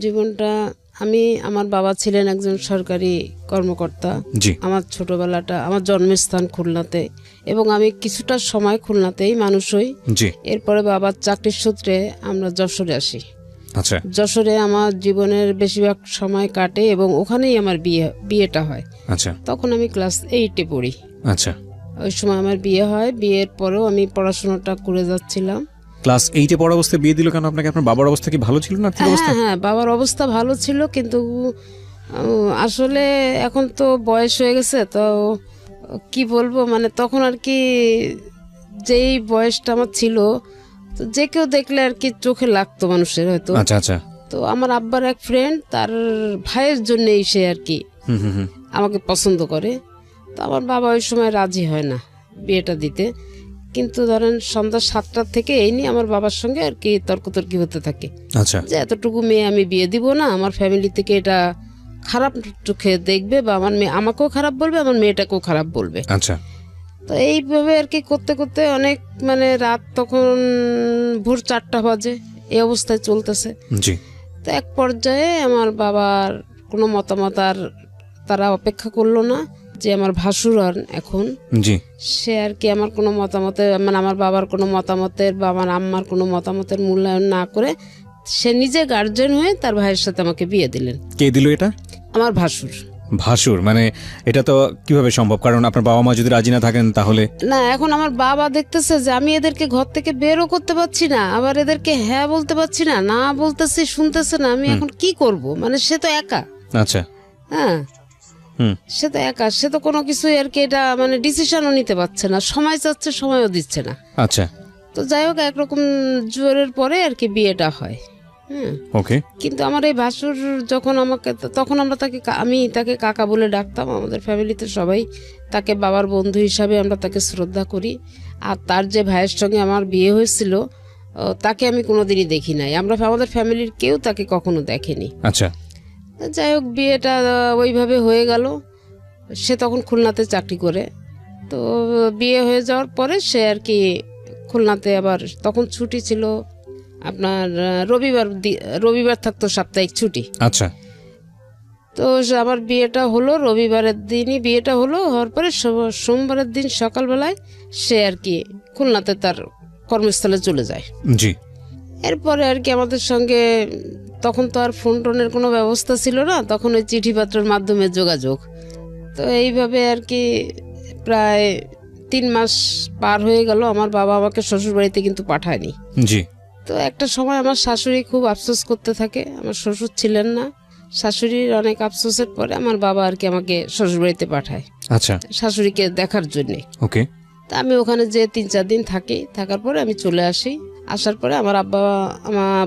জীবনটা আমার বাবা ছিলেন একজন সরকারি কর্মকর্তা। জি। আমার ছোটবেলাটা, আমার জন্মস্থান খুলনাতে, এবং আমি কিছুটা সময় খুলনাতেই মানুষ হই। জি। এরপরে বাবার চাকরির সূত্রে আমরা যশোরে আসি। আচ্ছা। যশোরে আমার জীবনের বেশিরভাগ সময় কাটে এবং ওখানেই আমার বিয়েটা হয়। আচ্ছা। তখন আমি ক্লাস 8-এ পড়ি। আচ্ছা। ওই সময় আমার বিয়ে হয়। বিয়ের পরেও আমি পড়াশোনাটা করে যাচ্ছিলাম। ক্লাস 8-এ পড়া অবস্থায় বিয়ে দিল কেন আপনাকে? আপনার বাবার অবস্থা কি ভালো ছিল না? হ্যাঁ, বাবার অবস্থা ভালো ছিল, কিন্তু আসলে এখন তো বয়স হয়ে গেছে, তো কি বলবো, মানে তখন আর কি যেই বয়সটা আমার ছিল, তো যে কেউ দেখলে আর কি চোখে লাগতো মানুষের হয়তো। আচ্ছা আচ্ছা। তো আমার আব্বার এক ফ্রেন্ড, তার ভাইয়ের জন্যই সে আর কি আমাকে পছন্দ করে। তো আমার বাবা ওই সময় রাজি হয় না বিয়েটা দিতে, কিন্তু ধরেন সন্ধ্যা 7টার থেকে এই নিয়ে আমার বাবার সঙ্গে আর কি তর্কতর্কি হতে থাকে। আচ্ছা। যে এতটুকু মেয়ে আমি বিয়ে দিব না, আমার ফ্যামিলি থেকে এটা খারাপ চোখে দেখবে, বা আমার মেয়ে আমাকেও খারাপ বলবে, আমার মেয়েটাকেও খারাপ বলবে। আচ্ছা। তো এইভাবে আর কি করতে করতে অনেক, মানে রাত তখন ভোর 4টা বাজে, এই অবস্থায় চলতেছে। জি। তো এক পর্যায়ে আমার বাবার কোনো মতামত আর তারা অপেক্ষা করলো না, যে আমার ভাসুর এখন, জি, সে আর কি আমার কোনো মতামতে, মানে আমার বাবার কোনো মতামতের বা আমার আম্মার কোনো মতামতের মূল্যায়ন না করে সে নিজে গার্জেন হয়ে তার ভাইয়ের সাথে আমাকে বিয়ে দিলেন। কে দিল এটা? আমার ভাসুর। ভাসুর মানে এটা তো কিভাবে সম্ভব? কারণ আপনার বাবা মা যদি রাজি না থাকেন তাহলে? না, এখন আমার বাবা দেখতেছে যে আমি এদেরকে ঘর থেকে বেরও করতে পারছি না, আবার এদেরকে হ্যাঁ বলতে পারছি না, না বলতেছি শুনতেছে না, আমি এখন কি করব? মানে সে তো একা। আচ্ছা। হ্যাঁ, সে তো একা, সে তো কোনো কিছুই আর কি এটা মানে ডিসিশনও নিতে পারছে না, সময় চাচ্ছে সময়ও দিচ্ছে না। আচ্ছা। তো যাই হোক, একরকম জোরের পরে আর কি বিয়েটা হয়। ওকে। কিন্তু আমার এই ভাসুর যখন আমাকে, তখন আমি তাকে কাকা বলে ডাকতাম। আমাদের ফ্যামিলিতে সবাই তাকে বাবার বন্ধু হিসাবে আমরা তাকে শ্রদ্ধা করি। আর তার যে ভাইয়ের সঙ্গে আমার বিয়ে হয়েছিল, তাকে আমি কোনোদিনই দেখি নাই, আমাদের ফ্যামিলির কেউ তাকে কখনো দেখেনি। আচ্ছা। যাই হোক, বিয়েটা ওইভাবে হয়ে গেল। সে তখন খুলনাতে চাকরি করে। তো বিয়ে হয়ে যাওয়ার পরে সে আর কি খুলনাতে, আবার তখন ছুটি ছিল আপনার রবিবার থাকতো সাপ্তাহিক ছুটি। আচ্ছা। তো আমার বিয়েটা হলো রবিবারের দিনই, বিয়েটা হওয়ার পরে সোমবারের দিন সকালবেলায় সে আর কি খুলনাতে তার কর্মস্থলে চলে যায়। জি। এরপরে আর কি আমাদের সঙ্গে, তখন তো আর ফোন টোনের কোনো ব্যবস্থা ছিল না, তখন ওই চিঠিপত্রের মাধ্যমে যোগাযোগ। তো এইভাবে আর কি প্রায় 3 মাস পার হয়ে গেল। আমার বাবা আমাকে শ্বশুরবাড়িতে কিন্তু পাঠায়নি। জি। তো একটা সময় আমার শাশুড়ি খুব আফসোস করতে থাকে, আমার শ্বশুর ছিলেন না। শাশুড়ির অনেক আফসোসের পরে আমার বাবা আর কি আমাকে শ্বশুরবাড়িতে পাঠায়। আচ্ছা। শাশুড়িকে দেখার জন্যে। ওকে। তা আমি ওখানে যে 3-4 দিন থাকি, থাকার পরে আমি চলে আসি। আসার পরে আমার আব্বা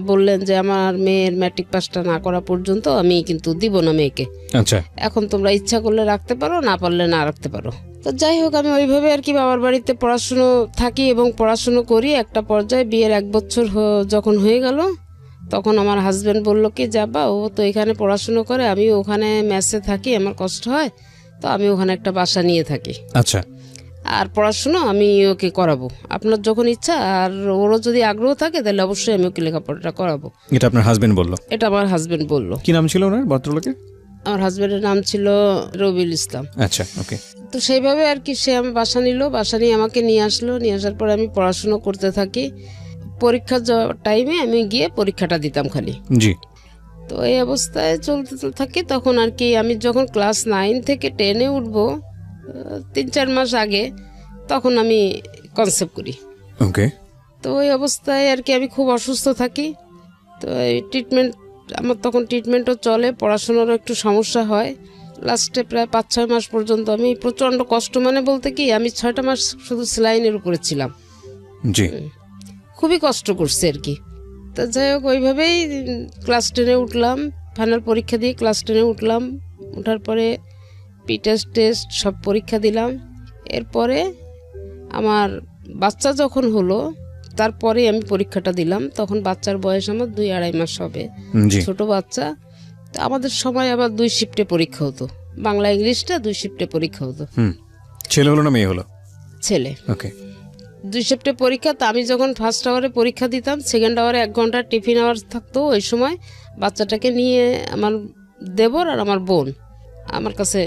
বললেন যে আমার মেয়ের ম্যাট্রিক পাসটা না করা পর্যন্ত আমি কিন্তু দিব না মেয়েকে। আচ্ছা। এখন তোমরা ইচ্ছা করলে রাখতে পারো, না পারলে না রাখতে পারো। তো যাই হোক, আমি ওইভাবে আর কি বাবার বাড়িতে পড়াশুনো থাকি এবং পড়াশুনো করি। একটা পর্যায়ে বিয়ের 1 বছর যখন হয়ে গেল, তখন আমার হাজব্যান্ড বলল কি, যাবা, ও তো এখানে পড়াশুনো করে, আমি ওখানে মেসে থাকি, আমার কষ্ট হয়, তো আমি ওখানে একটা বাসা নিয়ে থাকি। আচ্ছা। আর পড়াশুনো আমি ওকে করাবো, আপনার যখন ইচ্ছা, আর ওরও যদি আগ্রহ থাকে তাহলে অবশ্যই আমি ওকে লেখাপড়াটা করাবো। এটা আপনার হাজবেন্ড বললো? এটা আমার হাজব্যান্ড বলল। কি নাম ছিল ওনার, ভদ্রলোকের? আমার হাজব্যান্ডের নাম ছিল রবিউল ইসলাম। আচ্ছা। ওকে। তো সেইভাবে আর কি সে আমি বাসা নিল, বাসা নিয়ে আমাকে নিয়ে আসলো। নিয়ে আসার পর আমি পড়াশুনো করতে থাকি। পরীক্ষার টাইমে আমি গিয়ে পরীক্ষাটা দিতাম খালি। জি। তো এই অবস্থায় চলতে থাকি। তখন আর কি আমি যখন ক্লাস 9 থেকে 10-এ উঠবো, 3-4 মাস আগে, তখন আমি কনসেপ্ট করি। ওকে। তো ওই অবস্থায় আর কি আমি খুব অসুস্থ থাকি। তো এই আমার তখন ট্রিটমেন্টও চলে, পড়াশোনারও একটু সমস্যা হয়। লাস্টে প্রায় 5-6 মাস পর্যন্ত আমি প্রচণ্ড কষ্ট, মানে বলতে কি, আমি 6টা মাস শুধু সেলাইনের উপরে ছিলাম। জি। খুবই কষ্ট করছে আর কি। তো যাই হোক, ওইভাবেই ক্লাস 10-এ উঠলাম। ফাইনাল পরীক্ষা দিয়ে ক্লাস 10-এ উঠলাম। ওঠার পরে টেস্ট সব পরীক্ষা দিলাম। এরপরে আমার বাচ্চা যখন হলো, তারপরে আমি পরীক্ষাটা দিলাম। তখন বাচ্চার বয়স আমার 2-2.5 মাস হবে, ছোট বাচ্চা। তো আমাদের সময় আবার 2 শিফটে পরীক্ষা হতো, বাংলা ইংলিশটা 2 শিফটে পরীক্ষা হতো। ছেলে হলো না মেয়ে হলো? ছেলে। ওকে। 2 শিফটে পরীক্ষা। তো আমি যখন ফার্স্ট আওয়ারে পরীক্ষা দিতাম, সেকেন্ড আওয়ারে 1 ঘন্টা টিফিন আওয়ার থাকতো। ওই সময় বাচ্চাটাকে নিয়ে আমার দেবর আর আমার বোন আমার কাছে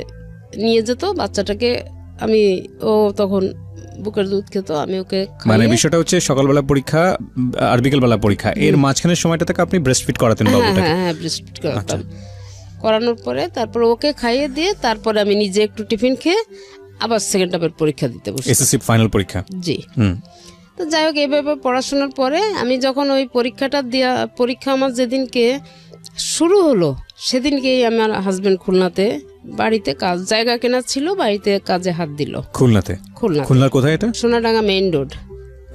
নিয়ে যেত বাচ্চাটাকে। ও তখন বুকের দুধ খেত, আমি ওকে মানে বিষয়টা হচ্ছে সকালবেলা পরীক্ষা আর বিকেলবেলা পরীক্ষা, এর মাঝখানের সময়টা থেকে আপনি ব্রেস্ট ফিড করাতেন বাবুটাকে? হ্যাঁ, ব্রেস্ট ফিড করাতাম। করানোর পরে তারপর ওকে খাইয়ে দিয়ে তারপরে আমি নিজে একটু টিফিন খেয়ে আবার সেকেন্ড হাফের পরীক্ষা দিতে বসি, এসএসসি ফাইনাল পরীক্ষা। জি। তো যাই হোক, এইভাবে পড়াশোনার পরে আমি যখন ওই পরীক্ষা আমার যেদিনকে শুরু হলো সেদিনকেই আমার হাজবেন্ড খুলনাতে বাড়িতে জায়গা কেনা ছিল, বাড়িতে কাজে হাত দিল। খুলনার কোথায় এটা? সোনাডাঙ্গা মেইন রোড,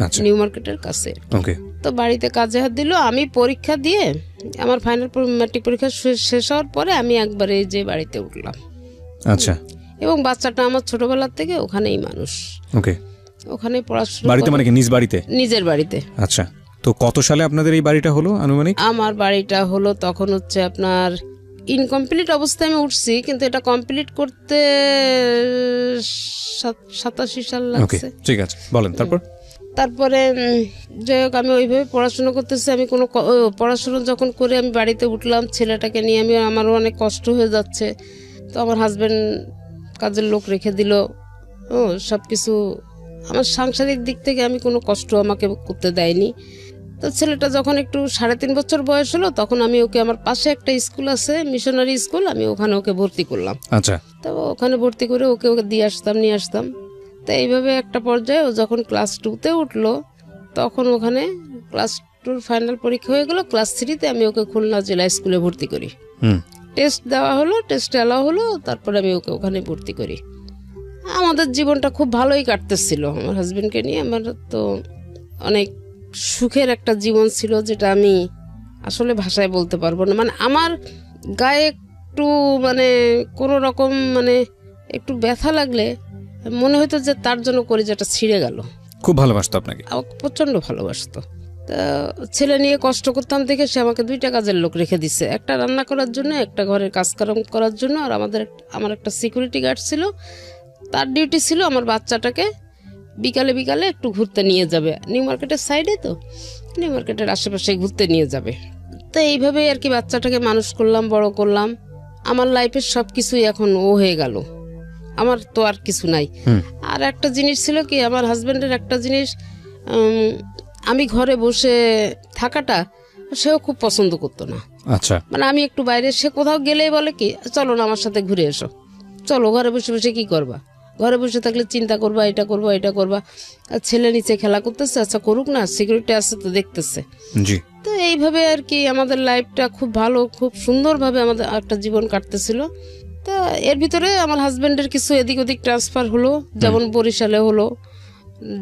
আচ্ছা, নিউ মার্কেটের কাছে। ওকে। তো বাড়িতে কাজে হাত দিল। আমি পরীক্ষা দিয়ে আমার ফাইনাল ম্যাট্রিক পরীক্ষা শেষ হওয়ার পরে আমি একবারে যে বাড়িতে উঠলাম। আচ্ছা। এবং বাচ্চাটা আমার ছোটবেলার থেকে ওখানেই মানুষ, ওকে, ওখানেই পড়াশোনা। বাড়িতে মানে কি নিজ বাড়িতে? নিজের বাড়িতে। আচ্ছা, তো কত সালে আপনাদের এই বাড়িটা হলো আনুমানিক? আমার বাড়িটা হলো তখন হচ্ছে আপনার ইনকমপ্লিট অবস্থায় আমি উঠছি, কিন্তু এটা কমপ্লিট করতে 87 সাল লাগছে। ঠিক আছে, বলেন। তারপরে যাই হোক, আমি ওইভাবে পড়াশোনা করতেছি। আমি কোনো পড়াশোনা যখন করে আমি বাড়িতে উঠলাম, ছেলেটাকে নিয়ে আমারও অনেক কষ্ট হয়ে যাচ্ছে। তো আমার হাজবেন্ড কাজের লোক রেখে দিল। সব কিছু আমার সাংসারিক দিক থেকে আমি কোনো কষ্ট আমাকে করতে দেয়নি। তো ছেলেটা যখন একটু 3.5 বছর বয়স হলো, তখন আমি ওকে, আমার পাশে একটা স্কুল আছে, মিশনারি স্কুল, আমি ওখানে ওকে ভর্তি করলাম। আচ্ছা। তো ওখানে ভর্তি করে ওকে দিয়ে আসতাম, নিয়ে আসতাম। তো এইভাবে একটা পর্যায়ে ও যখন ক্লাস 2-তে উঠলো, তখন ওখানে ক্লাস 2 ফাইনাল পরীক্ষা হয়ে গেল। ক্লাস 3-তে আমি ওকে খুলনা জেলা স্কুলে ভর্তি করি। টেস্ট দেওয়া হলো, টেস্টে এলাও হলো, তারপরে আমি ওকে ওখানে ভর্তি করি। আমাদের জীবনটা খুব ভালোই কাটতেছিল আমার হাজবেন্ডকে নিয়ে। আমার তো অনেক সুখের একটা জীবন ছিল, যেটা আমি আসলে ভাষায় বলতে পারবো না। মানে আমার গায়ে একটু কোনো রকম একটু ব্যথা লাগলে মনে হতো যে তার জন্য কলিজাটা ছিঁড়ে গেল। খুব ভালোবাসতো আপনাকে? প্রচন্ড ভালোবাসতো। তা ছেলে নিয়ে কষ্ট করতাম দেখে সে আমাকে 2টা কাজের লোক রেখে দিছে, একটা রান্না করার জন্য, একটা ঘরের কাজকর্ম করার জন্য। আর আমার একটা সিকিউরিটি গার্ড ছিল, তার ডিউটি ছিল আমার বাচ্চাটাকে বিকালে একটু ঘুরতে নিয়ে যাবে। নিউ মার্কেটের সাইডে, তো নিউ মার্কেটের আশেপাশে ঘুরতে নিয়ে যাবে। তো এইভাবেই আর কি বাচ্চাটাকে মানুষ করলাম, বড় করলাম। আমার লাইফের সব কিছুই এখন ও হয়ে গেল, আমার তো আর কিছু নাই। আর একটা জিনিস ছিল কি, আমার হাজবেন্ডের একটা জিনিস, আমি ঘরে বসে থাকাটা সেও খুব পছন্দ করতো না। আচ্ছা। আমি একটু বাইরে, সে কোথাও গেলেই বলে কি, চলো না আমার সাথে ঘুরে এসো, চলো, ঘরে বসে বসে কি করবা, ঘরে বসে থাকলে চিন্তা করবা, এটা করবা। আর ছেলে নিচে খেলা করতেছে, আচ্ছা করুক না, সিকিউরিটি আছে তো দেখতেছে। জি। তো এইভাবে আর কি আমাদের লাইফটা খুব ভালো, খুব সুন্দরভাবে আমাদের একটা জীবন কাটতেছিল। তা এর ভিতরে আমার হাজবেন্ডের কিছু এদিক ওদিক ট্রান্সফার হলো, যেমন বরিশালে হলো,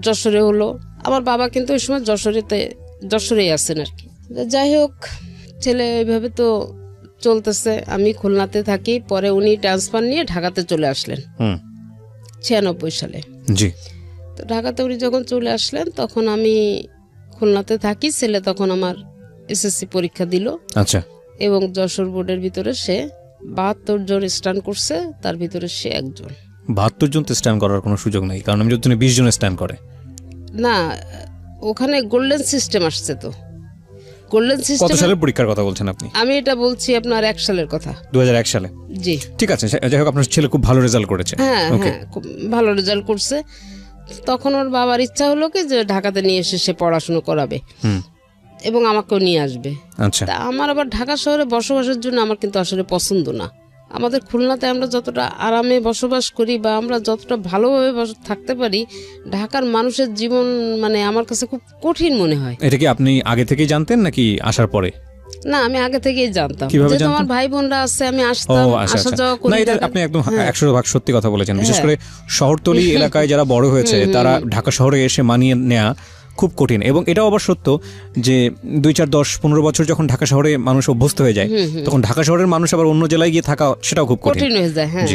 যশোরে হলো। আমার বাবা কিন্তু ওই সময় যশোরেই আছেন আর কি। যাই হোক, ছেলে এইভাবে তো চলতেছে। আমি খুলনাতে থাকি, পরে উনি ট্রান্সফার নিয়ে ঢাকাতে চলে আসলেন 96 সালে। জি। তো ঢাকাতে উনি যখন চলে আসলেন, তখন আমি খুলনাতে থাকি। ছেলে তখন আমার এসএসসি পরীক্ষা দিল। আচ্ছা। এবং যশোর বোর্ডের ভিতরে সে 72 জন স্ট্যান্ড করছে, তার ভিতরে সে একজন। 72 জন তো স্ট্যান্ড করার কোনো সুযোগ নেই, কারণ আমি যদি 20 জন স্ট্যান্ড করে না, ওখানে গোল্ডেন সিস্টেম আসছে। তো গোল্ডেন সিস্টেম। কত সালের পরীক্ষার কথা বলছেন আপনি? আমি এটা বলছি আপনার 1 সালের কথা। 2001 সালে? জি। ঠিক আছে, যাই হোক, আপনার ছেলে খুব ভালো রেজাল্ট করেছে। হ্যাঁ, খুব ভালো রেজাল্ট করছে। তখন ওর বাবার ইচ্ছা হলো কি যে ঢাকাতে নিয়ে এসে সে পড়াশোনা করাবে এবং আমাকেও নিয়ে আসবে। আচ্ছা। তা আমার আবার ঢাকা শহরে বসবাসের জন্য আমার কিন্তু আসলে পছন্দ না। আমাদের খুলনাতে আমরা যতটা আরামে বসবাস করি বা আমরা যতটা ভালোভাবে থাকতে পারি, ঢাকার মানুষের জীবন আমার কাছে খুব কঠিন মনে হয়। এটা কি আপনি আগে থেকেই জানতেন নাকি আসার পরে? না, আমি আগে থেকেই জানতাম। কিভাবে জানতেন? আমার ভাই বোনরা আছে, আমি আসতাম, আসা যাওয়া করি। না, এটা আপনি একদম 100% সত্যি কথা বলেছেন। বিশেষ করে শহরতলি এলাকায় যারা বড় হয়েছে, তারা ঢাকা শহরে এসে মানিয়ে নেওয়া খুব কঠিন। এবং এটাও আবার সত্য যে 2, 4, 10, 15 বছর যখন ঢাকা শহরে মানুষ অভ্যস্ত হয়ে যায়, তখন ঢাকা শহরের মানুষ আবার অন্য জেলায় গিয়ে থাকা, সেটাও খুব কঠিন হয়ে যায়। হ্যাঁ।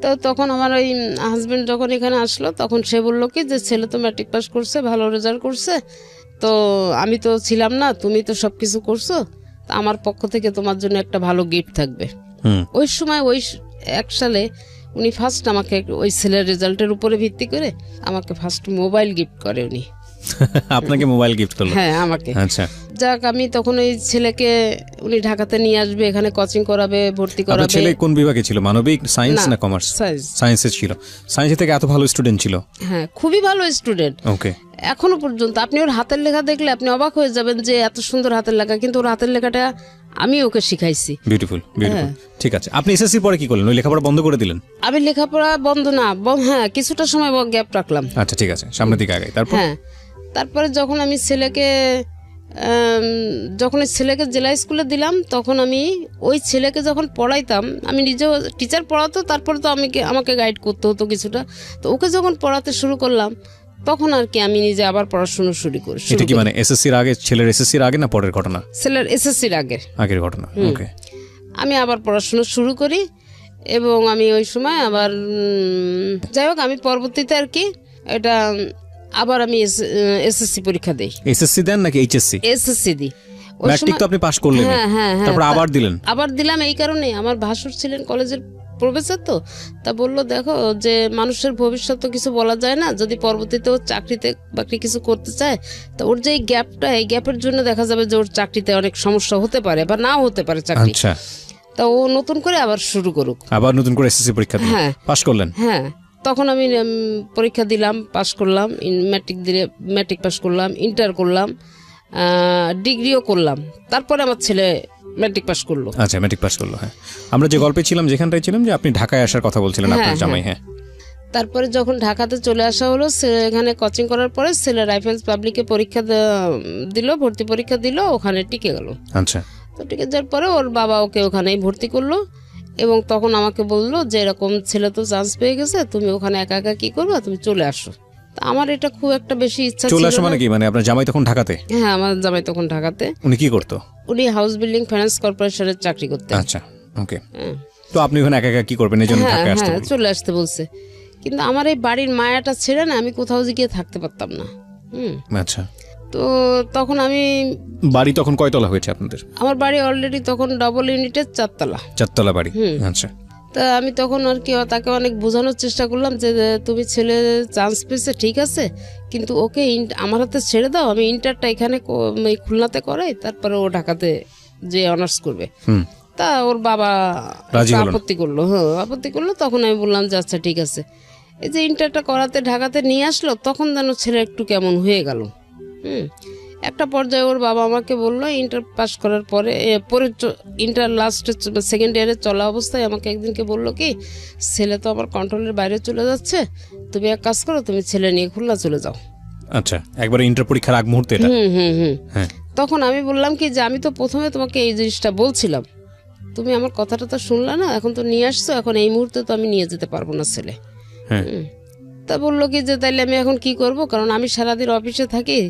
তো তখন আমার ওই হাজবেন্ড যখন এখানে আসলো, তখন সে বললো কি যে ছেলে তো ম্যাট্রিক পাস করছে, ভালো রেজাল্ট করছে, তো আমি তো ছিলাম না, তুমি তো সবকিছু করছো, আমার পক্ষ থেকে তোমার জন্য একটা ভালো গিফট থাকবে। ওই সময় ওই 1 সালে উনি ফার্স্ট আমাকে ওই ছেলের রেজাল্টের উপরে ভিত্তি করে আমাকে ফার্স্ট মোবাইল গিফট করে উনি। আপনাকে মোবাইল গিফট করলো? হ্যাঁ আমাকে। আচ্ছা, যাক আমি তখন ওই ছেলেকে উনি ঢাকাতে নিয়ে আসবে, এখানে কোচিং করাবে, ভর্তি আপনার করাবে। ছেলে কোন বিভাগে ছিল, মানবিক, সায়েন্স না কমার্স? সায়েন্স। সায়েন্সে ছিল। সায়েন্সে থেকে এত ভালো স্টুডেন্ট ছিল? হ্যাঁ খুবই ভালো স্টুডেন্ট ওকে। এখনো পর্যন্ত। আপনি ওর হাতের লেখা দেখলে আপনি অবাক হয়ে যাবেন যে এত সুন্দর হাতের লেখা, কিন্তু ওর হাতের লেখাটা আমি ওকে শিখাইছি। Beautiful, beautiful. ঠিক আছে, আপনি এসএসসি পরে কি করলেন? ওই লেখাপড়া বন্ধ করে দিলেন? আমি লেখাপড়া বন্ধ না, হ্যাঁ কিছুটা সময় গ্যাপ রাখলাম। আচ্ছা ঠিক আছে, সামনের দিকে আগাই। তারপর? হ্যাঁ তারপরে যখন আমি ছেলেকে জেলা স্কুলে দিলাম, তখন আমি ওই ছেলেকে যখন পড়াইতাম, আমি নিজেও টিচার পড়াতো, তারপরে তো আমাকে গাইড করতে হতো কিছুটা। তো ওকে যখন পড়াতে শুরু করলাম, তখন আর কি আমি নিজে আবার পড়াশোনা শুরু করি। এটা কি মানে এসএসসির আগে, ছেলের এসএসসির আগে না পরের ঘটনা? ছেলের এসএসসির আগের ঘটনা। ওকে। আমি আবার পড়াশোনা শুরু করি এবং আমি ওই সময় আবার যাই হোক আমি পরবর্তীতে আর কি এটা আবার আমি এসএসসি পরীক্ষা দেই। এসএসসি দেন নাকি এইচএসসি? এসএসসি দিই। ম্যাট্রিক তো আপনি পাস করলেন? হ্যাঁ। তারপর আবার দিলেন? আবার দিলাম এই কারণে, আমার ভাসুর ছিলেন কলেজের প্রফেসর, তো তা বললো দেখো যে মানুষের ভবিষ্যৎ তো কিছু বলা যায় না, যদি পরবর্তীতে ও চাকরিতে বাকরি কিছু করতে চায়, তো ওর যে এই গ্যাপটা, এই গ্যাপের জন্য দেখা যাবে যে ওর চাকরিতে অনেক সমস্যা হতে পারে বা নাও হতে পারে চাকরি। আচ্ছা। তা ও নতুন করে আবার শুরু করুক। আবার নতুন করে এসএসসি পরীক্ষা দিলেন? হ্যাঁ। পাস করলেন? হ্যাঁ তখন আমি পরীক্ষা দিলাম, পাস করলাম, ম্যাট্রিক পাস করলাম, ইন্টার করলাম, ডিগ্রিও করলাম। তারপরে আমার ছেলে ম্যাট্রিক পাস করলো। আচ্ছা, ম্যাট্রিক পাস করলো। হ্যাঁ, আমরা যে গল্পে ছিলাম, যেখানটায় ছিলাম, যে আপনি ঢাকায় আসার কথা বলছিলেন আপনার জামাই। হ্যাঁ, তারপরে যখন ঢাকাতে চলে আসা হলো, এখানে কোচিং করার পরে ছেলে রাইফেলস পাবলিকে পরীক্ষা দিল, ভর্তি পরীক্ষা দিল, ওখানে টিকে গেল। আচ্ছা। তো টিকে যাওয়ার পরে ওর বাবা ওকে ওখানেই ভর্তি করলো এবং তখন আমাকে বললো যে এরকম ছেলে তো চান্স পেয়ে গেছে, তুমি ওখানে একা একা কি করবে, তুমি চলে আসো। তা আমার এটা খুব একটা বেশি ইচ্ছা ছিল। চলে আসো মানে কি? মানে আপনার জামাই তখন ঢাকাতে? হ্যাঁ আমার জামাই তখন ঢাকাতে। উনি কি করতো? উনি হাউস বিল্ডিং ফাইন্যান্স কর্পোরেশনের চাকরি করতেন। আচ্ছা, ওকে। তো আপনি ওখানে একা একা কি করবেন, এই জন্য ঢাকায় আসতে বললেন? চলে আসতে বলছে, কিন্তু আমার এই বাড়ির মায়াটা ছেড়ে না আমি কোথাও গিয়ে থাকতে পারতাম না। আচ্ছা। তো তখন আমি বাড়ি তখন কয়তলা হয়েছে আপনাদের? আমার বাড়ি অলরেডি তখন ডবল ইউনিটের 4 তলা। 4 তলা বাড়ি। আচ্ছা। তা আমি তখন আর কি তাকে অনেক বোঝানোর চেষ্টা করলাম যে তুমি ছেলে চান্স পেয়েছে ঠিক আছে, কিন্তু ওকে আমার হাতে ছেড়ে দাও, আমি ইন্টারটা এখানে খুলনাতে করাই, তারপরে ও ঢাকাতে যে অনার্স করবে। তা ওর বাবা আপত্তি করলো। হ্যাঁ আপত্তি করলো। তখন আমি বললাম যে আচ্ছা ঠিক আছে। এই যে ইন্টারটা করাতে ঢাকাতে নিয়ে আসলো, তখন যেন ছেলে একটু কেমন হয়ে গেল। একটা পর্যায়ে ওর বাবা আমাকে বললো, ইন্টার পাস করার পরে ইন্টার লাস্টে সেকেন্ড ইয়ারে চলা অবস্থায় আমাকে একদিনকে বললো কি, ছেলে তো আমার কন্ট্রোলের বাইরে চলে যাচ্ছে, তুমি এক কাজ করো, তুমি ছেলে নিয়ে খুলনা চলে যাও। আচ্ছা, একবার ইন্টার পরীক্ষার আগ মুহূর্তে এটা? হ্যাঁ। তখন আমি বললাম কি যে আমি তো প্রথমে তোমাকে এই জিনিসটা বলছিলাম, তুমি আমার কথাটা তো শুনলা না, এখন তো নিয়ে আসছো, এখন এই মুহূর্তে তো আমি নিয়ে যেতে পারবো না ছেলে। তা বললো কি যে তাইলে আমি এখন কি করব, কারণ আমি সারাদিন অফিসে থাকি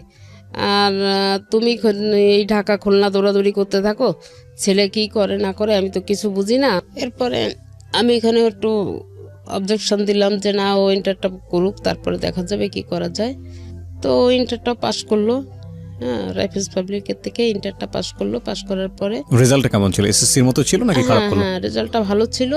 আর তুমি এই ঢাকা খুলনা দৌড়াদৌড়ি করতে থাকো, ছেলে কি করে না করে আমি তো কিছু বুঝি না। এরপরে আমি এখানে একটু অবজেকশন দিলাম যে না, ও ইন্টারটা করুক, তারপরে দেখা যাবে কি করা যায়। তো ইন্টারটা পাস করলো। হ্যাঁ, রাইফেলস পাবলিকের থেকে ইন্টারটা পাস করলো। পাস করার পরে রেজাল্টটা কেমন ছিল? এসএসসির মতো ছিল নাকি খারাপ করলো? হ্যাঁ, রেজাল্টটা ভালো ছিল।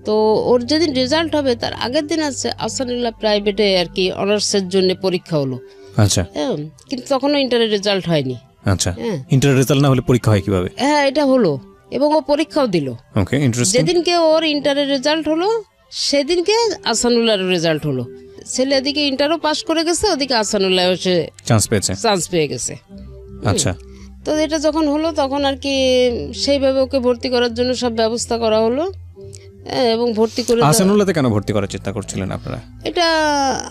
তো ওর যেদিন রেজাল্ট হবে তার আগের দিন আছে আসানুল্লাহ প্রাইভেটে আর কি অনার্সের জন্য পরীক্ষা হলো। আচ্ছা। হ্যাঁ, কিন্তু তখনও ইন্টারের রেজাল্ট হয়নি। আচ্ছা, ইন্টারের রেজাল্ট না হলে পরীক্ষা হয় কিভাবে? হ্যাঁ, এটা হলো এবং ও পরীক্ষাও দিল। ওকে, ইন্টারেস্টিং। যেদিনকে ওর ইন্টারের রেজাল্ট হলো সেদিনকে আসানুল্লাহর রেজাল্ট হলো। ছেলে এদিকে ইন্টারও পাস করে গেছে, ওদিকে আসানুল্লাহ এসে চান্স পেয়ে গেছে। আচ্ছা। তো এটা যখন হলো তখন আর কি সেইভাবে ওকে ভর্তি করার জন্য সব ব্যবস্থা করা হলো এবং ভর্তি করে। আসানুল্লাহতে কেন ভর্তি করার চেষ্টা করছিলেন আপনারা? এটা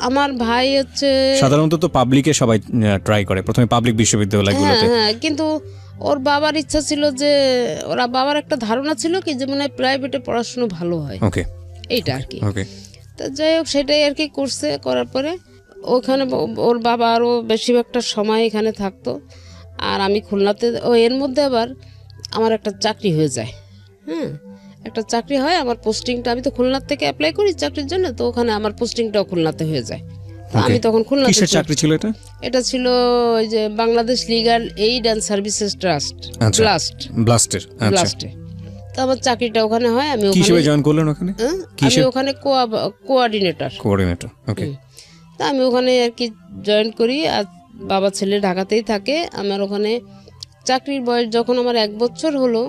আমার ভাই হচ্ছে, সাধারণত তো পাবলিকে সবাই ট্রাই করে, প্রথমে পাবলিক বিশ্ববিদ্যালয়গুলোতে। হ্যাঁ, কিন্তু ওর বাবার ইচ্ছা ছিল যে, ওরা বাবার একটা ধারণা ছিল কি যে মনে হয় প্রাইভেটে পড়াশোনা ভালো হয়। ওকে, এইটা আর কি। ওকে। তা যাই হোক সেটাই আর কি করছে। করার পরে ওখানে ওর বাবা আরও বেশিরভাগটা সময় এখানে থাকতো আর আমি খুলনাতে। এর মধ্যে আবার আমার একটা চাকরি হয়ে যায়। হ্যাঁ, একটা চাকরি হয়, আমার পোস্টিংটা, আমি তো খুলনার থেকে অ্যাপ্লাই করি চাকরির জন্য, তো ওখানে আমার পোস্টিংটাও খুলনাতে হয়ে যায়। আমি তখন খুলনাতে। কিসের চাকরি ছিল এটা? এটা ছিল ওই যে Bangladesh legal aid and services trust, ব্লাস্টে। আচ্ছা। তো তো আমার চাকরিটা ওখানে হয়, আমি কিভাবে জয়েন করলেন ওখানে? আমি ওখানে কোঅর্ডিনেটর। ওকে। তা আমি ওখানে আর কি জয়েন করি। আর বাবা ছেলে ঢাকাতেই থাকে। আমার ওখানে চাকরির বয়স যখন আমার 1 বছর হলো,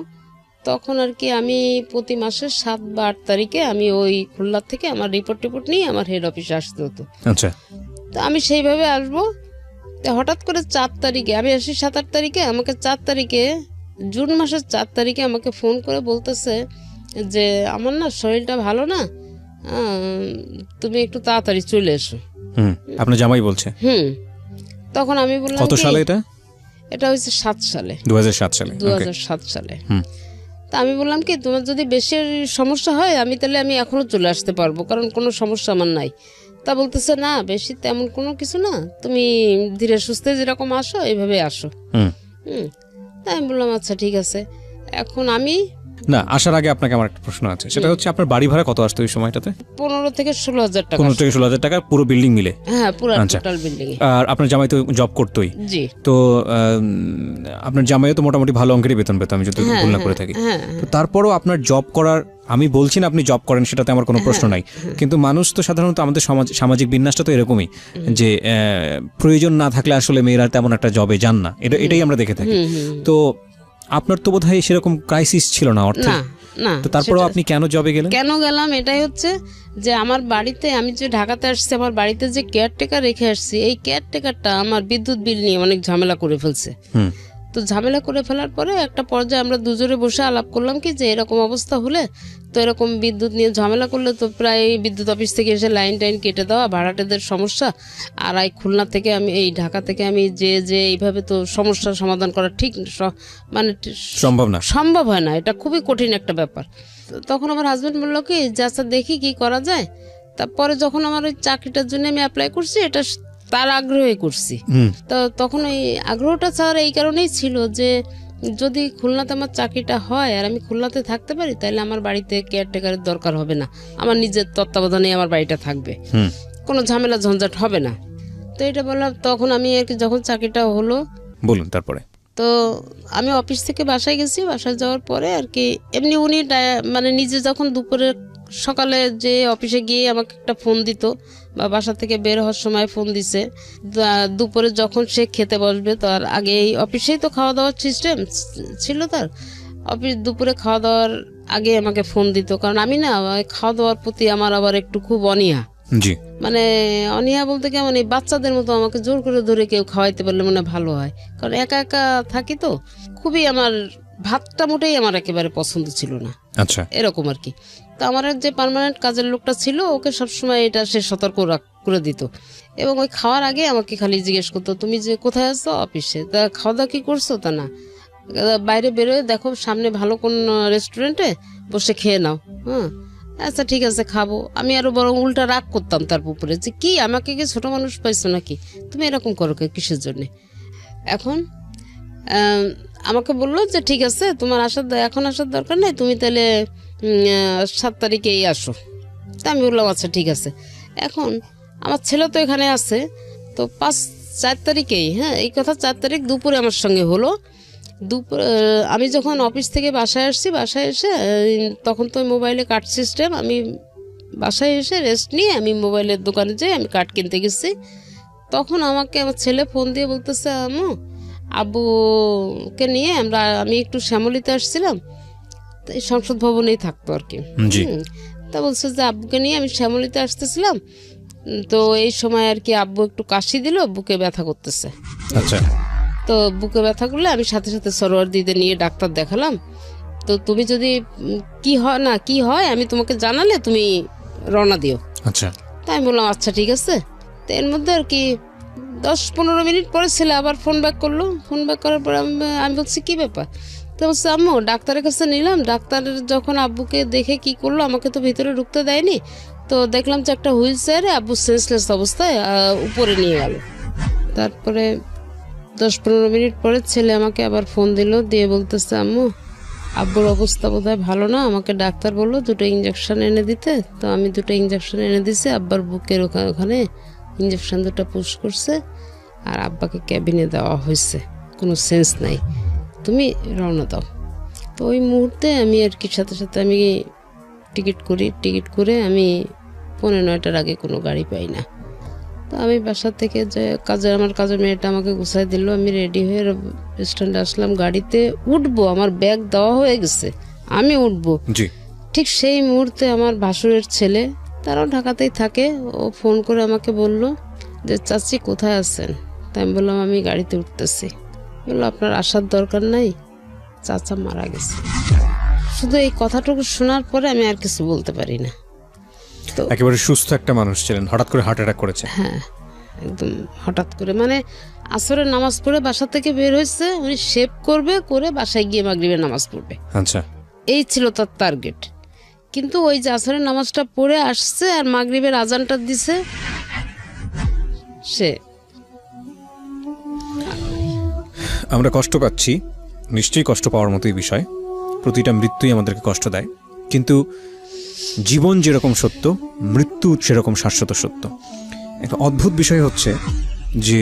তখন আর কি আমি প্রতি মাসের 7 বা 8 তারিখে আমি ওই খুলনা থেকে আমার রিপোর্ট নিয়ে আমার হেড অফিসে আসতে হতো। আচ্ছা। তো আমি সেইভাবে আসবো। তো হঠাৎ করে 4 তারিখে আমি আসি, 7-8 তারিখে আমাকে 4 তারিখে জুন মাসের 4 তারিখে আমাকে ফোন করে বলতেছে যে আমার না শরীরটা ভালো না, তুমি একটু তাড়াতাড়ি চলে এসো। আপনার জামাই বলছে? তখন আমি বললাম কত সালে এটা? এটা হয়েছে 7 সালে, 2007 সালে। 2007 সালে। তা আমি বললাম কি, তোমার যদি বেশি সমস্যা হয় আমি এখনো চলে আসতে পারবো, কারণ কোনো সমস্যা আমার নাই। তা বলতেছে না, বেশি তেমন কোনো কিছু না, তুমি ধীরে সুস্থে যেরকম আসো এইভাবে আসো। তাই আমি বললাম আচ্ছা ঠিক আছে। এখন আমি না, আসার আগে আপনাকে আমার একটা প্রশ্ন আছে, সেটা হচ্ছে আপনার বাড়ি ভাড়া কত আসতো ওই সময়টাতে? 15 থেকে 16,000 টাকা। 15 থেকে 16,000 টাকা পুরো বিল্ডিং মিলে? হ্যাঁ, পুরো টোটাল বিল্ডিং। আর আপনার জামাই তো জব করতোই। জি। তো আপনার জামাইও তো মোটামুটি ভালো অঙ্কেরই বেতন পেত, আমি যদি ভুল না করে থাকি। তো তারপরও আপনার জব করার, আমি বলছি না আপনি জব করেন, সেটাতে আমার কোনো প্রশ্ন নাই, কিন্তু মানুষ তো সাধারণত আমাদের সামাজিক বিন্যাসটা তো এরকমই যে প্রয়োজন না থাকলে আসলে মেয়েরা তেমন একটা জবে যান না, এটাই আমরা দেখে থাকি। তো আপনার তো বোধহয় সেরকম ক্রাইসিস ছিল না অর্থে? না। তো তারপরেও আপনি কেন জবে গেলেন? কেন গেলাম এটাই হচ্ছে যে আমার বাড়িতে, আমি যে ঢাকাতে আসছি, আমার বাড়িতে যে কেয়ারটেকার রেখে আসছি, এই কেয়ারটেকারটা আমার বিদ্যুৎ বিল নিয়ে অনেক ঝামেলা করে ফেলছে। তো ঝামেলা করে ফেলার পরে একটা পর্যায়ে আমরা দুজনে বসে আলাপ করলাম কি, যে এরকম অবস্থা হলে তো এরকম বিদ্যুৎ নিয়ে ঝামেলা করলে তো প্রায় বিদ্যুৎ অফিস থেকে এসে লাইন টাইন কেটে দেওয়া, ভাড়াটেদের সমস্যা, আর এই খুলনা থেকে আমি, এই ঢাকা থেকে আমি যে এইভাবে তো সমস্যার সমাধান করা ঠিক মানে সম্ভব হয় না, এটা খুবই কঠিন একটা ব্যাপার। তখন আমার হাজব্যান্ড বললো কি, যে আচ্ছা দেখি কি করা যায়। তারপরে যখন আমার ওই চাকরিটার জন্য আমি অ্যাপ্লাই করছি, এটা তার আগ্রহে করছি। তো তখন ওই আগ্রহটা স্যার এই কারণেই ছিল যে যদি খুলনাতে আমার চাকরিটা হয় আর আমি খুলনাতে থাকতে পারি, তাহলে আমার বাড়িতে কেয়ারটেকারের দরকার হবে না, আমার নিজের তত্ত্বাবধানে আমার বাড়িটা থাকবে, কোনো ঝামেলা ঝঞ্ঝাট হবে না। তো এটা বললাম। তখন আমি আর কি, যখন চাকরিটা হলো, বলুন তারপরে। তো আমি অফিস থেকে বাসায় গেছি। বাসায় যাওয়ার পরে আর কি এমনি উনি মানে নিজে যখন দুপুরে সকালে যে অফিসে গিয়ে আমাকে একটা ফোন দিত, বা বাসা থেকে বের হওয়ার সময় ফোন দিছে, দুপুরে যখন সে খেতে বসবে তার আগে, এই অফিসেই তো খাওয়া দাওয়ার সিস্টেম ছিল তার, অফিস দুপুরে খাওয়া দাওয়ার আগে আমাকে ফোন দিত। কারণ আমি না খাওয়া দাওয়ার প্রতি আমার আবার একটু খুব অনীহা। জি। মানে অনীহা বলতে কেমন, এই বাচ্চাদের মতো আমাকে জোর করে ধরে কেউ খাওয়াইতে পারলে মনে ভালো হয়, কারণ একা একা থাকি তো। খুবই আমার ভাতটা মোটেই আমার একেবারে পছন্দ ছিল না। আচ্ছা, এরকম আর কি। তো আমার যে পার্মানেন্ট কাজের লোকটা ছিল, ওকে সবসময় এটা সে সতর্ক করে দিত, এবং ওই খাওয়ার আগে আমাকে খালি জিজ্ঞেস করতো, তুমি যে কোথায় আছো? অফিসে। তা খাওয়া দাওয়া কি করছো? তা না, বাইরে বেরোয় দেখো সামনে ভালো কোন রেস্টুরেন্টে বসে খেয়ে নাও। আচ্ছা ঠিক আছে, খাবো। আমি আরো বরং উল্টা রাগ করতাম তার উপরে, যে কি আমাকে কি ছোট মানুষ পাইছো নাকি, তুমি এরকম করো কিসের জন্যে? এখন আমাকে বললো যে ঠিক আছে, তোমার এখন আসার দরকার নেই, তুমি তাহলে 7 তারিখেই আসো। তা আমি বললাম আচ্ছা ঠিক আছে। এখন আমার ছেলে তো এখানে আছে, তো 4 তারিখেই, এই কথা 4 তারিখ দুপুরে আমার সঙ্গে হলো। আমি যখন অফিস থেকে বাসায় আসছি, বাসায় এসে তখন তো মোবাইলে কার্ড সিস্টেম, আমি বাসায় এসে রেস্ট নিয়ে আমি মোবাইলের দোকানে যাই, আমি কার্ড কিনতে গেছি। তখন আমাকে আমার ছেলে ফোন দিয়ে বলতেছে, আব্বুকে নিয়ে আমি একটু শ্যামলীতে আসছিলাম, এই সংসদ ভবনেই থাকতো আর কি। তা বলছে যে আব্বুকে নিয়ে আমি শ্যামলীতে আসতেছিলাম, তো এই সময় আর কি আব্বু একটু কাশি দিল, বুকে ব্যথা করতেছে। আচ্ছা। তো বুকে ব্যথা করলে আমি সাথে সাথে সরোয়ার দিদি নিয়ে ডাক্তার দেখালাম। তো তুমি যদি কি হয় আমি তোমাকে জানালে তুমি রওনা দিও। আচ্ছা। তাই আমি বললাম আচ্ছা ঠিক আছে। তো এর মধ্যে আর কি 10-15 মিনিট পরে ছেলে আবার ফোন ব্যাক করলো। ফোন ব্যাক করার পরে আমি বলছি কি ব্যাপার? তো বলছে আম্মু ডাক্তারের কাছে নিলাম, ডাক্তার যখন আব্বুকে দেখে কি করলো, আমাকে তো ভিতরে ঢুকতে দেয়নি, তো দেখলাম যে একটা হুইল চেয়ারে আব্বু সেন্সলেস অবস্থায় উপরে নিয়ে গেল। তারপরে 10-15 মিনিট পরে ছেলে আমাকে আবার ফোন দিল, দিয়ে বলতেছে আব্বুর অবস্থা বোধহয় ভালো না, আমাকে ডাক্তার বললো 2টো ইঞ্জেকশন এনে দিতে। তো আমি 2টো ইঞ্জেকশন এনে দিছি, আব্বার বুকের ওখানে ইঞ্জেকশন 2টা পুশ করছে, আর আব্বাকে ক্যাবিনে দেওয়া হয়েছে, কোনো সেন্স নাই, তুমি রওনা দাও। তো ওই মুহূর্তে আমি আর কি সাথে সাথে আমি টিকিট করে আমি 9:45 আগে কোনো গাড়ি পাই না। তো আমি বাসা থেকে যে আমার কাজের মেয়েটা আমাকে গুছাই দিল, আমি রেডি হয়ে স্ট্যান্ডে আসলাম, গাড়িতে উঠবো, আমার ব্যাগ দেওয়া হয়ে গেছে, আমি উঠবো। ঠিক সেই মুহূর্তে আমার ভাসুরের ছেলে, তারাও ঢাকাতেই থাকে, ও ফোন করে আমাকে বলল যে চাচি কোথায় আছেন? তাই আমি বললাম আমি গাড়িতে উঠতেছি। বললো আপনার আসার দরকার নাই, চাচা মারা গেছে। শুধু এই কথাটুকু শোনার পরে আমি আর কিছু বলতে পারি না। তো একেবারে সুস্থ একটা মানুষ ছিলেন, হঠাৎ করে হার্ট অ্যাটাক করেছে। হ্যাঁ, একদম হঠাৎ করে, মানে আসরের নামাজ পড়ে বাসা থেকে বের হয়েছে, উনি শেভ করে বাসায় গিয়ে মাগরিবের নামাজ পড়বে। আচ্ছা, এই ছিল তার টার্গেট। কিন্তু ওই যে আসরের নামাজটা পড়ে আসছে আর মাগরিবের আজানটা দিছে, সে আমরা কষ্ট পাচ্ছি, নিশ্চয়ই কষ্ট পাওয়ার মতোই বিষয়, প্রতিটা মৃত্যুই আমাদেরকে কষ্ট দেয়, কিন্তু জীবন যেরকম সত্য, মৃত্যু সেরকম শাশ্বত সত্য। একটা অদ্ভুত বিষয় হচ্ছে যে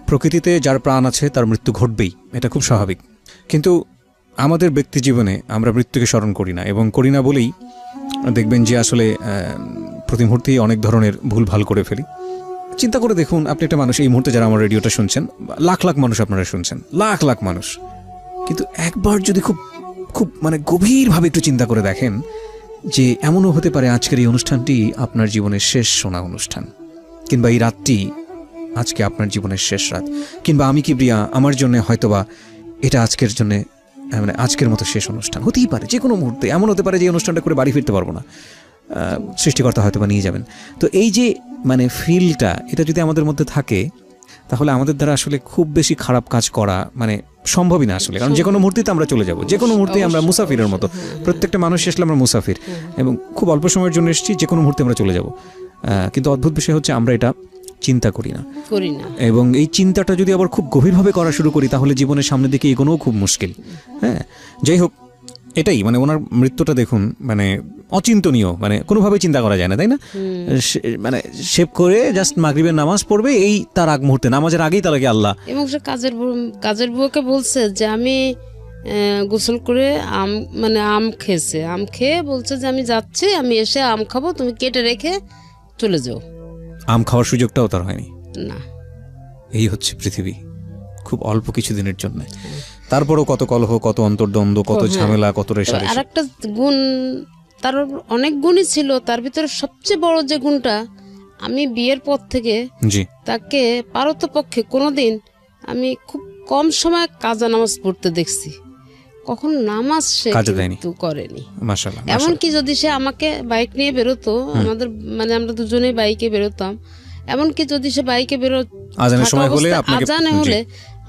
প্রকৃতিতে যার প্রাণ আছে তার মৃত্যু ঘটবেই, এটা খুব স্বাভাবিক। কিন্তু আমাদের ব্যক্তি জীবনে আমরা মৃত্যুকে স্মরণ করি না, এবং করি না বলেই দেখবেন যে আসলে প্রতি মুহূর্তেই অনেক ধরনের ভুলভাল করে ফেলি। চিন্তা করে দেখুন, আপনি একটা মানুষ, এই মুহূর্তে যারা আমার রেডিওটা শুনছেন, লাখ লাখ মানুষ আপনারা শুনছেন, লাখ লাখ মানুষ, কিন্তু একবার যদি খুব খুব মানে গভীরভাবে একটু চিন্তা করে দেখেন যে এমনও হতে পারে আজকের এই অনুষ্ঠানটি আপনার জীবনের শেষ শোনা অনুষ্ঠান, কিংবা এই রাতটি আজকে আপনার জীবনের শেষ রাত, কিংবা আমি কিবরিয়া আমার জন্য হয়তোবা এটা আজকের জন্য মানে আজকের মতো শেষ অনুষ্ঠান হতেই পারে। যে কোনো মুহূর্তে এমন হতে পারে যে অনুষ্ঠানটা করে বাড়ি ফিরতে পারবো না, সৃষ্টিকর্তা হয়তো বা নিয়ে যাবেন। তো এই যে মানে ফিলটা, এটা যদি আমাদের মধ্যে থাকে তাহলে আমাদের দ্বারা আসলে খুব বেশি খারাপ কাজ করা মানে সম্ভবই না আসলে, কারণ যে কোনো মুহূর্তেই আমরা চলে যাব, যে কোনো মুহূর্তে আমরা মুসাফিরের মতো, প্রত্যেকটা মানুষ আসলে আমরা মুসাফির, এবং খুব অল্প সময়ের জন্য এসেছি, যে কোনো মুহূর্তে আমরা চলে যাব। কিন্তু অদ্ভুত বিষয় হচ্ছে আমরা এটা চিন্তা করি না, এবং এই চিন্তাটা যদি আবার খুব গভীরভাবে করা শুরু করি তাহলে জীবনের সামনের দিকে এগোনোও খুব মুশকিল। হ্যাঁ, যাই হোক, এটাই মানে ওনার মৃত্যুটা দেখুন, মানে অচিন্তনীয়, মানে কোনোভাবেই চিন্তা করা যায় না, তাই না? মানে শেভ করে জাস্ট মাগরিবের নামাজ পড়বে, এই তার আগ মুহূর্তে, নামাজের আগেই তার আগে আল্লাহ। এবং সে কাজের বুয়াকে বলছে যে আমি গোসল করে আম খেয়েছে, আম খেয়ে বলছে যে আমি যাচ্ছি, আমি এসে আম খাবো, তুমি কেটে রেখে চলে যাও। আম খাওয়ার সুযোগটাও তার হয়নি না। এই হচ্ছে পৃথিবী, খুব অল্প কিছুদিনের জন্য। তারপরও কত কলহ, কত অন্তর্দ্বন্দ্ব, কত ঝামেলা, কত রেশারেশি। আর একটা গুণ, তার অনেক গুণই ছিল, তার ভিতরে সবচেয়ে বড় যে গুণটা, আমি বিয়ের পর থেকে তাকে পারতপক্ষে কোনোদিন আমি খুব কম সময় কাজা নামাজ পড়তে দেখছি, কখন নামাজ সে কিন্তু করেনি। মাশাআল্লাহ। এমনকি যদি সে আমাকে বাইক নিয়ে বেরোতো, আমাদের মানে আমরা দুজনেই বাইকে বেরোতাম, এমনকি যদি সে বাইকে আজানে হলে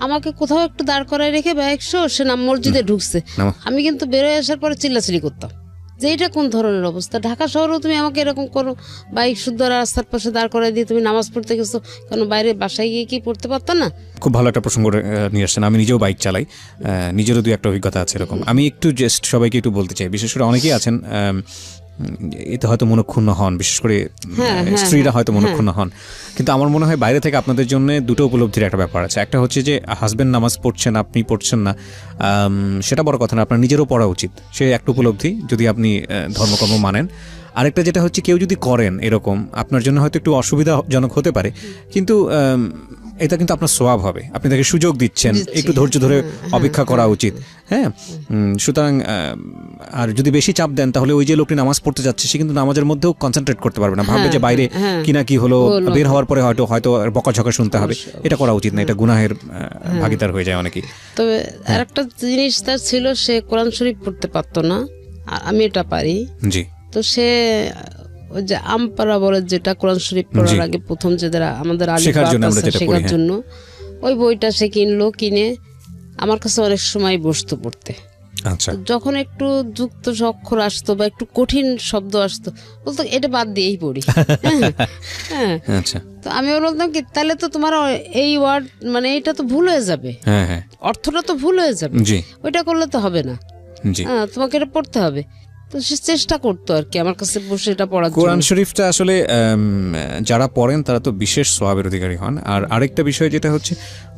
আমাকে কোথাও একটু দাঁড় করায় রেখে বাইক সে মসজিদে ঢুকছে, আমি কিন্তু বেরোয় আসার পরে চিল্লাচিল্লি করতাম যে এটা কোন ধরনের অবস্থা। ঢাকা শহরেও তুমি আমাকে এরকম করো, বাইক শুদ্ধ রাস্তার পাশে দাঁড় করাই দিয়ে তুমি নামাজ পড়তে গেছো, কারণ বাইরে বাসায় গিয়ে কি পড়তে পারতাম না? খুব ভালো একটা প্রসঙ্গ নিয়ে আসছেন। আমি নিজেও বাইক চালাই, নিজেরও দুই একটা অভিজ্ঞতা আছে এরকম। আমি একটু জাস্ট সবাইকে একটু বলতে চাই, বিশেষ করে অনেকেই আছেন এতে হয়তো মনক্ষুণ্ণ হন, বিশেষ করে স্ত্রীরা হয়তো মনক্ষুণ্ণ হন, কিন্তু আমার মনে হয় বাইরে থেকে আপনাদের জন্য দুটো উপলব্ধির একটা ব্যাপার আছে। একটা হচ্ছে যে হাজবেন্ড নামাজ পড়ছেন, আপনি পড়ছেন না, সেটা বড় কথা না, আপনার নিজেরও পড়া উচিত, সে একটা উপলব্ধি যদি আপনি ধর্মকর্ম মানেন। আরেকটা যেটা হচ্ছে কেউ যদি করেন এরকম, আপনার জন্য হয়তো একটু অসুবিধাজনক হতে পারে, কিন্তু এটা কিন্তু আপনার স্বভাব হবে, আপনি তাকে সুযোগ দিচ্ছেন, একটু ধৈর্য ধরে অপেক্ষা করা উচিত। হ্যাঁ, সুতরাং আর যদি বেশি চাপ দেন তাহলে ওই যে লোকটি নামাজ পড়তে যাচ্ছে সে কিন্তু নামাজের মধ্যেও কনসেন্ট্রেট করতে পারবে না, ভাববে যে বাইরে কিনা কি হলো, বের হওয়ার পরে হয়তো বকাঝকা শুনতে হবে। এটা করা উচিত না, এটা গুনাহের ভাগীদার হয়ে যায় অনেকেই। তবে আরেকটা জিনিস তার ছিল, সে কোরআন শরীফ পড়তে পারতো না, আমি এটা পারি। জি। তো সে ওই যে আমপারা বলে, যেটা কোরআন শরীফ পড়ার আগে প্রথম যেটা আমাদের শেখার জন্য ওই বইটা সে কিনে আমার কাছে অনেক সময় বসতো পড়তে। আচ্ছা, যখন একটু যুক্ত অক্ষর আসতো বা একটু কঠিন শব্দ আসতো, বলতো এটা বাদ দিয়েই পড়ি। হ্যাঁ, আচ্ছা। তো আমি বলতাম কি, তাহলে তো তোমার এই ওয়ার্ড মানে এটা তো ভুল হয়ে যাবে, অর্থটা তো ভুল হয়ে যাবে, ওইটা করলে তো হবে না, তোমাকে এটা পড়তে হবে। তো সে চেষ্টা করতো আর কি আমার কাছে বসে এটা পড়ার কোরআন জন্য। শরীফটা আসলে যারা পড়েন তারা তো বিশেষ সওয়াবের অধিকারী হন। আর আরেকটা বিষয় যেটা হচ্ছে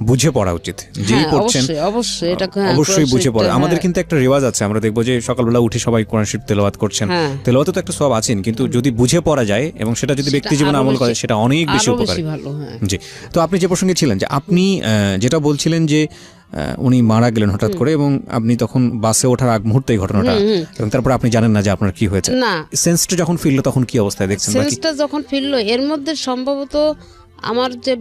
বুঝে পড়া উচিত, যেই হ্যাঁ, পড়ছেন অবশ্যই অবশ্যই এটা অবশ্যই বুঝে পড়া। হ্যাঁ, আমাদের কিন্তু একটা রেওয়াজ আছে, আমরা দেখবো যে সকালবেলা উঠে সবাই কোরআন শরীফ তেলাওয়াত করছেন, হ্যাঁ। তেলাওয়াতে তো একটা সওয়াব আছেন, কিন্তু যদি বুঝে পড়া যায় এবং সেটা যদি ব্যক্তি জীবনে আরো আমল করে বেশি- সেটা অনেক বেশি আরো উপকারী। বেশি ভালো। হ্যাঁ, জি। তো আপনি যে প্রসঙ্গে ছিলেন যে আপনি যেটা বলছিলেন যে উনি মারা গেলেন হঠাৎ করে এবং আপনি তখন বাসে ওঠার আগ মুহূর্তে এই ঘটনাটা, এবং তারপর আপনি জানেন না যে আপনার কি হয়েছে। না সেন্সটা যখন ফিরলো তখন কি অবস্থায় দেখছেন বাকি? সেন্সটা যখন ফিরলো, এর মধ্যে সম্ভবত আমার যে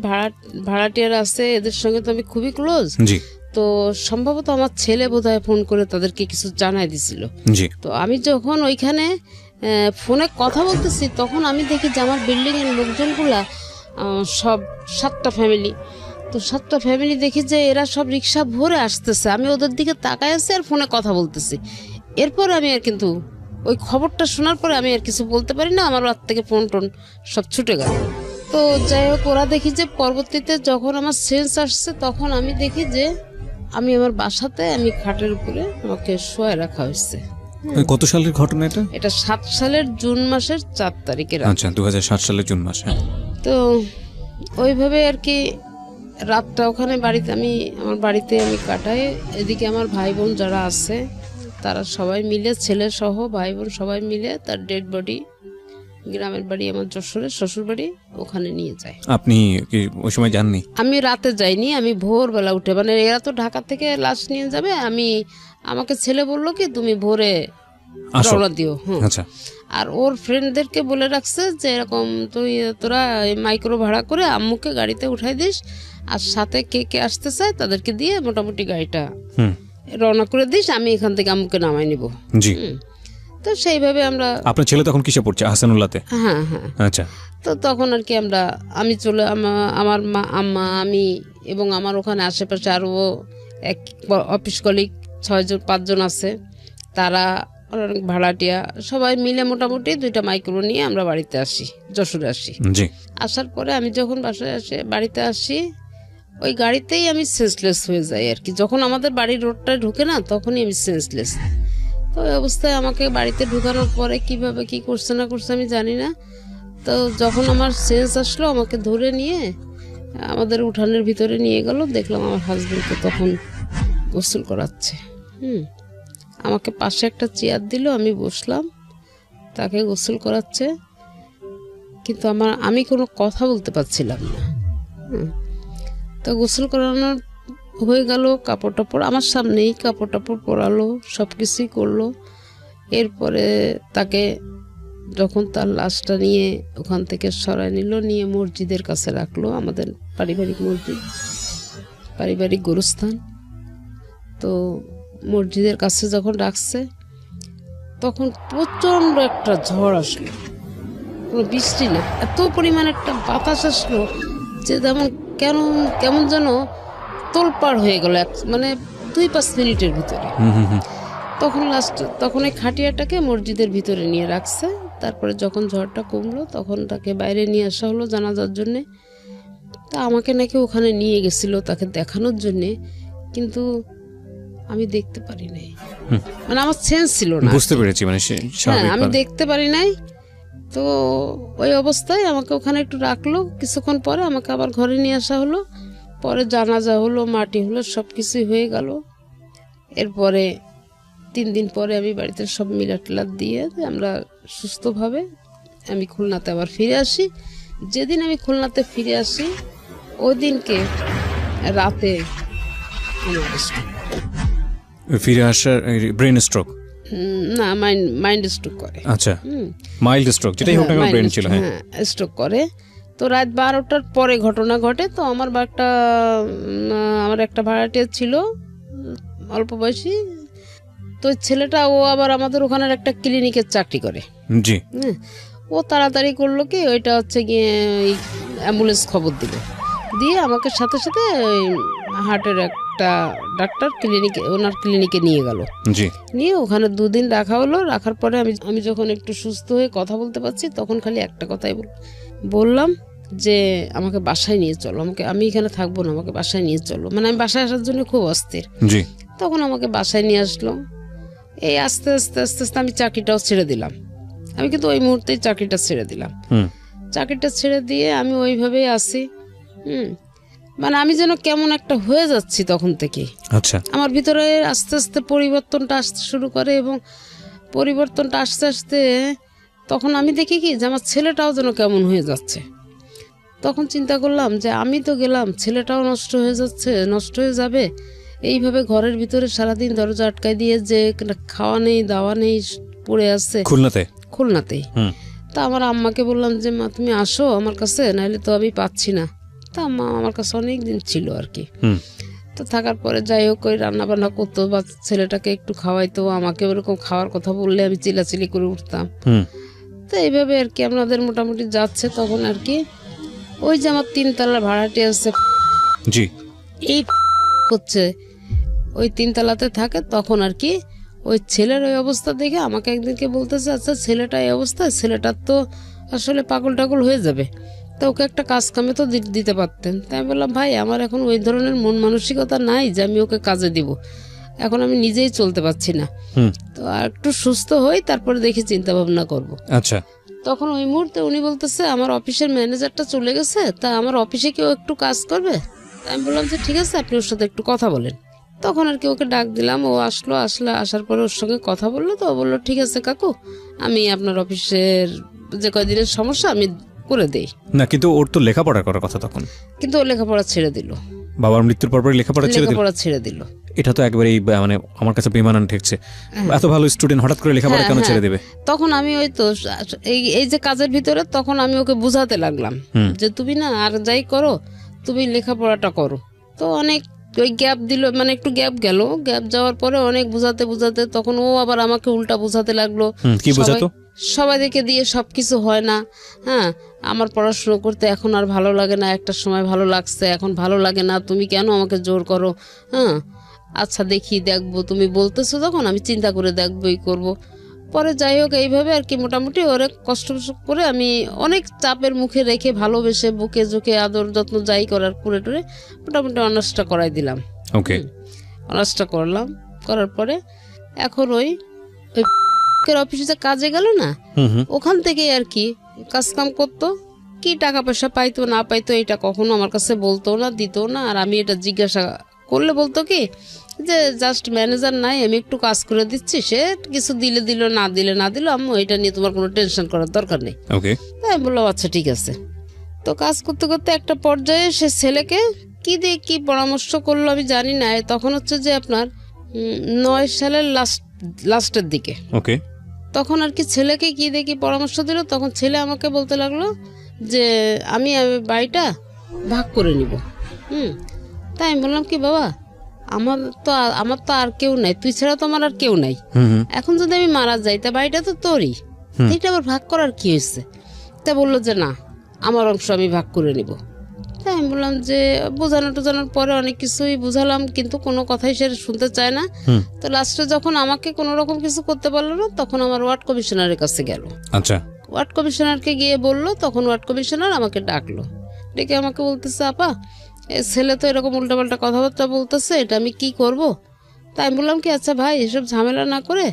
ভাড়াটিয়ার আছে এদের সঙ্গে তো আমি খুবই ক্লোজ, জি তো সম্ভবত আমার ছেলে বোধহয় ফোন করে তাদেরকে কিছু জানাই দিছিল। জি তো আমি যখন ওইখানে ফোনে কথা বলতেছি তখন আমি দেখি যে আমার বিল্ডিং এর লোকজনগুলা সব 7টা ফ্যামিলি, তো 7টা ফ্যামিলি দেখি যে এরা সব রিক্সা ভরে আসতেছে, আমি ওদের দিকে তাকায় আছি আর ফোনে কথা বলতেছি। এরপর আমি আর কিন্তু ওই খবরটা শোনার পরে আমি আর কিছু বলতে পারি না, আমার হাত থেকে ফোন টোন সব ছুটে গেল। তো যাই হোক, ওরা দেখি যে পরবর্তীতে যখন আমার সেন্স আসছে তখন আমি দেখি যে আমি আমার বাসাতে আমি খাটের উপরে আমাকে শোয়া রাখা হয়েছে। কত সালের ঘটনা এটা? এটা 7 সালের জুন মাসের 4 তারিখে রাত। আচ্ছা, 2007 সালের জুন মাস। হ্যাঁ। তো ওইভাবে আর কি রাতটা ওখানে বাড়িতে আমার বাড়িতে আমি কাটাই। এদিকে আমার ভাই বোন যারা আছে তারা সবাই মিলে, ছেলে সহ ভাই বোন সবাই মিলে তার ডেড বডি গ্রামের বাড়ি আমার যশোরের শ্বশুর বাড়ি ওখানে নিয়ে যায়। আপনি কি ওই সময় জাননি? আমি রাতে যাইনি, আমি ভোরবেলা উঠে, মানে এরা তো ঢাকা থেকে লাশ নিয়ে যাবে, আমাকে ছেলে বললো কি তুমি ভোরে আসো। রওনা দিও। হ্যাঁ, আচ্ছা আর ওর ফ্রেন্ডদেরকে বলে রাখছে যে এরকম তোরা মাইক্রো ভাড়া করে আম্মুকে গাড়িতে উঠাই দিস, আর সাথে কে কে আসতে চায় তাদেরকে দিয়ে মোটামুটি গাড়িটা হুম রওনা করে দিস, আমি এখান থেকে আম্মুকে নামাই নিব। জি। তো সেইভাবে আমরা, আপনার ছেলে তখন কিসে পড়ছে? হাসানুল্লাহতে? হ্যাঁ হ্যাঁ, আচ্ছা তো তখন আর কি আমি চলে আমার মা, আম্মা, আমি এবং আমার ওখানে আশেপাশে আরও এক অফিস কলিগ 5 জন আছে, তারা অনেক ভাড়াটিয়া, সবাই মিলে মোটামুটি 2টা মাইক্রো নিয়ে আমরা বাড়িতে আসি, যশোরে আসি। জি। আসার পরে আমি যখন বাড়িতে আসি ওই গাড়িতেই আমি সেন্সলেস হয়ে যাই আর কি। যখন আমাদের বাড়ির রোডটায় ঢুকে না তখনই আমি সেন্সলেস। তো ওই অবস্থায় আমাকে বাড়িতে ঢুকানোর পরে কিভাবে কি করছে না করছে আমি জানি না। তো যখন আমার সেন্স আসলো আমাকে ধরে নিয়ে আমাদের উঠানের ভিতরে নিয়ে গেল, দেখলাম আমার হাজবেন্ডকে তখন গোসল করাচ্ছে। আমাকে পাশে একটা চেয়ার দিল, আমি বসলাম, তাকে গোসল করাচ্ছে, কিন্তু আমি কোনো কথা বলতে পারছিলাম না। তো গোসল করানোর হয়ে গেল, কাপড় টাপড় আমার সামনেই কাপড় টাপড় পরালো, সব কিছুই করলো। এরপরে তাকে যখন তার লাশটা নিয়ে ওখান থেকে সরাই নিল, নিয়ে মসজিদের কাছে রাখলো, আমাদের পারিবারিক মসজিদ, পারিবারিক গোরস্থান। তো মসজিদের কাছে যখন রাখছে তখন প্রচণ্ড একটা ঝড় আসলো, কোনো বৃষ্টি না, এত পরিমাণ একটা বাতাস আসলো যে কেমন যেন তোলপাড় হয়ে গেল, মানে 2-5 মিনিটের ভিতরে। তখন এই খাটিয়াটাকে মসজিদের ভিতরে নিয়ে রাখছে। তারপরে যখন ঝড়টা কমলো তখন তাকে বাইরে নিয়ে আসা হলো জানাজার জন্যে। তা আমাকে নাকি ওখানে নিয়ে গেছিল তাকে দেখানোর জন্যে, কিন্তু আমি দেখতে পারি নাই, মানে আমার সেন্স ছিল না। বুঝতে পেরেছি, মানে হ্যাঁ, আমি দেখতে পারি নাই। তো ওই অবস্থায় আমাকে ওখানে একটু রাখলো, কিছুক্ষণ পরে আমাকে আবার ঘরে নিয়ে আসা হলো, পরে জানাজা হলো, মাটি হলো, সব কিছুই হয়ে গেল। এরপরে 3 দিন পরে আমি বাড়িতে সব মিলাটিলাত দিয়ে আমরা সুস্থভাবে আমি খুলনাতে আবার ফিরে আসি। যেদিন আমি খুলনাতে ফিরে আসি ওই দিনকে রাতে আমার ফিরে আসার ব্রেন স্ট্রোক? না, মাইন্ড স্ট্রোক করে। আচ্ছা, মাইল্ড স্ট্রোক, যেটাই হোক না কেন ব্রেন ছিল। হ্যাঁ, স্ট্রোক করে। তো রাত 12টার পরে ঘটনা ঘটে। তো আমার একটা ভাড়াটিয়া ছিল অল্প বয়সী, তো ছেলেটা ও আবার আমাদের ওখানের একটা ক্লিনিকের চাকরি করে। জি। ও তাড়াতাড়ি করলো কি, ওইটা হচ্ছে গিয়ে অ্যাম্বুলেন্স খবর দিল, দিয়ে আমাকে সাথে সাথে হার্টের একটা ডাক্তার ওনার ক্লিনিকে নিয়ে গেল। জি। নিয়ে ওখানে 2 দিন রাখা হলো। রাখার পরে আমি যখন একটু সুস্থ হয়ে কথা বলতে পারছি তখন খালি একটা কথাই বললাম যে আমাকে বাসায় নিয়ে চলো, আমি এখানে থাকবো না, আমাকে বাসায় নিয়ে চলো। মানে আমি বাসায় আসার জন্য খুব অস্থির। জি। তখন আমাকে বাসায় নিয়ে আসলো। এই আস্তে আস্তে আস্তে আস্তে আমি চাকরিটাও ছেড়ে দিলাম। আমি কিন্তু ওই মুহূর্তেই চাকরিটা ছেড়ে দিলাম। চাকরিটা ছেড়ে দিয়ে আমি ওইভাবেই আসি। মানে আমি যেন কেমন একটা হয়ে যাচ্ছি তখন থেকে। আচ্ছা, আমার ভিতরে আস্তে আস্তে পরিবর্তনটা আসতে শুরু করে, এবং পরিবর্তনটা আস্তে আস্তে তখন আমি দেখি কি যে আমার ছেলেটাও যেন কেমন হয়ে যাচ্ছে। তখন চিন্তা করলাম যে আমি তো গেলাম, ছেলেটাও নষ্ট হয়ে যাচ্ছে, নষ্ট হয়ে যাবে। এইভাবে ঘরের ভিতরে সারাদিন দরজা আটকায় দিয়ে যে খাওয়া নেই দাওয়া নেই পড়ে আছে খুলনাতেই। তা আমার আম্মাকে বললাম যে মা তুমি আসো আমার কাছে, নাহলে তো আমি পাচ্ছি না। তা আম্মা আমার কাছে অনেক দিন ছিল আর কি। তো থাকার পরে যাই হোক ওই রান্না বান্না করতো বা ছেলেটাকে একটু খাওয়াইতো, আমাকে ওরকম খাওয়ার কথা বললে আমি চিলাচিলি করে উঠতাম। তো এইভাবে আর কি আমাদের মোটামুটি যাচ্ছে। তখন আর কি ওই যে আমার 3 তলা ভাড়াটি আছে, জি, এই হচ্ছে ওই 3 তলাতে থাকে। তখন আর কি ওই ছেলের ওই অবস্থা দেখে আমাকে একদিনকে বলতেছে, আচ্ছা ছেলেটা এই অবস্থা, ছেলেটার তো আসলে পাগল টাগল হয়ে যাবে, তো ওকে একটা কাজ কামে তো দিতে পারতেন। তাই আমি বললাম ভাই আমার এখন ওই ধরনের মন মানসিকতা নাই যে আমি ওকে কাজে দিব, এখন আমি নিজেই চলতে পারছি না, তো আর একটু সুস্থ হই তারপরে দেখি চিন্তা ভাবনা করবো। আচ্ছা, তখন ওই মুহূর্তে উনি বলতেছে আমার অফিসের ম্যানেজারটা চলে গেছে, তা আমার অফিসে কেউ একটু কাজ করবে। আমি বললাম যে ঠিক আছে আপনি ওর সাথে একটু কথা বলেন। তখন আর কি ওকে ডাক দিলাম, ও আসার পরে ওর সঙ্গে কথা বললো। তো ও বললো ঠিক আছে কাকু, আমি আপনার অফিসের যে কয়দিনের সমস্যা আমি করে দেই। না কিন্তু ওর তো লেখাপড়া করার কথা তখন। কিন্তু ও লেখাপড়া ছেড়ে দিল, বাবার মৃত্যুর পর লেখাপড়া ছেড়ে দিল। এটা তো একবারেই মানে আমার কাছে বেমানান ঠেকছে। এত ভালো স্টুডেন্ট হঠাৎ করে লেখাপড়া কেন ছেড়ে দেবে? তখন আমি ওই তো এই যে কাজের ভিতরে তখন আমি ওকে বুঝাতে লাগলাম যে তুমি না আর যাই করো তুমি লেখাপড়াটা করো। তো অনেক ওই গ্যাপ দিল, মানে একটু গ্যাপ গেল, গ্যাপ যাওয়ার পরে অনেক বুঝাতে তখন ও আবার আমাকে উল্টা বুঝাতে লাগলো। কি বুঝাতো? সবাইকে দিয়ে সবকিছু হয় না। হ্যাঁ, আমার পড়াশুনো করতে এখন আর ভালো লাগে না, একটা সময় ভালো লাগছে, এখন ভালো লাগে না, তুমি কেন আমাকে জোর করো? হ্যাঁ, আচ্ছা দেখবো, তুমি বলতেছো যখন আমি চিন্তা করে দেখবোই করব। পরে যাই হোক এইভাবে আর কি মোটামুটি অনেক কষ্ট করে আমি অনেক চাপের মুখে রেখে ভালোবেসে বুকে ঝুঁকে আদর যত্ন যাই করার করে টরে মোটামুটি অনার্সটা করাই দিলাম। ওকে, অনার্সটা করলাম, করার পরে এখন ওই অফিসে যে কাজে গেল না, ওখান থেকে আর কি কাজ কাম করতো, কি টাকা পয়সা পাইতো না পাইতো এটা কখনো আমার কাছে বলতো না, দিত না। আর আমি এটা জিজ্ঞাসা করলে বলতো কি যে জাস্ট ম্যানেজার নাই, আমি একটু কাজ করে দিচ্ছি, সে কিছু দিল না দিল আম্মু এটা নিয়ে তোমার কোনো টেনশন করার দরকার নেই। তাই আমি বললাম আচ্ছা ঠিক আছে। তো কাজ করতে করতে একটা পর্যায়ে সে ছেলেকে কি দিয়ে কি পরামর্শ করলো আমি জানি না, তখন হচ্ছে যে আপনার 9 সালের লাস্টের দিকে। ওকে, তখন আর কি ছেলেকে কি দিয়ে কি পরামর্শ দিল, তখন ছেলে আমাকে বলতে লাগলো যে আমি বাড়িটা ভাগ করে নিব। তাই আমি বললাম কি বাবা আমার তো আর কেউ নাই, তুই ছাড়া তো আমার আর কেউ নাই, এখন যদি আমি মারা যাই তা বাড়িটা তো তোরই, এটা আবার ভাগ করার কি হয়েছে? তা বললো যে না আমার অংশ আমি ভাগ করে নিব। তাই আমি বললাম যে বোঝানোর পরে অনেক কিছুই বুঝালাম, কিন্তু কোনো কথাই সে শুনতে চায় না। তো লাস্টে যখন আমাকে কোনো রকম কিছু করতে পারলো না, তখন আমার ওয়ার্ড কমিশনারের কাছে গেল। আচ্ছা, ওয়ার্ড কমিশনারকে গিয়ে বললো, তখন ওয়ার্ড কমিশনার আমাকে ডাকলো, ডেকে আমাকে বলতেছে আপা ছেলে তো এরকম উল্টাপাল্টা কথাবার্তা বলতেছে, এটা আমি কি করব? তাই আমি বললাম কি আচ্ছা ভাই এসব ঝামেলা না করে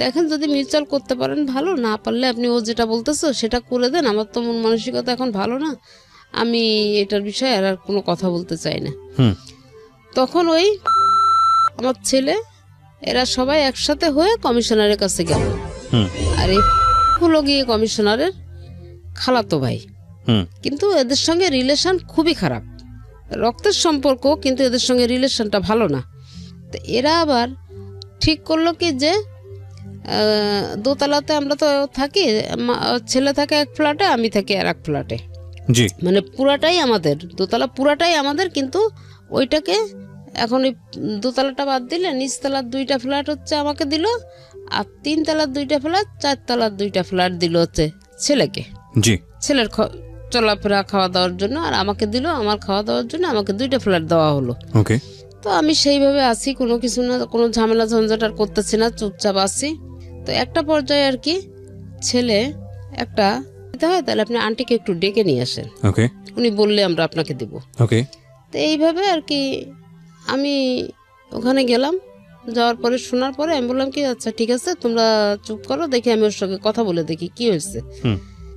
দেখেন যদি মিউচুয়াল করতে পারেন ভালো, না পারলে আপনি ও যেটা বলতেছো সেটা করে দেন, আমার তো মন মানসিকতা এখন ভালো না, আমি এটার বিষয়ে আর কোনো কথা বলতে চাই না। তখন ওই আমার ছেলে এরা সবাই একসাথে হয়ে কমিশনারের কাছে গেল। আর এই হলো গিয়ে কমিশনারের খালাতো ভাই, কিন্তু এদের সঙ্গে রিলেশন খুবই খারাপ, রক্তের সম্পর্ক, কিন্তু এদের সঙ্গে রিলেশনটা ভালো না। তো এরা আবার ঠিক করলো কি যে দোতলাতে আমরা তো থাকি, ছেলে থাকে এক ফ্ল্যাটে, আমি থাকি আর এক ফ্ল্যাটে, জি, মানে পুরাটাই আমাদের, দোতলা পুরাটাই আমাদের, কিন্তু ওইটাকে এখন ওই দোতলাটা বাদ দিলে নিচতলার 2টা ফ্ল্যাট হচ্ছে আমাকে দিল, আর 3 তলার 2টা ফ্ল্যাট, 4 তলার 2টা ফ্ল্যাট দিল হচ্ছে ছেলেকে, জি, ছেলের চলাফেরা খাওয়া দাওয়ার জন্য, আর আমাকে দিল আমার খাওয়া দাওয়ার জন্য, আমাকে 2টা ফ্ল্যাট দেওয়া হলো। ওকে, তো আমি সেইভাবে আছি, কোনো কিছু না, কোনো ঝামেলা ঝঞ্ঝাট আর করতেছি না, চুপচাপ আছি। তো একটা পর্যায়ে আর কি ছেলে একটা দিতে হয়, তাহলে আপনি আন্টিকে একটু ডেকে নিয়ে আসেন, ওকে, উনি বললে আমরা আপনাকে দিব। ওকে, তো এইভাবে আর কি আমি ওখানে গেলাম, যাওয়ার পরে শোনার পরে আমি বললাম কি আচ্ছা ঠিক আছে তোমরা চুপ করো, দেখি আমি ওর সঙ্গে কথা বলে দেখি কি হয়েছে।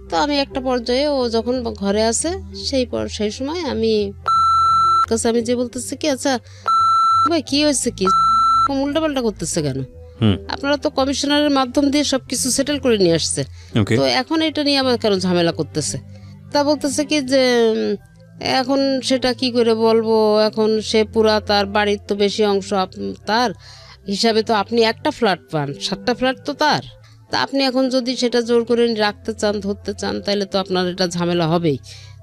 তো আমি একটা পর্যায়ে ও যখন ঘরে আসে সেই সময় আমি যে বলতেছে কি আচ্ছা ভাই কি হয়েছে, কি উল্টাপাল্টা করতেছে কেন, আপনারা তো কমিশনারের মাধ্যম দিয়ে সবকিছু সেটেল করে নিয়ে আসছে, তো এখন এটা নিয়ে আবার কেন ঝামেলা করতেছে। তা বলতেছে কি যে এখন সেটা কি করে বলবো, এখন সে পুরা তার বাড়ির তো বেশি অংশ তার হিসাবে তো আপনি একটা ফ্ল্যাট পান, 7টা ফ্ল্যাট তো তার, তা আপনি এখন যদি সেটা জোর করে রাখতে চান ধরতে চান তাহলে তো আপনার এটা ঝামেলা হবেই।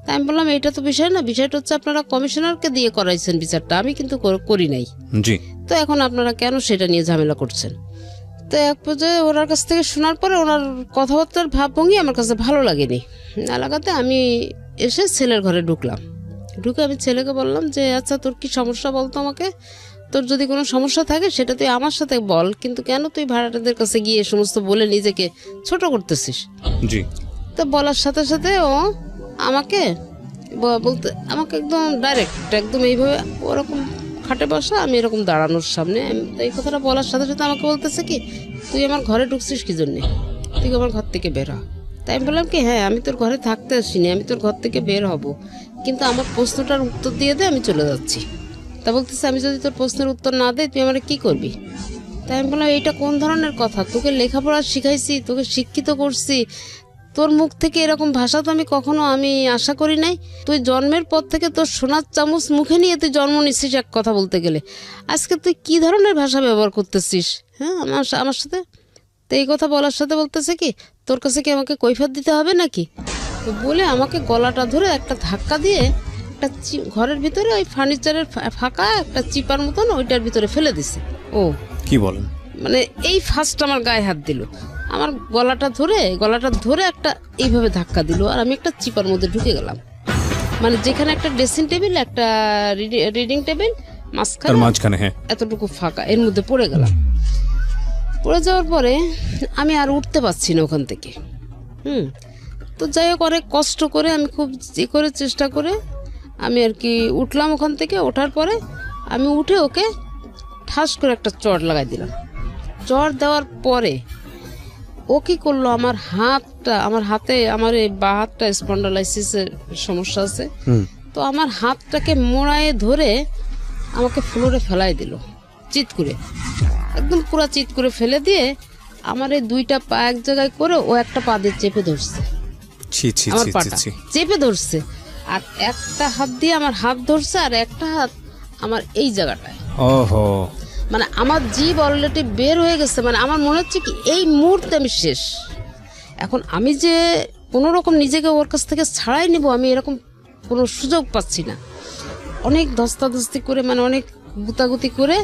তাই আমি বললাম এটা তো বিষয় না, বিষয়টা হচ্ছে আপনারা কমিশনারকে দিয়ে করাইছেন বিচারটা, আমি কিন্তু করি নাই, তো এখন আপনারা কেন সেটা নিয়ে ঝামেলা করছেন। তো এক পর্যায়ে ওনার কাছ থেকে শোনার পরে ওনার কথাবার্তার ভাবভঙ্গি আমার কাছে ভালো লাগেনি, না লাগাতে আমি এসে ছেলের ঘরে ঢুকে আমি ছেলেকে বললাম যে আচ্ছা তোর কি সমস্যা বলতো আমাকে, তোর যদি কোনো সমস্যা থাকে সেটা তুই আমার সাথে বল, কিন্তু কেন তুই ভাড়াটাদের কাছে গিয়ে সমস্ত বলে নিজেকে ছোট করতেছিস। তো বলার সাথে সাথে ও আমাকে আমাকে একদম ডাইরেক্ট একদম এইভাবে ওরকম খাটে বসা, আমি এরকম দাঁড়ানোর সামনে, এই কথাটা বলার সাথে সাথে আমাকে বলতেছে কি তুই আমার ঘরে ঢুকছিস কি জন্যে, তুই আমার ঘর থেকে বের হ। তাই আমি বললাম কি হ্যাঁ আমি তোর ঘরে থাকতে আসিনি, আমি তোর ঘর থেকে বের হব, কিন্তু আমার প্রশ্নটার উত্তর দিয়ে দে, আমি চলে যাচ্ছি। তা বলতেছে আমি যদি তোর প্রশ্নের উত্তর না দেয় তুই আমার কি করবি। তাই আমি বললাম এইটা কোন ধরনের কথা, তোকে লেখাপড়া শিখাইছি, তোকে শিক্ষিত করছি, তোর মুখ থেকে এরকম ভাষা তো আমি কখনো আশা করি নাই। তুই জন্মের পর থেকে তোর সোনার চামচ মুখে নিয়ে তুই জন্ম নিচ্ছিস এক কথা বলতে গেলে, আজকে তুই কি ধরনের ভাষা ব্যবহার করতেছিস হ্যাঁ আমার সাথে। তো এই কথা বলার সাথে বলতেছে কি তোর কাছে কি আমাকে কৈফিয়ত দিতে হবে নাকি, বলে আমাকে গলাটা ধরে একটা ধাক্কা দিয়ে একটা ঘরের ভিতরে ওই ফার্নিচারের ফাঁকা একটা চিপার মতন ওইটার ভিতরে ফেলে দিছে। ও কি বলেন, মানে এই ফার্স্ট আমার গায়ে হাত দিল, আমার গলাটা ধরে একটা এইভাবে ধাক্কা দিল, আর আমি একটা চিপার মধ্যে ঢুকে গেলাম, মানে যেখানে একটা ড্রেসিং টেবিল একটা রিডিং টেবিল মাঝখানে এতটুকু ফাঁকা, এর মধ্যে পড়ে গেলাম। পড়ে যাওয়ার পরে আমি আর উঠতে পারছি না ওখান থেকে। তো যাই হোক অনেক কষ্ট করে আমি খুব চেষ্টা করে আমি আর কি উঠলাম ওখান থেকে। ওঠার পরে আমি উঠে ওকে ঠাস করে একটা চড় লাগাই দিলাম। চড় দেওয়ার পরে ও কি করলো, আমার হাতে আমার এই বা হাতটা স্পন্ডালাইসিসের সমস্যা আছে, তো আমার হাতটাকে মোড়ায়ে ধরে আমাকে ফ্লোরে ফেলাই দিল চিৎ করে, একদম পুরা চিৎ করে ফেলে দিয়ে আমার এই 2টা পা এক জায়গায় করে ও একটা পা দিয়ে চেপে ধরছে, আমার পাটা চেপে ধরছে, আর একটা হাত দিয়ে আমার হাত ধরছে আর একটা হাত আমার এই জায়গাটায়। মানে আমার জিভ অলরেডি বের হয়ে গেছে, মানে আমার মনে হচ্ছে কি এই মুহূর্তে আমি শেষ, এখন আমি যে কোনো রকম নিজেকে ওর কাছ থেকে ছাড়াই নিব আমি এরকম কোনো সুযোগ পাচ্ছি না। অনেক ধস্তাধস্তি করে মানে অনেক গুতাগুতি করে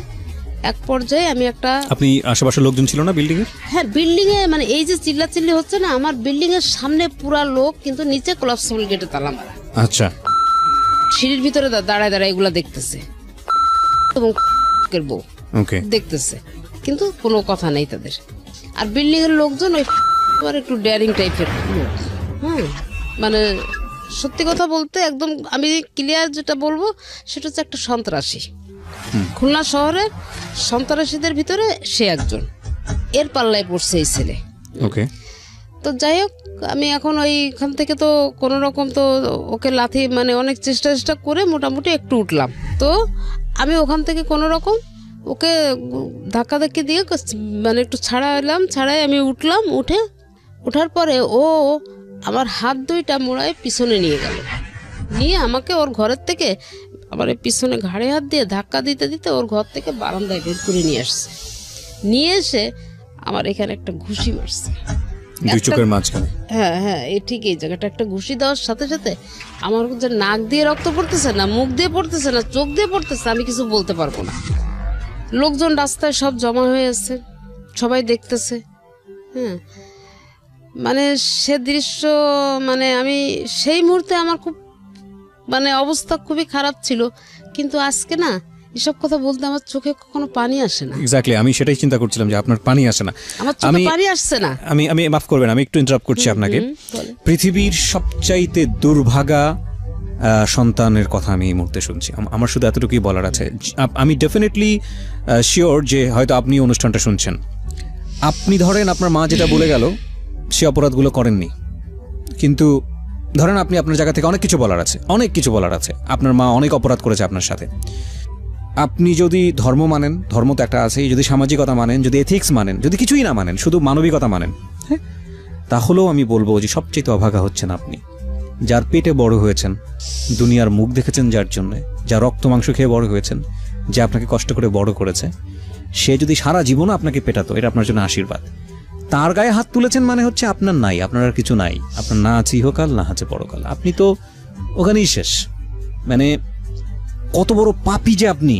এক পর্যায়ে আমি একটা, আপনি আশেপাশের লোকজন ছিল না বিল্ডিং এ? হ্যাঁ বিল্ডিং এ, মানে এই যে চিল্লাচিল্লি হচ্ছে না, আমার বিল্ডিং এর সামনে পুরা লোক, কিন্তু নিচে কোলাপসিবল গেটে তালা মারা। আচ্ছা, সিঁড়ির ভিতরে দাঁড়ায় এগুলা দেখতেছে এবং বউ দেখতেছে, কিন্তু কোনো কথা নেই তাদের। আর বিল্ডিং এর লোকজন ওই একটু ডেয়ারিং টাইপের লোক, মানে সত্যি কথা বলতে একদম আমি ক্লিয়ার যেটা বলবো সেটা হচ্ছে একটা সন্ত্রাসী, খুলনা শহরে সন্ত্রাসীদের ভিতরে সে একজন, এর পাল্লায় পড়ছে এই ছেলে। তো যাই হোক আমি এখন ওইখান থেকে তো কোনো রকম তো ওকে লাথি মানে অনেক চেষ্টা করে মোটামুটি একটু উঠলাম। তো আমি ওখান থেকে কোনো রকম ওকে ধাক্কি দিয়ে মানে একটু ছাড়াই আমি উঠলাম। ওঠার পরে ও আমার হাত 2টা মোড়ায় পিছনে নিয়ে আমাকে ওর ঘরের থেকে আমার পিছনে ঘাড়ে হাত দিয়ে ধাক্কা দিতে ওর ঘর থেকে বারান্দায় বের করে নিয়ে এসে আমার এখানে একটা ঘুষি মারছে, চোখের মাঝখানে। হ্যাঁ এই ঠিক এই জায়গাটা একটা ঘুষি দেওয়ার সাথে সাথে আমার যে নাক দিয়ে রক্ত পড়তেছে না, মুখ দিয়ে পড়তেছে না, চোখ দিয়ে পড়তেছে, আমি কিছু বলতে পারবো না। লোকজন রাস্তায় সব জমা হয়ে আছে, সবাই দেখতেছে। মানে সে দৃশ্য, মানে আমি সেই মুহূর্তে আমার খুব মানে অবস্থা খুবই খারাপ ছিল, কিন্তু আজকে না এসব কথা বলতে আমার চোখে কখনো পানি আসে না। এক্স্যাক্টলি, আমি সেটাই চিন্তা করছিলাম যে আপনার পানি আসে না, আমার চোখে পানি আসছে না। আমি মাফ করবেন, আমি একটু ইন্টারাপ্ট করছি আপনাকে। পৃথিবীর সবচাইতে দুর্ভাগা সন্তানের কথা আমি এই মুহূর্তে শুনছি। আমার শুধু এতটুকুই বলার আছে, আমি ডেফিনেটলি শিওর যে হয়তো আপনি অনুষ্ঠানটা শুনছেন। আপনি ধরেন আপনার মা যেটা বলে গেল সে অপরাধগুলো করেননি, কিন্তু ধরেন আপনি আপনার জায়গা থেকে অনেক কিছু বলার আছে, অনেক কিছু বলার আছে, আপনার মা অনেক অপরাধ করেছে আপনার সাথে। আপনি যদি ধর্ম মানেন, ধর্ম তো একটা আছেই, যদি সামাজিকতা মানেন, যদি এথিক্স মানেন, যদি কিছুই না মানেন, শুধু মানবিকতা মানেন, হ্যাঁ, তাহলেও আমি বলবো যে সবচেয়ে অভাগা হচ্ছেন আপনি। যার পেটে বড় হয়েছেন, দুনিয়ার মুখ দেখেছেন যার জন্য, যা রক্ত মাংস খেয়ে বড় হয়েছেন, যে আপনাকে কষ্ট করে বড় করেছে, সে যদি সারা জীবনও আপনাকে পেটাতো, এটা আপনার জন্য আশীর্বাদ। তার গায়ে হাত তুলেছেন মানে হচ্ছে আপনার নাই, আপনার আর কিছু নাই, আপনার না আছে ইহকাল, না আছে পরকাল, আপনি তো ওখানেই শেষ। মানে কত বড় পাপী যে আপনি।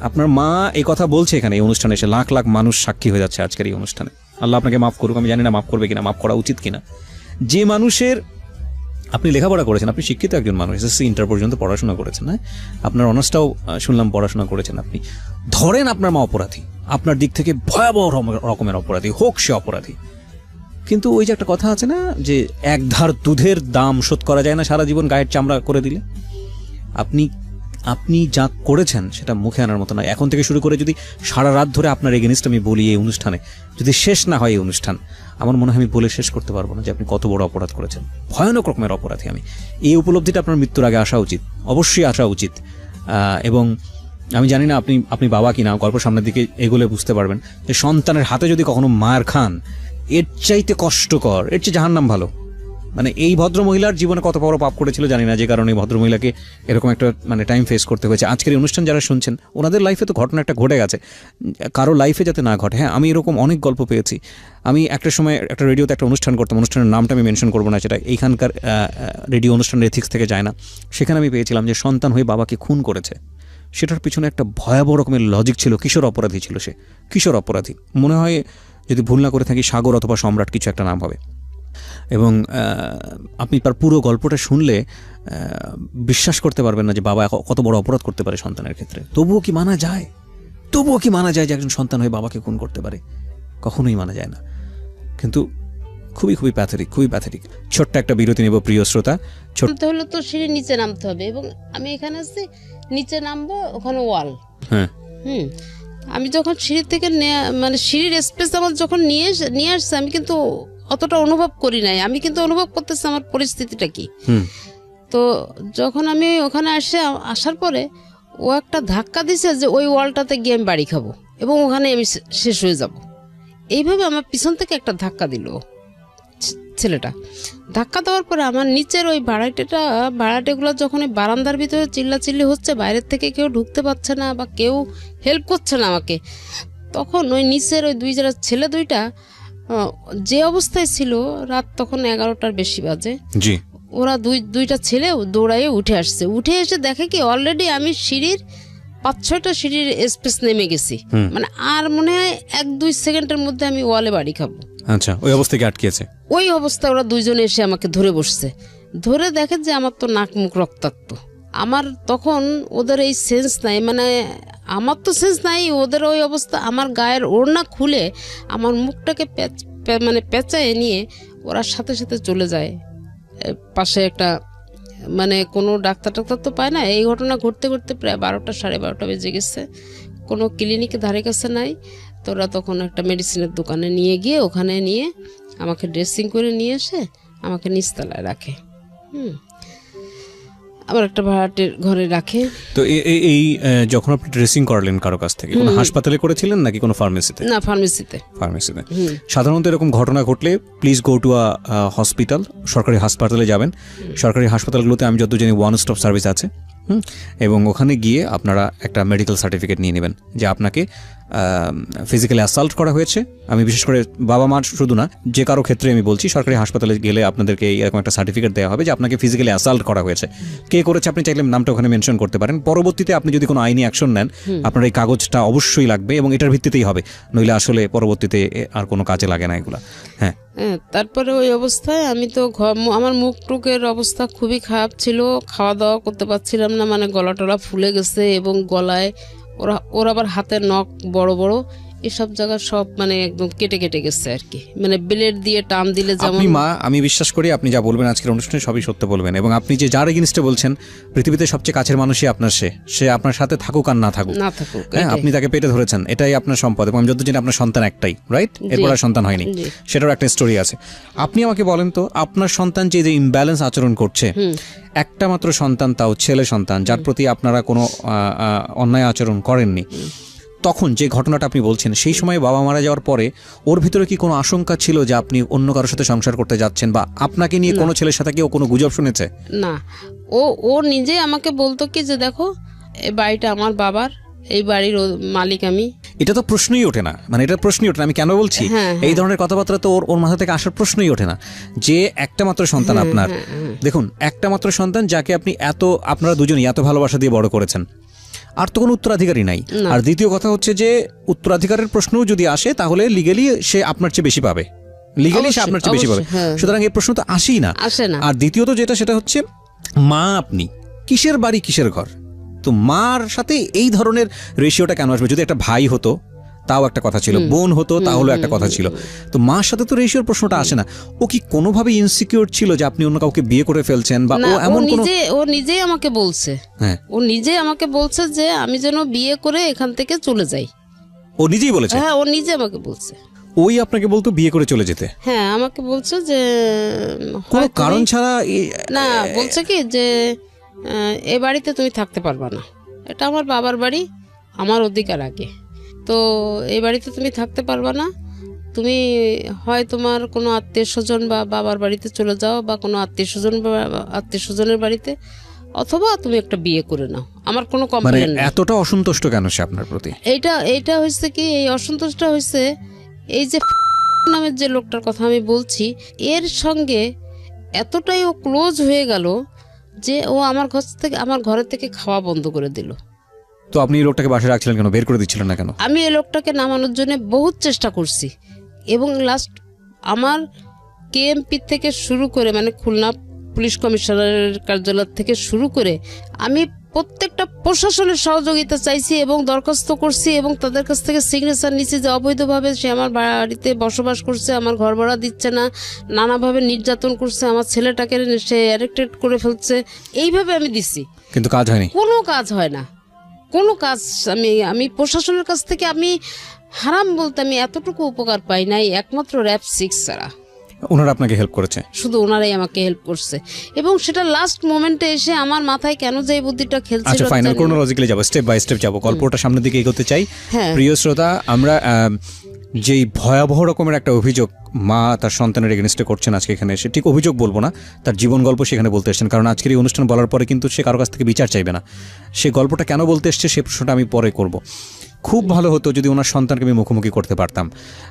আপনার মা এই কথা বলছে এখানে এই অনুষ্ঠানে এসে, লাখ লাখ মানুষ সাক্ষী হয়ে যাচ্ছে আজকের এই অনুষ্ঠানে। আল্লাহ আপনাকে মাফ করুক, আমি জানি না মাফ করবে কিনা, মাফ করা উচিত কিনা। যে মানুষের, আপনি লেখাপড়া করেছেন, আপনি শিক্ষিত একজন মানুষ, এসএসসি ইন্টার পর্যন্ত পড়াশোনা করেছেন, হ্যাঁ, আপনার অনার্সটাও শুনলাম পড়াশোনা করেছেন আপনি। ধরেন আপনার মা অপরাধী, আপনার দিক থেকে ভয়াবহ রকমের অপরাধী, হোক সে অপরাধী, কিন্তু ওই যে একটা কথা আছে না যে এক ধার দুধের দাম শোধ করা যায় না সারা জীবন গায়ের চামড়া করে দিলে। আপনি যা করেছেন সেটা মুখে আনার মতো নয়। এখন থেকে শুরু করে যদি সারা রাত ধরে আপনার এগেনিস্ট আমি বলি এই অনুষ্ঠানে, যদি শেষ না হয় এই অনুষ্ঠান, আমার মনে হয় আমি বলে শেষ করতে পারবো না যে আপনি কত বড় অপরাধ করেছেন, ভয়ানক রকমের অপরাধী। আমি এই উপলব্ধিটা আপনার মৃত্যুর আগে আসা উচিত, অবশ্যই আসা উচিত। এবং আমি জানি না আপনি বাবা কিনা, গল্প সামনের দিকে এগোলে বুঝতে পারবেন যে সন্তানের হাতে যদি কখনো মার খান, এর চাইতে কষ্টকর, এর চেয়ে জাহান্নাম ভালো। মানে এই ভদ্রমহিলার জীবনে কত বড় পাপ করেছিল জানি না, যে কারণে এই ভদ্রমহিলাকে এরকম একটা টাইম ফেস করতে হয়েছে। আজকের এই অনুষ্ঠান যারা শুনছেন, ওনাদের লাইফে তো ঘটনা একটা ঘটে গেছে, কারো লাইফে যাতে না ঘটে। হ্যাঁ, আমি এরকম অনেক গল্প পেয়েছি। আমি একটা সময় একটা রেডিওতে একটা অনুষ্ঠান করতাম, অনুষ্ঠানের নামটা আমি মেনশন করবো না, সেটা এইখানকার রেডিও অনুষ্ঠানের এথিক্স থেকে যায় না। সেখানে আমি পেয়েছিলাম যে সন্তান হয়ে বাবাকে খুন করেছে। সেটার পিছনে একটা ভয়াবহ রকমের লজিক ছিল। কিশোর অপরাধী ছিল সে, কিশোর অপরাধী। মনে হয় যদি ভুল না করে থাকি সাগর অথবা সম্রাট কিছু একটা নাম হবে। এবং আপনি তার পুরো গল্পটা শুনলে বিশ্বাস করতে পারবেন না যে বাবা কত বড় অপরাধ করতে পারে সন্তানের ক্ষেত্রে। তবুও কি মানা যায়? যে একজন সন্তান হয়ে বাবাকে খুন করতে পারে? কখনোই মানা যায় না। কিন্তু খুবই খুবই প্যাথেটিক। ছোট্ট একটা বিরতি নেব প্রিয় শ্রোতা। নামতে হলে তো সিঁড়ি নিচে নামতে হবে, এবং আমি এখানে আসছি নিচে নামবো, ওখানে ওয়াল। হ্যাঁ, আমি যখন সিঁড়ি থেকে সিঁড়ির স্পেস আমার যখন নিয়ে আসছে, আমি কিন্তু অতটা অনুভব করি নাই। আমি কিন্তু অনুভব করতেছি আমার পরিস্থিতিটা কি। তো যখন আমি ওখানে আসার পরে ও একটা ধাক্কা দিছে যে ওই ওয়ালটাতে গিয়ে আমি বাড়ি খাবো এবং ওখানে আমি শেষ হয়ে যাব। এইভাবে আমার পিছন থেকে একটা ধাক্কা দিল ছেলেটা। ধাক্কা দেওয়ার পরে আমার নিচের ওই ভাড়াটেগুলো যখন ওই বারান্দার ভিতরে চিল্লাচিল্লি হচ্ছে, বাইরের থেকে কেউ ঢুকতে পারছে না বা কেউ হেল্প করছে না আমাকে, তখন ওই নিচের ওই ছেলে দুইটা যে অবস্থায় ছিল, রাত তখন 11টার বেশি বাজে, ওরা দুইটা ছেলে দৌড়াইয়ে উঠে এসে দেখে কি অলরেডি আমি সিঁড়ির 5-6টা সিঁড়ির স্পেস নেমে গেছি। মানে আর মনে হয় 1-2 সেকেন্ডের মধ্যে আমি ওয়ালে বাড়ি খাবো। আচ্ছা, ওই অবস্থায় আটকেছে। ওই অবস্থায় ওরা দুইজনে এসে আমাকে ধরে বসছে। ধরে দেখে যে আমার তো নাক মুখ রক্তাক্ত। আমার তখন ওদের এই সেন্স নাই, মানে আমার তো সেন্স নাই, ওদের ওই অবস্থা। আমার গায়ের ওড়না খুলে আমার মুখটাকে পেঁচায় নিয়ে ওরা সাথে সাথে চলে যায় পাশে একটা, কোনো ডাক্তার তো পায় না। এই ঘটনা ঘটতে প্রায় 12টা 12:30 বেজে গেছে। কোনো ক্লিনিকের ধারে কাছে নাই। তো ওরা তখন একটা মেডিসিনের দোকানে নিয়ে গিয়ে ওখানে নিয়ে আমাকে ড্রেসিং করে নিয়ে এসে আমাকে নিচতলায় রাখে। আবার একটা ভাড়াটের ঘরে রাখে। তো এই যখন আপনি ড্রেসিং করালেন কারো কাছ থেকে, কোনো হাসপাতালে করেছিলেন নাকি কোনো ফার্মেসিতে? না, ফার্মেসিতে। সাধারণত এরকম ঘটনা ঘটলে please go to a hospital, সরকারি হাসপাতালে যাবেন। সরকারি হাসপাতালগুলোতে আমি যত জানি ওয়ান স্টপ সার্ভিস আছে, এবং ওখানে গিয়ে আপনারা একটা মেডিকেল সার্টিফিকেট নিয়ে নেবেন যে আপনাকে ফিজিক্যালি অ্যাসাল্ট করা হয়েছে। আমি বিশেষ করে বাবা মার শুধু না, যে কারো ক্ষেত্রে আমি বলছি, সরকারি হাসপাতালে গেলে আপনাদেরকে এরকম একটা সার্টিফিকেট দেওয়া হবে যে আপনাকে ফিজিক্যালি অ্যাসাল্ট করা হয়েছে। কে করেছে আপনি চাইলে নামটা ওখানে মেনশন করতে পারেন। পরবর্তীতে আপনি যদি কোনো আইনি অ্যাকশন নেন, আপনার এই কাগজটা অবশ্যই লাগবে এবং এটার ভিত্তিতেই হবে, নইলে আসলে পরবর্তীতে আর কোনো কাজে লাগে না এগুলা। হ্যাঁ, তারপরে ওই অবস্থায় আমি তো আমার মুখ টুকের অবস্থা খুবই খারাপ ছিল, খাওয়া দাওয়া করতে পারছিলাম না, গলা টলা ফুলে গেছে এবং গলায় ওরা আবার হাতের নখ বড় বড়, এসব জায়গা সব মানে একদম কেটে কেটে গেছে আর কি, মানে ব্লেড দিয়ে টান দিলে যেমন। আপনি মা, আমি বিশ্বাস করি আপনি যা বলবেন আজকের অনুষ্ঠানে সবই সত্য বলবেন, এবং আপনি যে যার এগেইনস্টে বলছেন পৃথিবীতে সবচেয়ে কাছের মানুষই আপনার, সে আপনার সাথে থাকুক আর না থাকুক, হ্যাঁ, আপনি তাকে পেটে ধরেছেন, এটাই আপনার সম্পদ। এবং আমি যত জানি আপনার সন্তান একটাই, রাইট? এরপর আর সন্তান হয়নি, সেটারও একটা স্টোরি আছে। আপনি আমাকে বলেন তো, আপনার সন্তান যে ইমব্যালেন্স আচরণ করছে, একটা মাত্র সন্তান, তাও ছেলে সন্তান, যার প্রতি আপনারা কোনো অন্যায় আচরণ করেননি, তখন যে ঘটনাটা আপনি বলছেন, সেই সময় বাবা মারা যাওয়ার পরে ওর ভিতরে কি কোনো আশঙ্কা ছিল যে আপনি অন্য কারোর সাথে সংসার করতে যাচ্ছেন, বা আপনাকে নিয়ে কোনো ছেলের সাথে কেউ কোনো গুজব শুনেছে? না, ও নিজে আমাকে বলতো কি যে দেখো এই বাড়িটা আমার বাবার, এই বাড়ির মালিক আমি। এটা তো প্রশ্নই ওঠে না, মানে এটা প্রশ্নই ওঠে না। আমি কেন বলছি, এই ধরনের কথাবার্তা তো ওর মাথা থেকে আসার প্রশ্নই ওঠে না, যে একটা মাত্র সন্তান আপনার। দেখুন, একটা মাত্র সন্তান যাকে আপনি আপনারা দুজনই এত ভালোবাসা দিয়ে বড় করেছেন, আর তো কোনো উত্তরাধিকারী নাই। আর দ্বিতীয় কথা হচ্ছে যে উত্তরাধিকারের প্রশ্নও যদি আসে তাহলে লিগ্যালি সে আপনার চেয়ে বেশি পাবে, লিগ্যালি সে আপনার চেয়ে বেশি পাবে, সুতরাং এই প্রশ্ন তো আসেই না। আর দ্বিতীয়ত যেটা, সেটা হচ্ছে মা আপনি, কিসের বাড়ি কিসের ঘর? তো মার সাথে এই ধরনের রেশিওটা কেন আসবে? যদি একটা ভাই হতো তাও একটা কথা ছিল, বোন হতো তাহলে একটা কথা ছিল, তো মার সাথে তো রেশিওর প্রশ্নটা আসে না। ও কি কোনোভাবে ইনসিকিউর ছিল যে আপনি অন্য কাউকে বিয়ে করে ফেলছেন, বা ও এমন কোনো? ও নিজেই আমাকে বলছে, হ্যাঁ, ও নিজেই আমাকে বলছে যে আমি যেন বিয়ে করে এখান থেকে চলে যাই। ও নিজেই বলেছে? হ্যাঁ, ও নিজে আমাকে বলছে। ওই আপনাকে বলতো বিয়ে করে চলে যেতে? হ্যাঁ, আমাকে বলছে যে কোনো কারণ ছাড়া। না, বলছে কি যে এ বাড়িতে তুমি থাকতে পারবা না, এটা আমার বাবার বাড়ি, আমার অধিকার আগে, তো এই বাড়িতে তুমি থাকতে পারবা না, তুমি হয় তোমার কোনো আত্মীয় স্বজন বা বাবার বাড়িতে চলে যাও, বা কোনো আত্মীয় স্বজনের বাড়িতে, অথবা তুমি একটা বিয়ে করে নাও, আমার কোনো কমপ্লেন নেই। এতটা অসন্তুষ্ট কেন সে আপনার প্রতি? এইটা হয়েছে কি, এই অসন্তোষটা হয়েছে এই যে নামের যে লোকটার কথা আমি বলছি, এর সঙ্গে এতটাই ও ক্লোজ হয়ে গেল যে ও আমার ঘরের থেকে খাওয়া বন্ধ করে দিল। তো আপনি এই লোকটাকে বাসায় রাখছিলেন কেন, বের করে দিচ্ছিলেন না কেন? আমি এই লোকটাকে নামানোর জন্য বহুত চেষ্টা করছি, এবং লাস্ট আমার কেএমপি থেকে শুরু করে, মানে খুলনা পুলিশ কমিশনারের কার্যালয় থেকে শুরু করে আমি প্রত্যেকটা প্রশাসনের সহযোগিতা চাইছি এবং দরখাস্ত করছি, এবং তাদের কাছ থেকে সিগনেচার নিচ্ছি যে অবৈধভাবে সে আমার বাড়িতে বসবাস করছে, আমার ঘর ভাড়া দিচ্ছে না, নানাভাবে নির্যাতন করছে, আমার ছেলেটাকে সে অ্যারেক্টেড করে ফেলছে, এইভাবে আমি দিচ্ছি, কিন্তু কাজ হয়নি, কোনো কাজ হয় না, কোনো কাজ। আমি প্রশাসনের কাছ থেকে আমি হারাম বলতে আমি এতটুকু উপকার পাই নাই, একমাত্র র‍্যাব 6 ছাড়া। ওনারা আপনাকে হেল্প করেছে? শুধু ওনারাই আমাকে হেল্প করছে, এবং সেটা লাস্ট মোমেন্টে এসে আমার মাথায় কেন যে এই বুদ্ধিটা খেলছিল। আচ্ছা, ফাইনাল ক্রোনোলজিক্যালি যাব, স্টেপ বাই স্টেপ যাব, গল্পটা সামনের দিকে এগোতে চাই। প্রিয় শ্রোতা, আমরা যেই ভয়াবহ রকমের একটা অভিযোগ মা তার সন্তানের এগেনস্টে করছেন আজকে এখানে এসে, ঠিক অভিযোগ বলবো না, তার জীবন গল্প সেখানে বলতে এসেছেন, কারণ আজকের এই অনুষ্ঠান বলার পরে কিন্তু সে কারো কাছ থেকে বিচার চাইবে না। সে গল্পটা কেন বলতে এসছে সে প্রশ্নটা আমি পরে করব। খুব ভালো হতো যদি ওনার সন্তানকে আমি মুখোমুখি করতে পারতাম,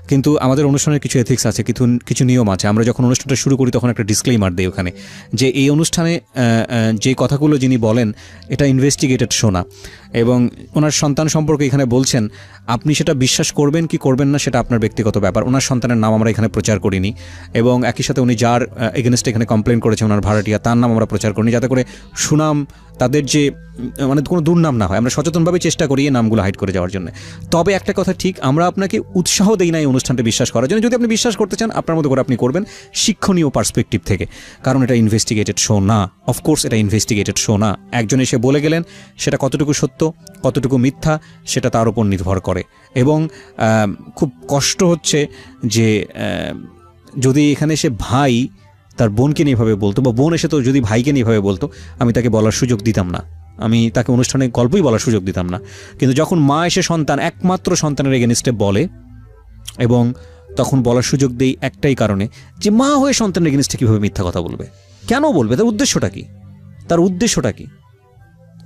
কিন্তু আমাদের অনুষ্ঠানের কিছু এথিক্স আছে, কিছু নিয়ম আছে। আমরা যখন অনুষ্ঠানটা শুরু করি তখন একটা ডিসক্লেইমার দিই ওখানে, যে এই অনুষ্ঠানে যে কথাগুলো যিনি বলেন এটা ইনভেস্টিগেটেড শোনা, এবং ওনার সন্তান সম্পর্কে এখানে বলছেন, আপনি সেটা বিশ্বাস করবেন কি করবেন না সেটা আপনার ব্যক্তিগত ব্যাপার। ওনার সন্তানের নাম আমরা এখানে প্রচার করিনি, এবং একই সাথে উনি যার এগেনস্টে এখানে কমপ্লেন করেছে ওনার ভাড়াটিয়া, তার নাম আমরা প্রচার করিনি, যাতে করে সুনাম তাদের যে মানে কোনো দুর্নাম না হয়। আমরা সচেতনভাবে চেষ্টা করি এই নামগুলো হাইড করে যাওয়ার জন্য। তবে একটা কথা ঠিক, আমরা আপনাকে উৎসাহ দেই না এই অনুষ্ঠানটা বিশ্বাস করার জন্য। যদি আপনি বিশ্বাস করতে চান আপনার মতো করে আপনি করবেন, শিক্ষণীয় পার্সপেক্টিভ থেকে, কারণ এটা ইনভেস্টিগেটেড শো না। অফকোর্স এটা ইনভেস্টিগেটেড শো না। একজন এসে বলে গেলেন, সেটা কতটুকু সত্য কতটুকু মিথ্যা সেটা তার উপর নির্ভর করে। এবং খুব কষ্ট হচ্ছে যে যদি এখানে এসে ভাই তার বোনকে নিয়ে এভাবে বলতো, বা বোন এসে তো যদি ভাইকে নিয়ে এভাবে বলতো, আমি তাকে বলার সুযোগ দিতাম না, আমি তাকে অনুষ্ঠানে গল্পই বলার সুযোগ দিতাম না। কিন্তু যখন মা এসে একমাত্র সন্তানের এগেনস্টে বলে, এবং তখন বলার সুযোগ দেই একটাই কারণে, যে মা হয়ে সন্তানের এগেনস্টে কীভাবে মিথ্যা কথা বলবে, কেন বলবে, তার উদ্দেশ্যটা কি,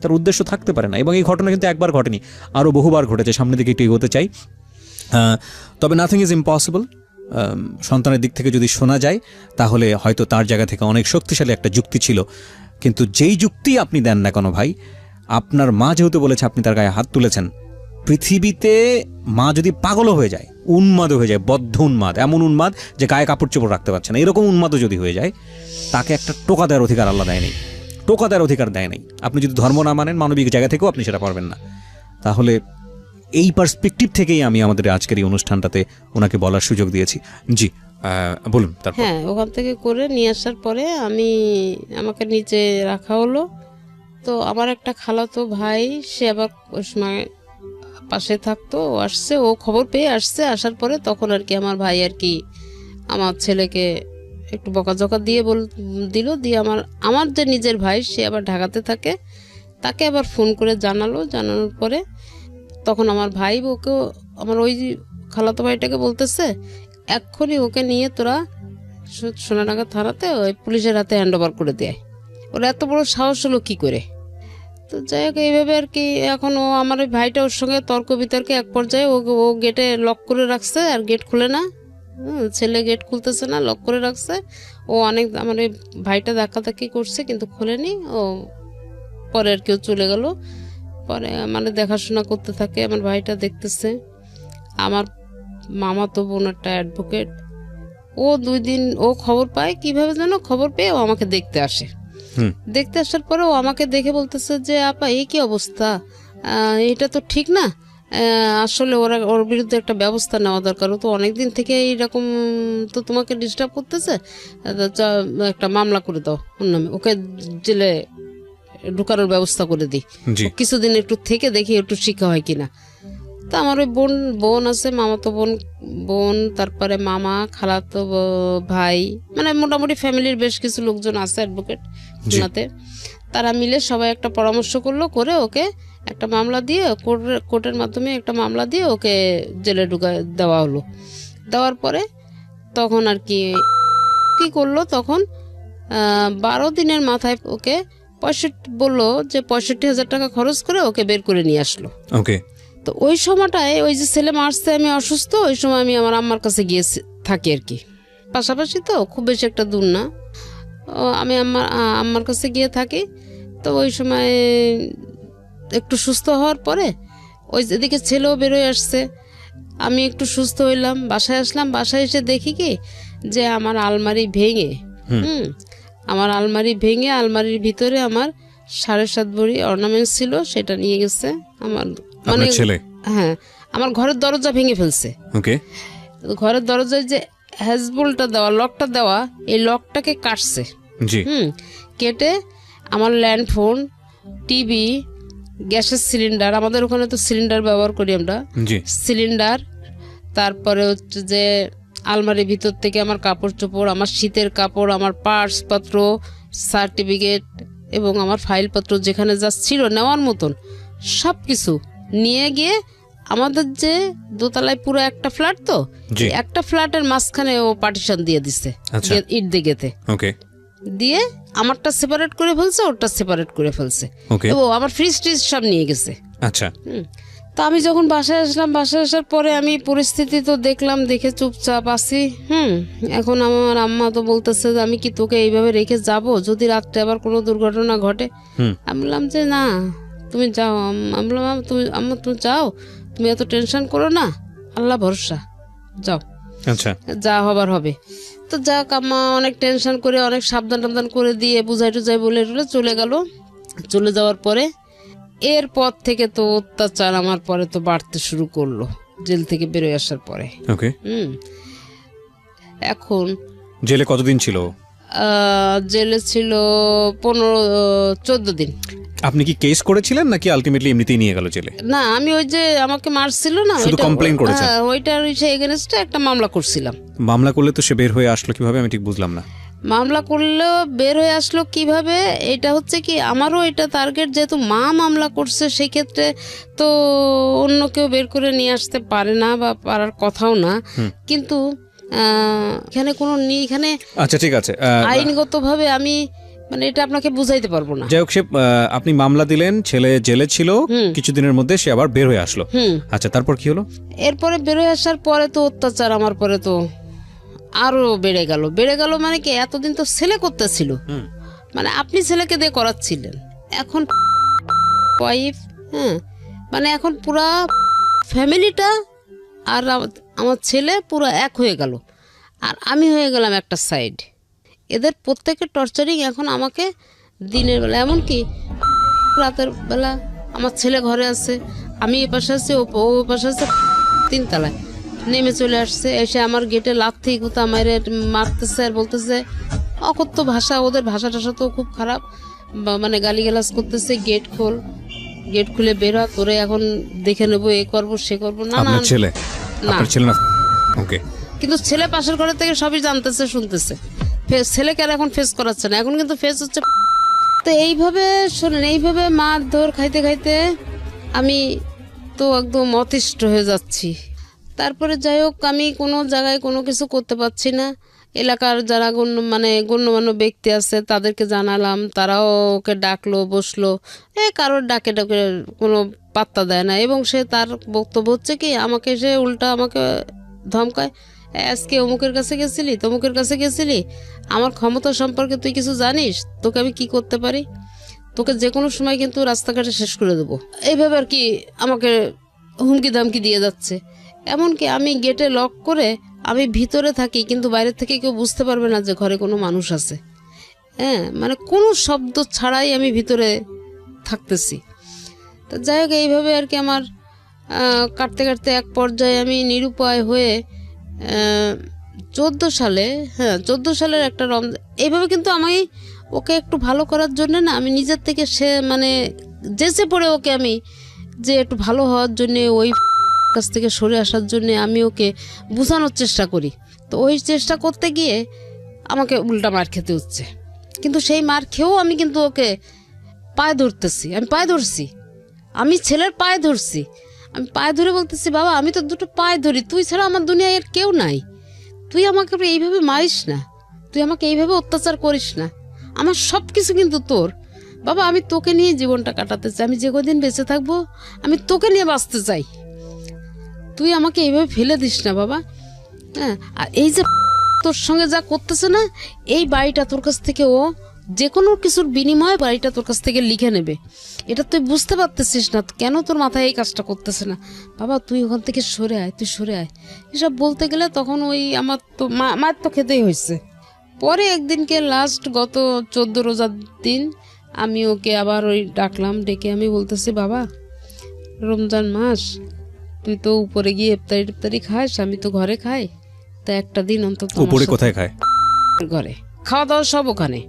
তার উদ্দেশ্য থাকতে পারে না। এবং এই ঘটনা কিন্তু একবার ঘটেনি, আরও বহুবার ঘটেছে। সামনের দিকে একটু এগোতে চাই। তবে নাথিং ইজ ইম্পসিবল। সন্তানের দিক থেকে যদি শোনা যায় তাহলে হয়তো তার জায়গা থেকে অনেক শক্তিশালী একটা যুক্তি ছিল, কিন্তু যেই যুক্তি আপনি দেন না কেন ভাই, আপনার মা যেহেতু বলেছে আপনি তার গায়ে হাত তুলেছেন, পৃথিবীতে মা যদি পাগলও হয়ে যায়, উন্মাদ হয়ে যায়, বদ্ধ উন্মাদ, এমন উন্মাদ যে গায়ে কাপড় চোপড় রাখতে পারছে না, এরকম উন্মাদও যদি হয়ে যায়, তাকে একটা টোকা দেওয়ার অধিকার আল্লাহ দেয়নি, টোকা দেওয়ার অধিকার দেয় নাই। আপনি যদি ধর্ম না মানেন, মানবিক জায়গা থেকেও আপনি সেটা পারবেন না। তাহলে এই পার্সপেক্টিভ থেকেই আমি আমাদের আজকের এই অনুষ্ঠানটাতে ওনাকে বলার সুযোগ দিয়েছি। জি বলুন। তারপর হ্যাঁ, ওখান থেকে করে নিয়ে আসার পরে আমাকে নিচে রাখা হলো। তো আমার একটা খালাতো ভাই, সে আবার ওই সময় পাশে থাকতো, ও আসছে, ও খবর পেয়ে আসছে। আসার পরে তখন আর কি আমার ভাই আর কি আমার ছেলেকে একটু বকাঝকা দিয়ে দিল। দিয়ে আমার যে নিজের ভাই, সে আবার ঢাকাতে থাকে, তাকে আবার ফোন করে জানানোর পরে তখন আমার ভাই ওকেও, আমার ওই খালাতো ভাইটাকে বলতেছে এক্ষুনি ওকে নিয়ে তোরা সোনাডাঙ্গা থানাতে ওই পুলিশের হাতে হ্যান্ড ওভার করে দেয়। ওরা এত বড় সাহস হলো কি করে? তো যাই হোক, এইভাবে আর কি এখন আমার ওই ভাইটা ওর সঙ্গে তর্ক বিতর্কে এক পর্যায়ে ও গেটে লক করে রাখছে, আর গেট খুলে না। ছেলে গেট খুলতেছে না, লক করে রাখছে। ও অনেক আমার ওই ভাইটা ধাক্কাধাক্কি করছে কিন্তু খোলেনি। ও পরে আর কেউ চলে গেল। পরে দেখাশোনা করতে থাকে, আমার ভাইটা দেখতেছে। আমার মামা তো বোন একটা অ্যাডভোকেট, ও 2 দিন ও খবর পায়, কিভাবে যেন খবর পেয়ে ও আমাকে দেখতে আসে। দেখতে আসার পরে ও আমাকে দেখে বলতেছে যে আপা এই কি অবস্থা, এটা তো ঠিক না, আসলে ওর বিরুদ্ধে একটা ব্যবস্থা নেওয়া দরকার। ও তো অনেকদিন থেকে এইরকম তো তোমাকে ডিস্টার্ব করতেছে, একটা মামলা করে দাও ওর নামে, ওকে জেলে ঢুকানোর ব্যবস্থা করে দিই, কিছুদিন একটু থেকে দেখি একটু শিক্ষা হয় কিনা। তো আমার ওই বোন আছে, মামাতো বোন, তারপরে মামা, খালাতো ভাই, মোটামুটি ফ্যামিলির বেশ কিছু লোকজন আছে অ্যাডভোকেট ওনাতে। তারা মিলে সবাই একটা পরামর্শ করলো, করে ওকে একটা মামলা দিয়ে, কোর্টের মাধ্যমে একটা মামলা দিয়ে ওকে জেলে দেওয়া হলো। দেওয়ার পরে তখন আর কি করলো, তখন 12 দিনের মাথায় ওকে বললো যে 65,000 টাকা খরচ করে ওকে বের করে নিয়ে আসলো। ওকে। তো ওই সময়টায় ওই যে ছেলে মারছে, আমি অসুস্থ, ওই সময় আমি আমার আম্মার কাছে গিয়ে থাকি আর কি, পাশাপাশি তো খুব বেশি একটা দূর না। আমি আম্মার কাছে গিয়ে থাকি। তো ওই সময় একটু সুস্থ হওয়ার পরে ওই এদিকে ছেলেও বেরোয় আসছে, আমি একটু সুস্থ হইলাম, বাসায় আসলাম। বাসায় এসে দেখি কি যে আমার আলমারি ভেঙে, আমার আলমারি ভেঙে আলমারির ভিতরে আমার 7.5 ভরি অর্নামেন্টস ছিল, সেটা নিয়ে গেছে আমার ছেলে। হ্যাঁ, আমার ঘরের দরজা ভেঙে ফেলছে। ওকে। ঘরের দরজায় যে হ্যাজবোল্টটা দেওয়া, লকটা দেওয়া, এই লকটাকে কাটছে। জি। কেটে আমার ল্যান্ডফোন, টিভি, গ্যাসের সিলিন্ডার, আমাদের ওখানে তো সিলিন্ডার ব্যবহার করি আমরা, সিলিন্ডার, তারপরে হচ্ছে যে আলমারির ভিতর থেকে আমার কাপড় চোপড়, আমার শীতের কাপড়, আমার পার্সপত্র, সার্টিফিকেট এবং আমার ফাইলপত্র যেখানে যা ছিল নেওয়ার মতন সব কিছু নিয়ে গিয়ে আমাদের যে দোতলায় পুরো একটা ফ্ল্যাট, তো একটা ফ্ল্যাটের মাঝখানে ও পার্টিশন দিয়ে দিচ্ছে ইট দিকেতে। ওকে। দিয়ে আমারটা সেপারেট করে ফেলছে, ওরটা সেপারেট করে ফেলছে। ও আমার ফ্রিজ ট্রিজ সব নিয়ে গেছে। আচ্ছা। তো আমি যখন বাসায় আসলাম, বাসায় আসার পরে আমি পরিস্থিতি তো দেখলাম, দেখে চুপচাপ আছি। এখন আমার আম্মা তো বলতেছে যে আমি কি তোকে এইভাবে রেখে যাব, যদি রাত্রে আবার কোনো দুর্ঘটনা ঘটে? আমি বললাম যে না, তুমি যাও। আমি বললাম আম্মা তুমি যাও, তুমি এত টেনশন করো না, আল্লাহ ভরসা, যাও, আচ্ছা যা হবার হবে। তো যাক, আম্মা অনেক টেনশন করে, অনেক সাবধান করে দিয়ে বুঝাই টুজাই বলে চলে গেল। চলে যাওয়ার পরে এরপর থেকে তো অত্যাচার আমার পরে তো বাড়তে শুরু করলো, জেল থেকে বেরোয় আসার পরে। ওকে। এখন জেলে কতদিন ছিল? জেলে ছিল 15-14 দিন। আপনি কি কেস করেছিলেন নাকি আলটিমেটলি এমনিতেই নিয়ে গেল জেলে? না, আমি ওই যে আমাকে মারছিল না, শুধু কমপ্লেইন করেছেন? ওইটার এগেইনস্টে একটা মামলা করছিলাম। মামলা করলে তো সে বের হয়ে আসলো কিভাবে, আমি ঠিক বুঝলাম না। মামলা করলেও বের হয়ে আসলো কিভাবে, এটা হচ্ছে কি আমারও এটা টার্গেট, যেহেতু মা মামলা করছে সেই ক্ষেত্রে তো অন্য কেউ বের করে নিয়ে আসতে পারে না বা পারার কথাও না। কিন্তু এখানে কোনো এখানে আচ্ছা ঠিক আছে, আইনগতভাবে আমি এটা আপনাকে বুঝাইতে পারবো না। যাই হোক, সে আপনি মামলা দিলেন, ছেলে জেলে ছিল, কিছুদিনের মধ্যে সে আবার বের হয়ে আসলো। আচ্ছা, তারপর কি হলো? এরপরে বের হয়ে আসার পরে তো অত্যাচার আমার পরে তো আরো বেড়ে গেল। মানে কি, এতদিন তো ছেলে করতেছিল, আপনি ছেলেকে দিয়ে করাচ্ছিলেন, এখন ওয়াইফ, এখন পুরা ফ্যামিলিটা আর আমার ছেলে পুরো এক হয়ে গেল, আর আমি হয়ে গেলাম একটা সাইড। এদের প্রত্যেকের টর্চারিং এখন আমাকে দিনের বেলা, এমনকি রাতের বেলা আমার ছেলে ঘরে আছে, আমি এ পাশে আছি, ও পাশে আছে, 3 তলায় নেমে চলে আসছে, এসে আমার গেটে লাথি গুতা মারে মারতেছে আর বলতেছে অকথ্য ভাষা, ওদের ভাষা টাষা তো খুব খারাপ, মানে গালিগালাজ করতেছে, গেট খুলে বের হ, তোরে এখন দেখে নেবো, এ করবো সে করবো। না না আপনার ছেলে না। আপনার ছেলে না? ওকে। কিন্তু ছেলে পাশের ঘরের থেকে সবই জানতেছে শুনতেছে, ছেলেকে আর এখন ফেস করাচ্ছে না, এখন কিন্তু ফেস হচ্ছে। তো এইভাবে শোনেন, এইভাবে মার ধর খাইতে খাইতে আমি তো একদম অতিষ্ঠ হয়ে যাচ্ছি। তারপরে যাই হোক, আমি কোনো জায়গায় কোনো কিছু করতে পারছি না। এলাকার যারা গণ্যমান্য ব্যক্তি আছে তাদেরকে জানালাম, তারাও ওকে ডাকলো, বসলো, কারোর ডাকে ডাকে কোনো পাত্তা দেয় না। এবং সে তার বক্তব্য হচ্ছে কি, আমাকে সে উল্টা আমাকে ধমকায়, আজকে অমুকের কাছে গেছিলি, তমুকের কাছে গেছিলি, আমার ক্ষমতা সম্পর্কে তুই কিছু জানিস, তোকে আমি কি করতে পারি, তোকে যে কোনো সময় কিন্তু রাস্তাঘাটে শেষ করে দেবো, এইভাবে আর কি আমাকে হুমকি ধামকি দিয়ে যাচ্ছে। এমনকি আমি গেটে লক করে আমি ভিতরে থাকি, কিন্তু বাইরে থেকে কেউ বুঝতে পারবে না যে ঘরে কোনো মানুষ আছে। হ্যাঁ, মানে কোনো শব্দ ছাড়াই আমি ভিতরে থাকতেছি। তো যাই হোক, এইভাবে আর কি আমার কাটতে কাটতে এক পর্যায়ে আমি নিরুপায় হয়ে 14 সালে, 14 সালের একটা রমজান, এইভাবে কিন্তু আমি ওকে একটু ভালো করার জন্য না, আমি নিজের থেকে সে মানে যেচে পড়ে ওকে আমি যে একটু ভালো হওয়ার জন্যে, ওই কাছ থেকে সরে আসার জন্য আমি ওকে বোঝানোর চেষ্টা করি। তো ওই চেষ্টা করতে গিয়ে আমাকে উল্টা মার খেতে হচ্ছে। কিন্তু সেই মার খেয়েও আমি কিন্তু ওকে পায়ে ধরতেছি, আমি পায়ে ধরছি, আমি ছেলের পায়ে ধরছি, আমি পায়ে ধরে বলতেছি, বাবা আমি তো দুটো পায়ে ধরি, তুই ছাড়া আমার দুনিয়ায় আর কেউ নাই, তুই আমাকে এইভাবে মারিস না, তুই আমাকে এইভাবে অত্যাচার করিস না, আমার সব কিছু কিন্তু তোর। বাবা আমি তোকে নিয়ে জীবনটা কাটাতে চাই, আমি যে কদিন বেঁচে থাকবো আমি তোকে নিয়ে বাঁচতে চাই, তুই আমাকে এইভাবে ফেলে দিস না বাবা। হ্যাঁ, আর এই যে তোর সঙ্গে যা করতেছে না, এই বাড়িটা তোর কাছ থেকে ও যে কোনো কিছুর বিনিময়ে বাড়িটা তোর কাছ থেকে লিখে নেবে, এটা তুই বুঝতে পারতেছিস না, কেন তোর মাথায় এই কাজটা করতেছে না, বাবা তুই ওখান থেকে সরে আয়, তুই সরে আয়। এসব বলতে গেলে তখন ওই আমার তো মার তো খেতেই হয়েছে। পরে একদিনকে লাস্ট গত 14 রোজার দিন আমি ওকে আবার ওই ডাকলাম, ডেকে আমি বলতেছি, বাবা রমজান মাস, তুই তো উপরে গিয়ে ইফতারি খাস, আমি তো ঘরে খাই, তা একটা দিন অন্তত উপরে কোথায় খায়? ঘরে খাওয়া দাওয়া সব ওখানে,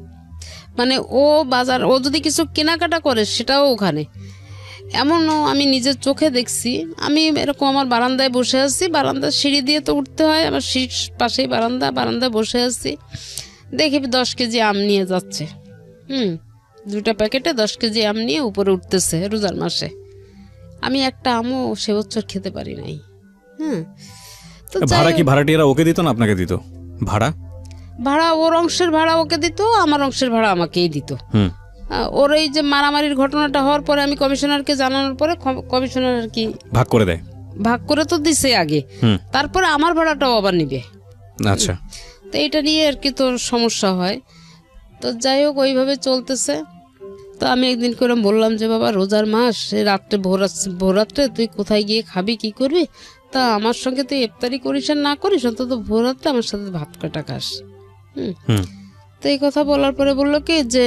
মানে ও বাজার, ও যদি কিছু কেনাকাটা করে সেটাও ওখানে। এমনও আমি নিজের চোখে দেখছি, আমি এরকম আমার বারান্দায় বসে আছি, বারান্দার সিঁড়ি দিয়ে তো উঠতে হয়, আমার সিঁড়ির পাশেই বারান্দায় বসে আছি, দেখি 10 কেজি আম নিয়ে যাচ্ছে, 2টা প্যাকেটে 10 কেজি আম নিয়ে উপরে উঠতেছে রোজার মাসে। আমি একটা আমও সে বছর খেতে পারি নাই। তো ভাড়া কি ভাড়াটিয়ারা ওকে দিত না আপনাকে দিত? ভাড়া ওর অংশের ভাড়া ওকে দিত, আমার অংশের ভাড়া আমাকেই দিত। ওর এই যে মারামারির ঘটনাটা হওয়ার পরে আমি কমিশনারকে জানানোর পরে কমিশনার আর কি ভাগ করে দেয়। ভাগ করে তো দিছে আগে, তারপরে আমার ভাড়াটাও আবার নিবে। আচ্ছা, তো এটা নিয়ে আর কি তোর সমস্যা হয়। তো যাই হোক, ওইভাবে চলতেছে। তো আমি একদিন করে বললাম যে বাবা রোজার মাস, রাত্রে ভোররাত্রে তুই কোথায় গিয়ে খাবি, কি করবি, তা আমার সঙ্গে তুই ইফতারি করিস আর না করিস, অন্তত ভোররাত্রে আমার সাথে ভাত কাটা খাস। তো এই কথা বলার পরে বললো কি যে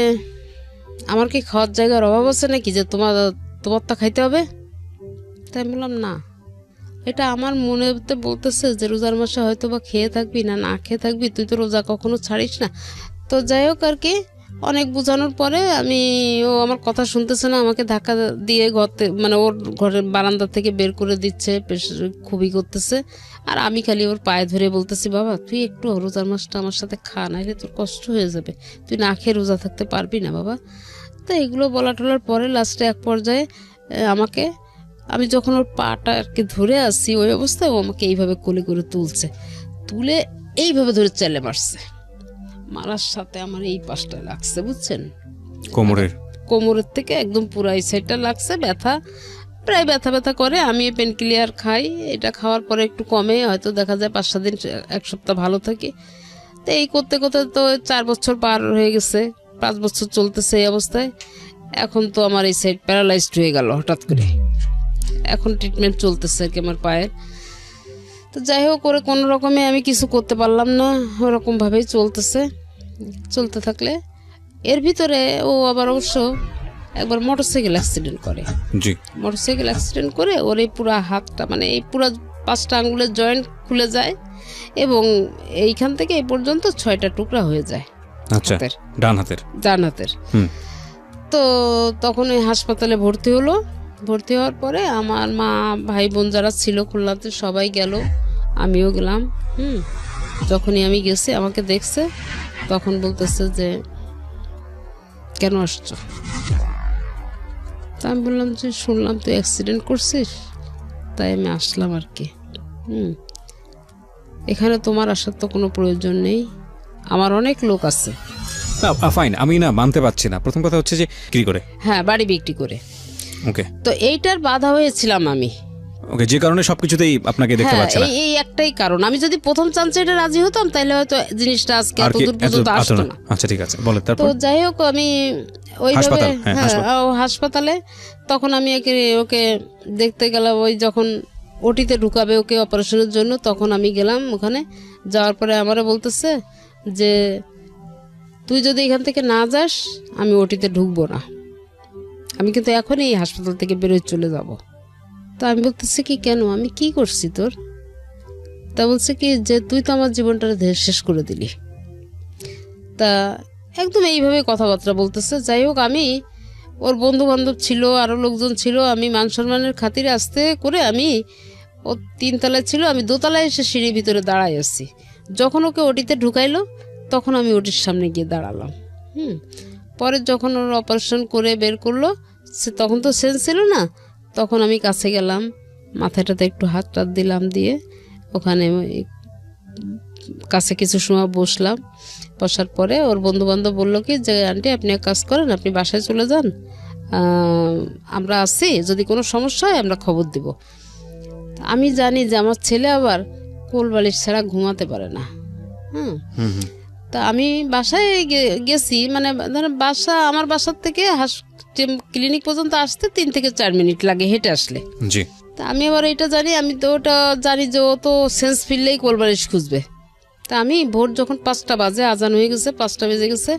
আমার কি খাওয়ার জায়গার অভাব আছে নাকি যে তোমারটা খাইতে হবে? তাই বললাম না, এটা আমার মনেতে বলতেছে যে রোজার মাসে হয়তো বা খেয়ে থাকবি না খেয়ে থাকবি, তুই তো রোজা কখনো ছাড়িস না। তো যাই হোক আর কি, অনেক বোঝানোর পরে ও আমার কথা শুনতেছে না, আমাকে ধাক্কা দিয়ে মানে ওর ঘরের বারান্দা থেকে বের করে দিচ্ছে, খুবই করতেছে। আর আমি খালি ওর পায়ে ধরে বলতেছি, বাবা তুই একটু রোজার মাসটা আমার সাথে খা, নাহলে তোর কষ্ট হয়ে যাবে, তুই না খেয়ে রোজা থাকতে পারবি না বাবা। তো এগুলো বলা টলার পরে লাস্টে এক পর্যায়ে আমি যখন ওর পাটা আর কি ধরে আসছি, ওই অবস্থায় ও আমাকে এইভাবে কোলে করে তুলে এইভাবে ধরে চেলে মারছে। মারার সাথে আমার এই পাশটা লাগছে, বুঝছেন, কোমরের থেকে একদম পুরো এই সাইডটা লাগছে, প্রায় ব্যথা করে। আমি পেন কিলিয়ার খাই, এটা খাওয়ার পরে একটু কমে, হয়তো দেখা যায় 5-7 দিন 1 সপ্তাহ ভালো থাকে। তো এই করতে করতে তো 4 বছর পার হয়ে গেছে, 5 বছর চলতেছে এই অবস্থায়। এখন তো আমার এই সাইড প্যারালাইজড হয়ে গেল হঠাৎ করে, এখন ট্রিটমেন্ট চলতেছে আর কি আমার পায়ের। তো যাই হোক, করে কোনো রকমে আমি কিছু করতে পারলাম না, ওরকমভাবেই চলতে থাকলে এর ভিতরে ও আবার অবশ্য একবার মোটরসাইকেল অ্যাক্সিডেন্ট করে। জি। মোটরসাইকেল অ্যাক্সিডেন্ট করে ওর এই পুরো হাতটা মানে এই পুরো 5টা আঙ্গুলের জয়েন্ট খুলে যায় এবং এইখান থেকে এই পর্যন্ত 6টা টুকরা হয়ে যায়। আচ্ছা, ডান হাতের। তো তখন ওই হাসপাতালে ভর্তি হলো। ভর্তি হওয়ার পরে আমার মা ভাই বোন যারা ছিল খুলনাতে সবাই গেল, আমিও গেলাম। যখনই আমি গেছি আমাকে দেখছে, তখন বলতেছে যে কেন আসছো? তা আমি বললাম যে শুনলাম তুই অ্যাক্সিডেন্ট করছিস, তাই আমি আসলাম আর কি। এখানে তোমার আসার তো কোনো প্রয়োজন নেই, আমার অনেক লোক আছে। ফাইন, আমি না মানতে পারছি না। প্রথম কথা হচ্ছে যে কি করে? হ্যাঁ, বাড়ি বিক্রি করে। ওকে। তো এইটার বাধা হয়েছিলাম আমি। ওকে, যে কারণে সবকিছুতেই আপনাকে দেখতে পাচ্ছি না। এই একটাই কারণ। আমি যদি প্রথম চান্সে এটা রাজি হতাম তাহলে হয়তো জিনিসটা আজকে এত দূর পর্যন্ত আসতো না। আচ্ছা ঠিক আছে, বলেন তারপর। তো যাই হোক, আমি ওইভাবে হাসপাতালে তখন আমি ওকে দেখতে গেলাম। ওই যখন ওটিতে ঢুকাবে ওকে অপারেশনের জন্য, তখন আমি গেলাম ওখানে। যাওয়ার পরে আমারও বলতেছে যে তুই যদি এখান থেকে না যাস আমি ওটিতে ঢুকবো না, আমি কিন্তু এখনই এই হাসপাতাল থেকে বেরোয় চলে যাব। তা আমি বলতেছি কি কেন, আমি কি করছি তোর? তা বলছে কি যে তুই তো আমার জীবনটা শেষ করে দিলি। তা একদম এইভাবে কথাবার্তা বলতেছে। যাই হোক, আমি ওর বন্ধু বান্ধব ছিল, আরও লোকজন ছিল, আমি মান সম্মানের খাতিরে আস্তে করে আমি ও 3 তলায় ছিল, আমি 2 তলায় এসে সিঁড়ির ভিতরে দাঁড়াই আসছি। যখন ওকে ওটিতে ঢুকাইলো তখন আমি ওটির সামনে গিয়ে দাঁড়ালাম। পরে যখন ওর অপারেশন করে বের করলো, তখন তো সেন্স ছিল না, তখন আমি কাছে গেলাম, মাথাটাতে একটু হাত টাত দিলাম, দিয়ে ওখানে কাছে কিছু সময় বসলাম। বসার পরে ওর বন্ধুবান্ধব বললো কি যে আন্টি আপনি এক কাজ করেন, আপনি বাসায় চলে যান, আমরা আছি, যদি কোনো সমস্যা হয় আমরা খবর দিব। আমি জানি যে আমার ছেলে আবার কোল বালিশ ছাড়া ঘুমাতে পারে না। তা আমি বাসায় গেছি, মানে আমার বাসার থেকে ক্লিনিক পর্যন্ত আসতে 3 থেকে 4 মিনিট লাগে হেঁটে আসলে। তা আমি আবার এটা জানি, আমি তো ওটা জানি যে ও তো সেন্স ফিরলেই কোল বালিশ খুঁজবে। তা আমি ভোর যখন 5টা বাজে, আজান হয়ে গেছে, 5টা বেজে গেছে,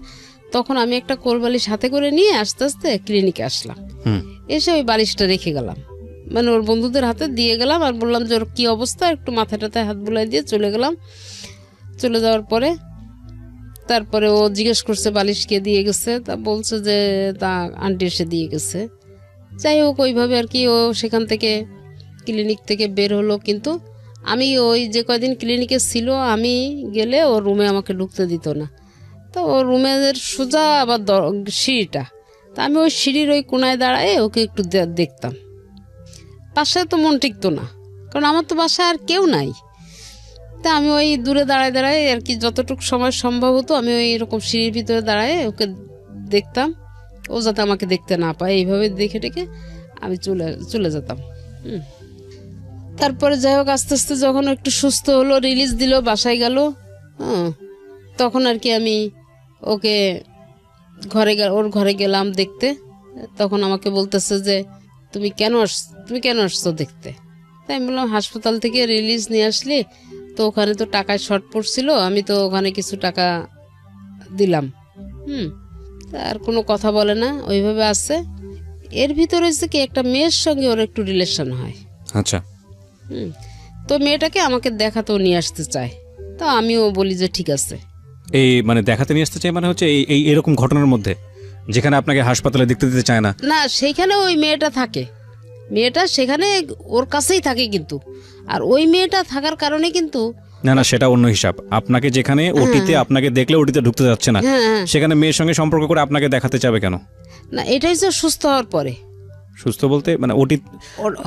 তখন আমি একটা কোল বালিশ হাতে করে নিয়ে আস্তে আস্তে ক্লিনিকে আসলাম। এসে ওই বালিশটা রেখে গেলাম, মানে ওর বন্ধুদের হাতে দিয়ে গেলাম, আর বললাম যে ওর কী অবস্থা, একটু মাথাটাতে হাত বুলাই দিয়ে চলে গেলাম। চলে যাওয়ার পরে তারপরে ও জিজ্ঞেস করছে বালিশ কে দিয়ে গেছে, তা বলছে যে তা আন্টি এসে দিয়ে গেছে। যাই হোক, ওইভাবে আর কি ও সেখান থেকে ক্লিনিক থেকে বের হলো। কিন্তু আমি ওই যে কয়দিন ক্লিনিকে ছিল, আমি গেলে ওর রুমে আমাকে ঢুকতে দিত না। তো ওর রুমের সোজা আবার সিঁড়িটা, তা আমি ওই সিঁড়ির ওই কোনায় দাঁড়ায় ওকে একটু দেখতাম। বাসায় তো মন টিকতো না, কারণ আমার তো বাসায় আর কেউ নাই। তা আমি ওই দূরে দাঁড়ায় দাঁড়ায় আর কি যতটুকু সময় সম্ভব হতো আমি ওই এরকম সিঁড়ির ভিতরে দাঁড়ায় ওকে দেখতাম, ও যাতে আমাকে দেখতে না পায়, এইভাবে দেখে টেকে আমি চলে যেতাম। তারপরে যাই হোক, আস্তে আস্তে যখন একটু সুস্থ হলো, রিলিজ দিল, বাসায় গেল, তখন আর কি আমি ওকে ওর ঘরে গেলাম দেখতে। তখন আমাকে বলতেছে যে তুমি কেন আসছো দেখতে? তাই আমি বললাম হাসপাতাল থেকে রিলিজ নিয়ে আসলি তো ওখানে তো টাকায় শর্ট পড়ছিল, আমি তো ওখানে কিছু টাকা দিলাম। আর কোনো কথা বলে না, ওইভাবে আছে। এর ভিতরে হচ্ছে কি একটা মেয়ের সঙ্গে ওর একটু রিলেশন হয়। আচ্ছা। তো মেয়েটাকে আমাকে দেখাতেও নিয়ে আসতে চায়, তো আমিও বলি যে ঠিক আছে। এই মানে দেখাতে নিয়ে আসতে চাই মানে হচ্ছে এই এরকম ঘটনার মধ্যে যেখানে আপনাকে হাসপাতালে দেখতে দিতে চায় না? না, সেইখানে ওই মেয়েটা থাকে, মেয়েটা সেখানে ওর কাছেই থাকে, কিন্তু আর ওই মেয়েটা থাকার কারণে কিন্তু না সেটা অন্য হিসাব। আপনাকে যেখানে ওটিতে আপনাকে দেখলে ওটিতে ঢুকতে যাচ্ছে না, সেখানে মেয়ের সঙ্গে সম্পর্ক করে আপনাকে দেখাতে চাবে কেন? না, এটাই তো সুস্থ হওয়ার পরে। সুস্থ বলতে মানে ওটি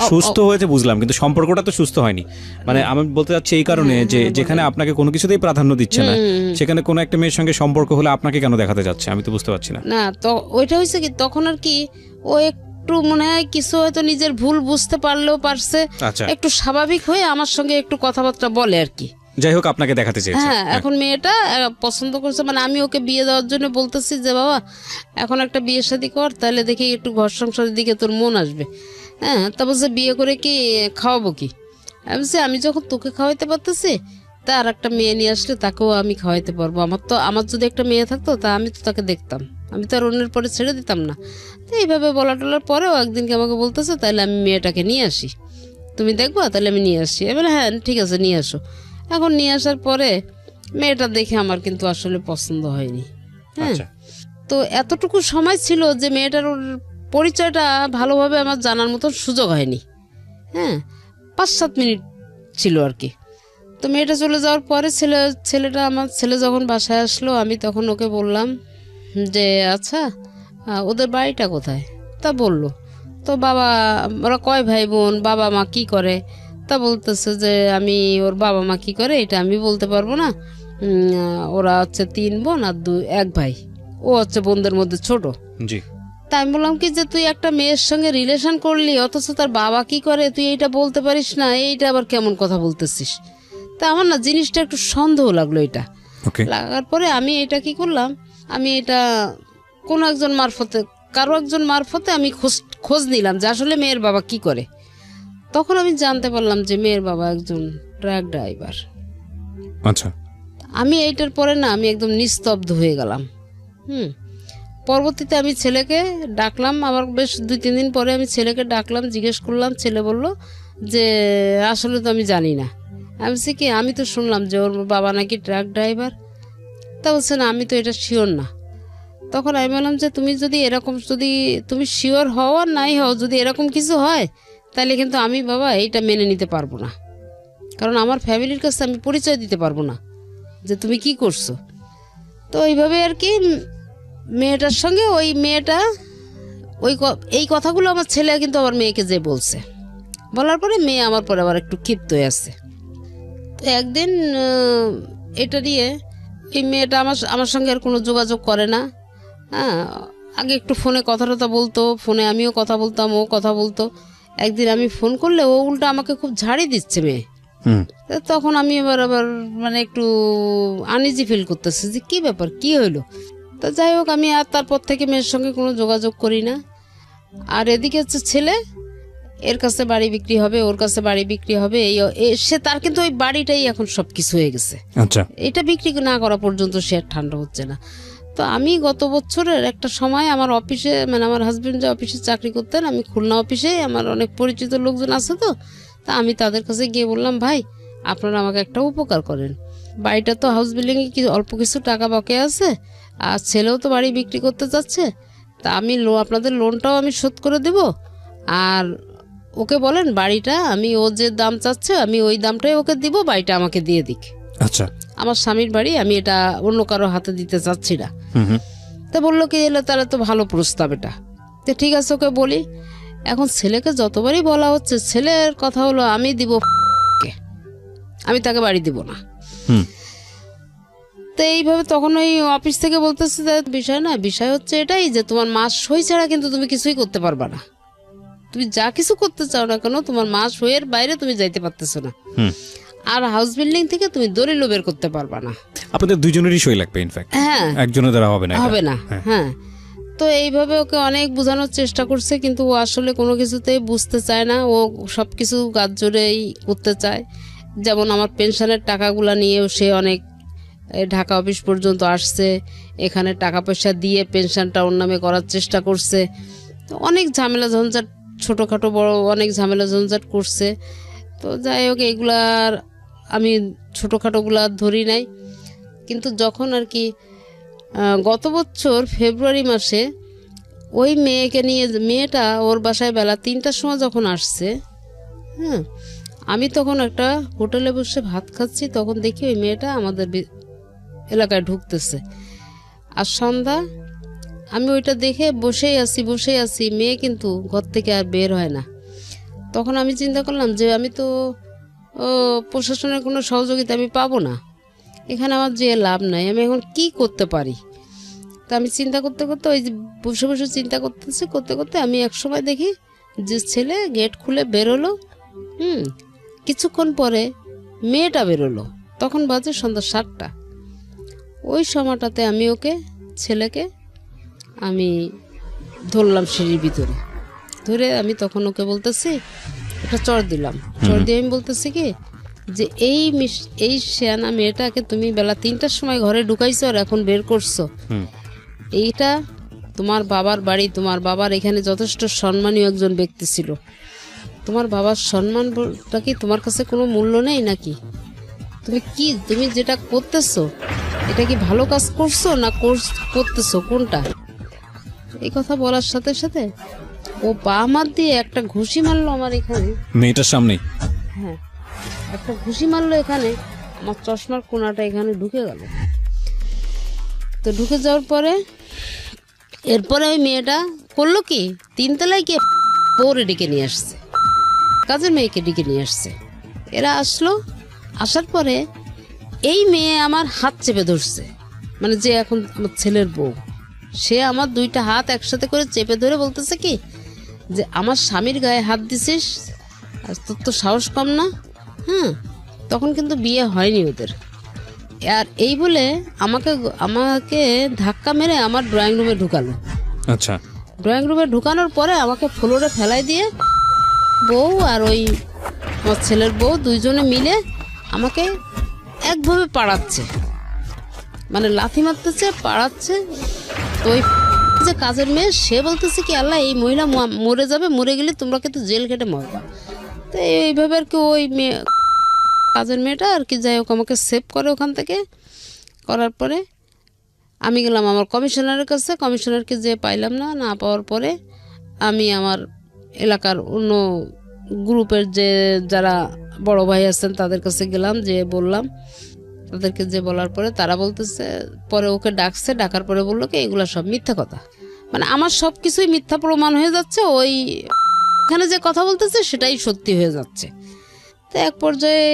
সুস্থ হয়েছে বুঝলাম, কিন্তু সম্পর্কটা তো সুস্থ হয়নি। মানে আমি বলতে চাচ্ছি এই কারণে যে যেখানে আপনাকে কোনো কিছুতেই প্রাধান্য দিচ্ছে না, সেখানে কোনো একটা মেয়ের সঙ্গে সম্পর্ক হলে আপনাকে কেন দেখাতে যাচ্ছে, আমি তো বুঝতে পারছি না। না, তো ওইটা হয়েছে কি তখন আর কি ও একটু মনে হয় কিছু হয়তো নিজের ভুল বুঝতে পারছে, একটু স্বাভাবিক হয়ে আমার সঙ্গে একটু কথাবার্তা বলে আর কি। যাই হোক, আপনাকে দেখাতে চেয়েছে। হ্যাঁ, এখন মেয়েটা পছন্দ করছে, মানে আমি ওকে বিয়ে দেওয়ার জন্য বলতেছি যে বাবা এখন একটা বিয়ে শাদী কর, তাহলে দেখি একটু ঘর সংসারের দিকে তোর মন আসবে। তা বলছে বিয়ে করে কি খাওয়াবো কি? আমি বলছি আমি যখন তোকে খাওয়াইতে পারতেছি, তা আর একটা মেয়ে নিয়ে আসলে তাকেও আমি খাওয়াইতে পারবো। আমার যদি একটা মেয়ে থাকতো তা আমি তো তাকে দেখতাম। আমি তো আর অন্যের পরে ছেড়ে দিতাম না। তো এইভাবে বলা টলার পরেও একদিনকে আমাকে বলতেছে তাহলে আমি মেয়েটাকে নিয়ে আসি, তুমি দেখবো, তাহলে আমি নিয়ে আসি। এবার হ্যাঁ ঠিক আছে নিয়ে আসো। এখন নিয়ে আসার পরে মেয়েটা দেখে আমার কিন্তু আসলে পছন্দ হয়নি। হ্যাঁ, আচ্ছা। তো এতটুকু সময় ছিল যে মেয়েটার ওর পরিচয়টা ভালোভাবে আমার জানার মতো সুযোগ হয়নি। হ্যাঁ, 5-7 মিনিট ছিল আর কি। তো মেয়েটা চলে যাওয়ার পরে আমার ছেলে যখন বাসায় আসলো, আমি তখন ওকে বললাম যে আচ্ছা ওদের বাড়িটা কোথায়? তা বললো তো বাবা, ওরা কয় ভাই বোন, বাবা মা কি করে? তা বলতেছে যে আমি ওর বাবা মা কি করে এটা আমি বলতে পারবো না, ওরা হচ্ছে 3 বোন আর 1 ভাই, ও হচ্ছে বোনদের মধ্যে ছোট। জি। তাই আমি বললাম কি যে তুই একটা মেয়ের সঙ্গে রিলেশন করলি, অথচ তার বাবা কি করে তুই এইটা বলতে পারিস না, এইটা আবার কেমন কথা বলতেছিস? তা আমার না জিনিসটা একটু সন্দেহ লাগলো। এটা লাগার পরে আমি এটা কি করলাম, আমি এটা কোনো একজন মারফতে, কারো একজন মারফতে আমি খোঁজ নিলাম যে আসলে মেয়ের বাবা কি করে। তখন আমি জানতে পারলাম যে মেয়ের বাবা একজন ট্রাক ড্রাইভার। আচ্ছা। আমি এইটার পরে না আমি একদম নিস্তব্ধ হয়ে গেলাম। পরবর্তীতে আমি ছেলেকে ডাকলাম, আবার বেশ 2-3 দিন পরে আমি ছেলেকে ডাকলাম, জিজ্ঞেস করলাম। ছেলে বলল যে আসলে তো আমি জানি না। আমি বলছি কি, আমি তো শুনলাম যে ওর বাবা নাকি ট্রাক ড্রাইভার। তা বলছে না আমি তো এটা শিওর না। তখন আমি বললাম যে তুমি যদি এরকম, যদি তুমি শিওর হও আর নাই হও, যদি এরকম কিছু হয় তাহলে কিন্তু আমি বাবা এইটা মেনে নিতে পারবো না, কারণ আমার ফ্যামিলির কাছে আমি পরিচয় দিতে পারবো না যে তুমি কি করছো। তো এইভাবে আর কি মেয়েটার সঙ্গে ওই মেয়েটা এই কথাগুলো আমার ছেলে কিন্তু আমার মেয়েকে যে বলছে, বলার পরে মেয়ে আমার পরে আবার একটু ক্ষিপ্ত হয়ে আছে। তো একদিন এটা নিয়ে এই মেয়েটা আমার সঙ্গে আর কোনো যোগাযোগ করে না। হ্যাঁ, আগে একটু ফোনে কথা বলতো, ফোনে আমিও কথা বলতাম, ও কথা বলতো। একদিন আমি ফোন করলে ও উল্টা আমাকে খুব ঝাড়ি দিচ্ছে মেয়ে। তখন আমি আবার মানে একটু আনইজি ফিল করতেছি যে কি ব্যাপার, কি হইলো। তা যাই হোক, আমি আর তারপর থেকে মেয়ের সঙ্গে কোনো যোগাযোগ করি না। আর এদিকে হচ্ছে ছেলে, এর কাছে বাড়ি বিক্রি হবে, ওর কাছে বাড়ি বিক্রি হবে, সে তার কিন্তু ওই বাড়িটাই এখন সবকিছু হয়ে গেছে। আচ্ছা। এটা বিক্রি না করা পর্যন্ত সে আর ঠান্ডা হচ্ছে না। তো আমি গত বছরের একটা সময় আমার অফিসে, মানে আমার হাজবেন্ড যে অফিসে চাকরি করতেন, আমি খুলনা অফিসে, আমার অনেক পরিচিত লোকজন আছে, তো তা আমি তাদের কাছে গিয়ে বললাম ভাই আপনারা আমাকে একটা উপকার করেন, বাড়িটা তো হাউস বিল্ডিংয়ে অল্প কিছু টাকা বকে আছে, আর ছেলেও তো বাড়ি বিক্রি করতে চাচ্ছে, তা আমি আপনাদের লোনটাও আমি শোধ করে দেব, আর ওকে বলেন বাড়িটা আমি, ও যে দাম চাচ্ছে আমি ওই দামটাই ওকে দিব, বাড়িটা আমাকে দিয়ে দিক। আচ্ছা। আমার স্বামীর বাড়ি, আমি এটা অন্য কারো হাতে দিতে চাচ্ছি না। তা বললো কি এলে তাহলে তো ভালো প্রস্তাব এটা, তো ঠিক আছে ওকে বলি। এখন ছেলেকে যতবারই বলা হচ্ছে, ছেলের কথা হলো আমি দিব, আমি তাকে বাড়ি দিব না। তো এইভাবে তখন ওই অফিস থেকে বলতেছে যে বিষয় না, বিষয় হচ্ছে এটাই যে তোমার মাস সই ছাড়া কিন্তু তুমি কিছুই করতে পারবা না, তুমি যা কিছু করতে চাও না কেন তোমার মাস সইয়ের বাইরে তুমি যাইতে পারতেছো না, আর হাউস বিল্ডিং থেকে তুমি দলিলও বের করতে পারবা না। আপনাদের দুইজনেরই সই লাগবে, ইনফ্যাক্ট। হ্যাঁ, একজনের দ্বারা হবে না, হবে না। হ্যাঁ, তো এইভাবে ওকে অনেক বোঝানোর চেষ্টা করছে, কিন্তু ও আসলে কোনো কিছুতেই বুঝতে চায় না, ও সব কিছু গাছ জোরেই করতে চায়। যেমন আমার পেনশনের টাকাগুলো নিয়েও সে অনেক ঢাকা অফিস পর্যন্ত আসছে, এখানে টাকা পয়সা দিয়ে পেনশনটা ওর নামে করার চেষ্টা করছে, অনেক ঝামেলা ঝঞ্ঝাট, ছোটোখাটো বড় অনেক ঝামেলা ঝঞ্ঝাট করছে। তো যাই হোক, এইগুলার আমি ছোটোখাটোগুলা ধরি নাই, কিন্তু যখন আর কি গত বছর ফেব্রুয়ারি মাসে ওই মেয়েকে নিয়ে, মেয়েটা ওর বাসায় বেলা 3টার সময় যখন আসছে, হ্যাঁ, আমি তখন একটা হোটেলে বসে ভাত খাচ্ছি, তখন দেখি ওই মেয়েটা আমাদের এলাকায় ঢুকতেছে। আর সন্ধ্যা, আমি ওইটা দেখে বসেই আছি, মেয়ে কিন্তু ঘর থেকে আর বের হয় না। তখন আমি চিন্তা করলাম যে আমি তো প্রশাসনের কোনো সহযোগিতা আমি পাবো না, এখানে আমার যে লাভ নাই, আমি এখন কি করতে পারি। তা আমি চিন্তা করতে ওই যে বসে চিন্তা করতে আমি এক সময় দেখি যে ছেলে গেট খুলে বেরোলো। কিছুক্ষণ পরে মেয়েটা বেরোলো, তখন বাজে সন্ধ্যা 7টা। ওই সময়টাতে আমি ছেলেকে আমি ধরলাম সিঁড়ির ভিতরে, ধরে আমি তখন ওকে বলতেছি, একটা চড় দিলাম, চড় দিয়ে আমি বলতেছি কি যে এই শেয়ানা মেয়েটাকে তুমি বেলা 3টার সময় ঘরে ঢুকাইছো আর এখন বের করছো, এইটা তোমার বাবার বাড়ি, তোমার বাবার এখানে যথেষ্ট সম্মানীয় একজন ব্যক্তি ছিল, তোমার বাবার সম্মানটা কি তোমার কাছে কোনো মূল্য নেই নাকি? তুমি যেটা করতেছো এটা কি ভালো কাজ করছো না করতেছো, কোনটা? এই কথা বলার সাথে সাথে ও পা মার দিয়ে একটা ঘুষি মারলো আমার এখানে, মেয়েটার সামনেই? হ্যাঁ, একটা ঘুষি মারলো এখানে, আমার চশমার কোনাটা এখানে ঢুকে গেল। তো ঢুকে যাওয়ার পরে এরপরে ওই মেয়েটা করলো কি, 3 তলায় গিয়ে বউরে ডেকে নিয়ে আসছে, কাজের মেয়েকে ডেকে নিয়ে আসছে। এরা আসলো, আসার পরে এই মেয়ে আমার হাত চেপে ধরছে, মানে যে এখন আমার ছেলের বউ, সে আমার 2টা হাত একসাথে করে চেপে ধরে বলতেছে কি যে আমার স্বামীর গায়ে হাত দিছিস, আর তোর তো সাহস কম না? হ্যাঁ, তখন কিন্তু বিয়ে হয়নি ওদের। আর এই বলে আমাকে ধাক্কা মেরে আমার ড্রয়িং রুমে ঢুকালো। আচ্ছা। ড্রয়িং রুমে ঢুকানোর পরে আমাকে ফ্লোরে ফেলাই দিয়ে বউ আর ওই আমার ছেলের বউ দুইজনে মিলে আমাকে একভাবে পাড়াচ্ছে, মানে লাথি মারতেছে, পাড়াচ্ছে। তো ওই যে কাজের মেয়ে সে বলতেছে কি আল্লাহ এই মহিলা মরে যাবে, মরে গেলে তোমরা কিন্তু জেল কেটে মরবা। তো এইভাবে আর কি ওই মেয়ে, কাজের মেয়েটা আর কি যাই হোক আমাকে সেভ করে ওখান থেকে। করার পরে আমি গেলাম আমার কমিশনারের কাছে, কমিশনারকে যে পাইলাম না, না পাওয়ার পরে আমি আমার এলাকার অন্য গ্রুপের যে যারা বড় ভাই আছেন তাদের কাছে গেলাম, যে বললাম, তাদেরকে যে বলার পরে তারা বলতেছে, পরে ওকে ডাকছে, ডাকার পরে বললো কি এগুলো সব মিথ্যা কথা, মানে আমার সব কিছুই মিথ্যা প্রমাণ হয়ে যাচ্ছে, ওই এখানে যে কথা বলতেছে সেটাই সত্যি হয়ে যাচ্ছে। তো এক পর্যায়ে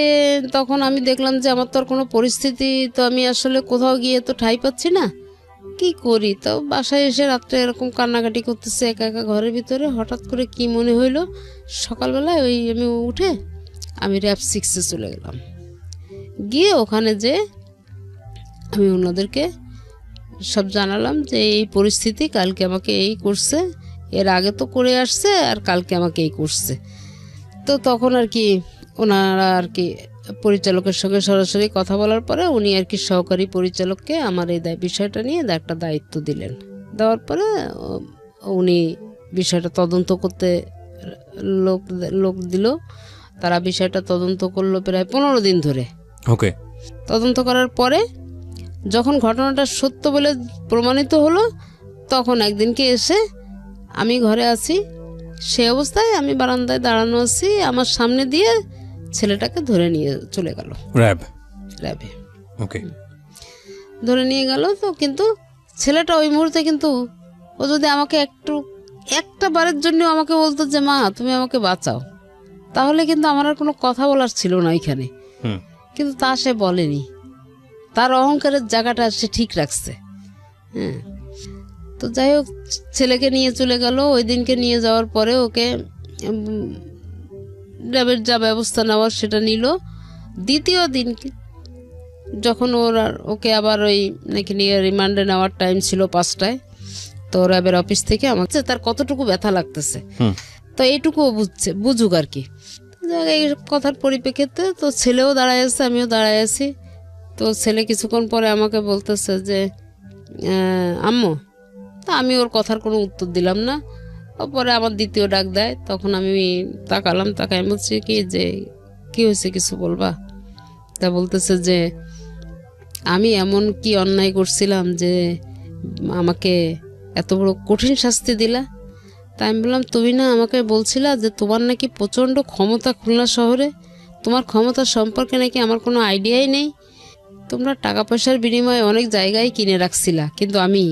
তখন আমি দেখলাম যে আমার তো আর কোনো পরিস্থিতি, তো আমি আসলে কোথাও গিয়ে তো ঠাঁই পাচ্ছি না, কি করি? তো বাসায় এসে রাত্রে এরকম কান্নাকাটি করতেছে একা একা ঘরের ভিতরে। হঠাৎ করে কি মনে হইলো, সকালবেলায় ওই আমি উঠে আমি র‍্যাব 6-এ চলে গেলাম। গিয়ে ওখানে যে আমি ওনাদেরকে সব জানালাম যে এই পরিস্থিতি, কালকে আমাকে এই করছে, এর আগে তো করে আসছে, আর কালকে আমাকে এই করছে। তো তখন আর কি ওনারা আর কি পরিচালকের সঙ্গে সরাসরি কথা বলার পরে উনি আর কি সহকারী পরিচালককে আমার এই বিষয়টা নিয়ে একটা দায়িত্ব দিলেন। দেওয়ার পরে উনি বিষয়টা তদন্ত করতে লোক দিল। তারা বিষয়টা তদন্ত করলো প্রায় 15 দিন ধরে। ওকে। তদন্ত করার পরে যখন ঘটনাটা সত্য বলে প্রমাণিত হলো, তখন একদিনকে এসে আমি ঘরে আছি, সে অবস্থায় আমি বারান্দায় দাঁড়ানো আছি, আমার সামনে দিয়ে ছেলেটাকে ধরে নিয়ে চলে গেল র্যাবে। ওকে। ধরে নিয়ে গেল। তো কিন্তু ছেলেটা ওই মুহূর্তে কিন্তু ও যদি আমাকে একটা বারের জন্য আমাকে বলতো যে মা তুমি আমাকে বাঁচাও, তাহলে কিন্তু আমার আর কোনো কথা বলার ছিল না এখানে। কিন্তু তা সে বলেনি, তার অহংকারের জায়গাটা সে ঠিক রাখছে। হ্যাঁ, তো যাই হোক ছেলেকে নিয়ে চলে গেল। ওই দিনকে নিয়ে যাওয়ার পরে ওকে র্যাবের যা ব্যবস্থা নেওয়ার সেটা নিল। দ্বিতীয় দিন যখন ওকে আবার ওই নাকি নিয়ে রিমান্ডে নেওয়ার টাইম ছিল 5টায়, তো র্যাবের অফিস থেকে আমাকে তার কতটুকু ব্যথা লাগতেছে তো এইটুকুও বুঝুক আর কি। এই কথার পরিপ্রেক্ষিতে তো ছেলেও দাঁড়ায় আছে, আমিও দাঁড়ায় আছি। তো ছেলে কিছুক্ষণ পরে আমাকে বলতেছে যে আম্মু, তা আমি ওর কথার কোনো উত্তর দিলাম না। পরে আমার দ্বিতীয় ডাক দেয়, তখন আমি তাকালাম, তাকাই বলছি কি যে কি হয়েছে, কিছু বলবা? তা বলতেছে যে আমি এমন কি অন্যায় করছিলাম যে আমাকে এত বড় কঠিন শাস্তি দিলা? তাই আমি বললাম তুমি না আমাকে বলছিলা যে তোমার নাকি প্রচণ্ড ক্ষমতা খুলনা শহরে, তোমার ক্ষমতা সম্পর্কে নাকি আমার কোনো আইডিয়াই নেই, তোমরা টাকা পয়সার বিনিময়ে অনেক জায়গায় কিনে রাখছিলা, কিন্তু আমি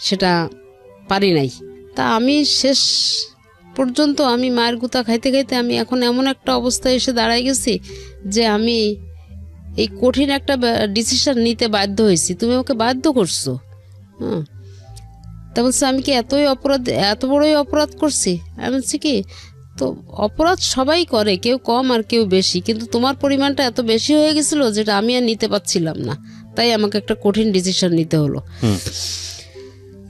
সেটা পারি নাই। তা আমি শেষ পর্যন্ত আমি মায়ের গুতা খাইতে খাইতে আমি এখন এমন একটা অবস্থায় এসে দাঁড়াই গেছি যে আমি এই কঠিন একটা ডিসিশন নিতে বাধ্য হয়েছি, তুমি আমাকে বাধ্য করছো। হ্যাঁ, তা বলছে আমি কি এত বড়ই অপরাধ করছি? আমি বলছি কি, তো অপরাধ সবাই করে, কেউ কম আর কেউ বেশি, কিন্তু তোমার পরিমাণটা এত বেশি হয়ে গেছিল যেটা আমি আর নিতে পারছিলাম না, তাই আমাকে একটা কঠিন ডিসিশন নিতে হলো।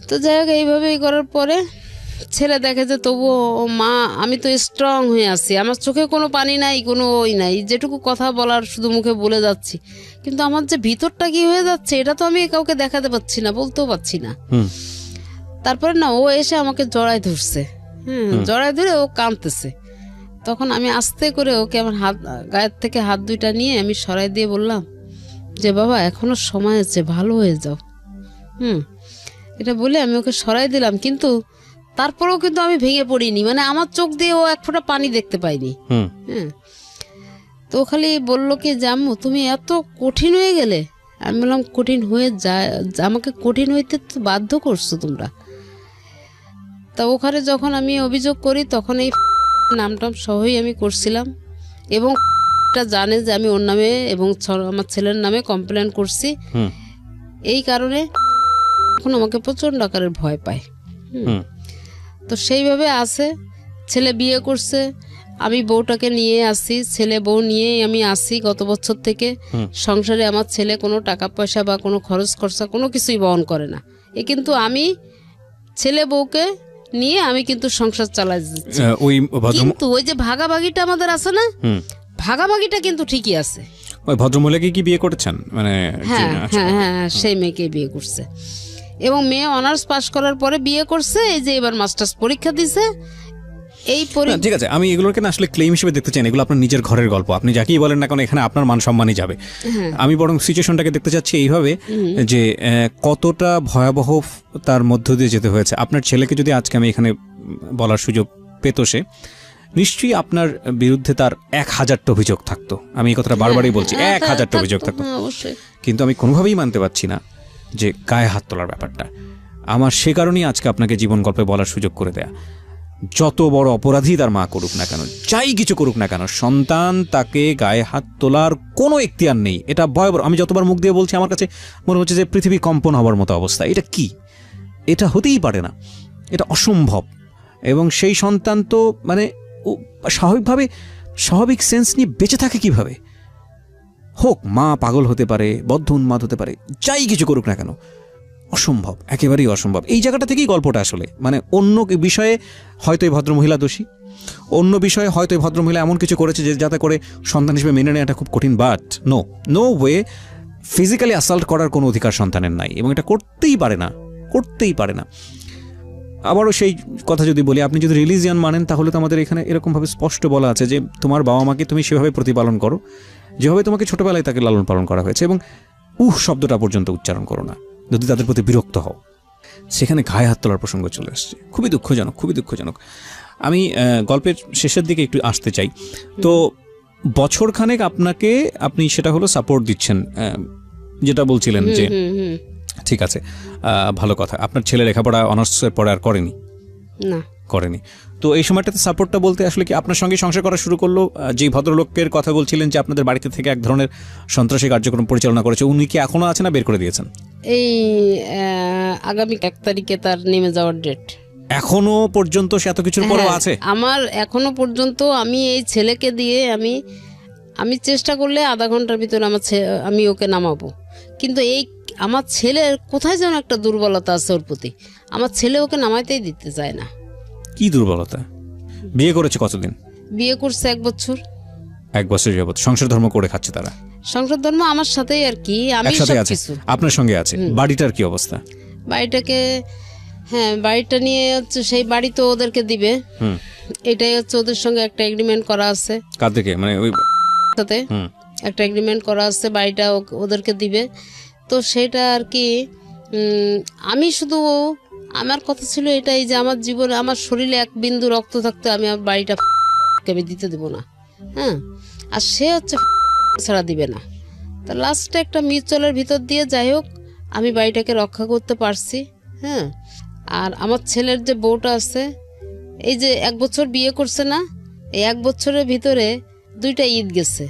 তো যাই হোক এইভাবেই করার পরে ছেলে দেখে যে তবুও মা আমি তো স্ট্রং হয়ে আছি, আমার চোখে কোনো পানি নাই, কোনো ওই নাই, যেটুকু কথা বলার শুধু মুখে বলে যাচ্ছি, কিন্তু আমার যে ভিতরটা কি হয়ে যাচ্ছে এটা তো আমি কাউকে দেখাতে পাচ্ছি না, বলতেও পাচ্ছি না। তারপরে না ও এসে আমাকে জড়ায় ধরছে, জড়ায় ধরে ও কাঁদতেছে। তখন আমি আস্তে করে ওকে আমার হাত গায়ের থেকে হাত দুইটা নিয়ে আমি সরাই দিয়ে বললাম যে বাবা এখনো সময় আছে, ভালো হয়ে যাও। এটা বলে আমি ওকে সরাই দিলাম, কিন্তু তারপরেও কিন্তু আমি ভেঙে পড়িনি, মানে আমার চোখ দিয়ে ও এক ফোঁটা পানি দেখতে পাইনি। হ্যাঁ, তো খালি বললো কি যে আম্মু তুমি এত কঠিন হয়ে গেলে। আমি বললাম কঠিন হয়ে যায়, আমাকে কঠিন হইতে তো বাধ্য করছো তোমরা। তা ওখানে যখন আমি অভিযোগ করি তখন এই নামটাম সহই আমি করছিলাম, এবং জানে যে আমি ওর নামে এবং আমার ছেলের নামে কমপ্লেন করছি। এই কারণে এখন আমাকে প্রচন্ড আকারের ভয় পায়। তো সেইভাবে আছে। ছেলে বিয়ে করছে, আমি বউটাকে নিয়ে আসি, ছেলে বউ নিয়ে আমি আসি গত বছর থেকে সংসারে। আমার ছেলে কোনো টাকা পয়সা বা কোনো খরচ খরচা কোনো কিছুই বহন করে না। কিন্তু আমি ছেলে বউকে নিয়ে আমি কিন্তু সংসার চালাই যাচ্ছি। কিন্তু ওই যে ভাগাভাগিটা আমাদের আছে না, ভাগাভাগিটা কিন্তু ঠিকই আছে। ওই ভদ্রমহিলাকে কি বিয়ে করেছেন? মানে হ্যাঁ হ্যাঁ হ্যাঁ, সেই মেয়েকে বিয়ে করছে, এবং মেয়ে অনার্স পাশ করার পরে বিয়ে করছে। এই যে এবার মাস্টার্স পরীক্ষা দিছে। এই ঠিক আছে, আমি এগুলোকে না আসলে ক্লেম হিসেবে দেখতে চাই না, এগুলো আপনার নিজের ঘরের গল্প, আপনি যাকেই বলেন না কেন এখানে আপনার মান সম্মানই যাবে। আমি বরং সিচুয়েশনটাকে দেখতে চাচ্ছি এইভাবে যে কতটা ভয়াবহ তার মধ্য দিয়ে যেতে হয়েছে। আপনার ছেলেকে যদি আজকে আমি এখানে বলার সুযোগ পেত, সে নিশ্চয়ই আপনার বিরুদ্ধে তার 1000টা অভিযোগ থাকতো। আমি এই কথাটা বারবারই বলছি, 1000টা অভিযোগ থাকতো, কিন্তু আমি কোনোভাবেই মানতে পারছি না যে গায়ে হাত তোলার ব্যাপারটা। আমার সে কারণেই আজকে আপনাকে জীবন গল্পে বলার সুযোগ করে দেয়া। যত বড় অপরাধী তার মা করুক না কেন, যাই কিছু করুক না কেন, সন্তান তাকে গায়ে হাত তোলার কোনো এখতিয়ার নেই। এটা ভয়াবহ। আমি যতবার মুখ দিয়ে বলছি আমার কাছে মনে হচ্ছে যে পৃথিবী কম্পন হওয়ার মতো অবস্থা। এটা কি? এটা হতেই পারে না, এটা অসম্ভব। এবং সেই সন্তান তো মানে স্বাভাবিকভাবে স্বাভাবিক সেন্স নিয়ে বেঁচে থাকে কিভাবে? হোক মা পাগল হতে পারে, বদ্ধ উন্মাদ হতে পারে, যাই কিছু করুক না কেন, অসম্ভব, একেবারেই অসম্ভব। এই জায়গাটা থেকেই গল্পটা আসলে, মানে অন্য বিষয়ে হয়তো এই ভদ্রমহিলা দোষী, অন্য বিষয়ে হয়তো এই ভদ্রমহিলা এমন কিছু করেছে যে যাতে করে সন্তান হিসেবে মেনে নেওয়াটা খুব কঠিন। But no way, physically assault করার কোনো অধিকার সন্তানের নাই, এবং এটা করতেই পারে না। আবারও সেই কথা যদি বলি, আপনি যদি রিলিজিয়ান মানেন তাহলে তো আমাদের এখানে এরকমভাবে স্পষ্ট বলা আছে যে তোমার বাবা মাকে তুমি সেভাবে প্রতিপালন করো যেভাবে তোমাকে ছোটবেলায় তাকে লালন পালন করা হয়েছে, এবং শব্দটা পর্যন্ত উচ্চারণ করো না যদি তাদের প্রতি বিরক্ত হও। সেখানে গায়ে হাত তোলার প্রসঙ্গ চলে আসছে। খুবই দুঃখজনক। আমি গল্পের শেষের দিকে একটু আসতে চাই। তো বছরখানেক আপনি সেটা হলো সাপোর্ট দিচ্ছেন, যেটা বলছিলেন যে ঠিক আছে, ভালো কথা। আপনার ছেলে লেখাপড়া অনার্সের পরে আর করেনি? না, করেনি। তো এই সময়টাতে সাপোর্টটা বলতে আসলে কি আপনার সঙ্গে সংসার করা শুরু করলো? যে ভদ্রলোকের কথা বলছিলেন যে আপনাদের বাড়িতে থেকে এক ধরনের সন্ত্রাসী কার্যক্রম পরিচালনা করেছে, উনি কি এখনো আছে না বের করে দিয়েছেন? এই আগামী 1 তারিখে তার নেমে যাওয়ার ডেট। এখনো পর্যন্ত সে এত কিছুর পরেও আছে? আমার এখনো পর্যন্ত আমি এই ছেলেকে দিয়ে আমি চেষ্টা করলে আধা ঘন্টার ভিতরে আমি ওকে নামাবো, কিন্তু এই আমার ছেলের কোথায় যেন একটা দুর্বলতা আছে ওর প্রতি। আমার ছেলে ওকে নামাইতেই দিতে চায় না। কি দুর্বলতা? বিয়ে করেছে কতদিন? বিয়ে করছে 1 বছর। 1 বছর যাবত সংসার ধর্ম করে খাচ্ছে তারা? সংসার ধর্ম আমার সাথেই আর কি, আমি সবকিছু আপনার সঙ্গে আছে। বাড়িটার কি অবস্থা? বাড়িটা নিয়ে হচ্ছে সেই বাড়ি তো ওদেরকে দিবে, এটাই হচ্ছে ওদের সঙ্গে একটা এগ্রিমেন্ট করা আছে। কাদেরকে? মানে ওই সাথে একটা এগ্রিমেন্ট করা আছে, বাড়িটা ওদেরকে দিবে। তো সেটা আর কি, আমি শুধু আমার কথা ছিল এটাই যে আমার জীবনে আমার শরীরে 1 বিন্দু রক্ত থাকতে আমি আমার বাড়িটা আমি দিতে দেবো না। হ্যাঁ, আর সে হচ্ছে ছাড়া দিবে না। তা লাস্টে একটা মিউচুয়ালের ভিতর দিয়ে যাই হোক আমি বাড়িটাকে রক্ষা করতে পারছি। হ্যাঁ, আর আমার ছেলের যে বউটা আছে, এই যে 1 বছর বিয়ে করছে না, এই 1 বছরের ভিতরে 2টা ঈদ গেছে,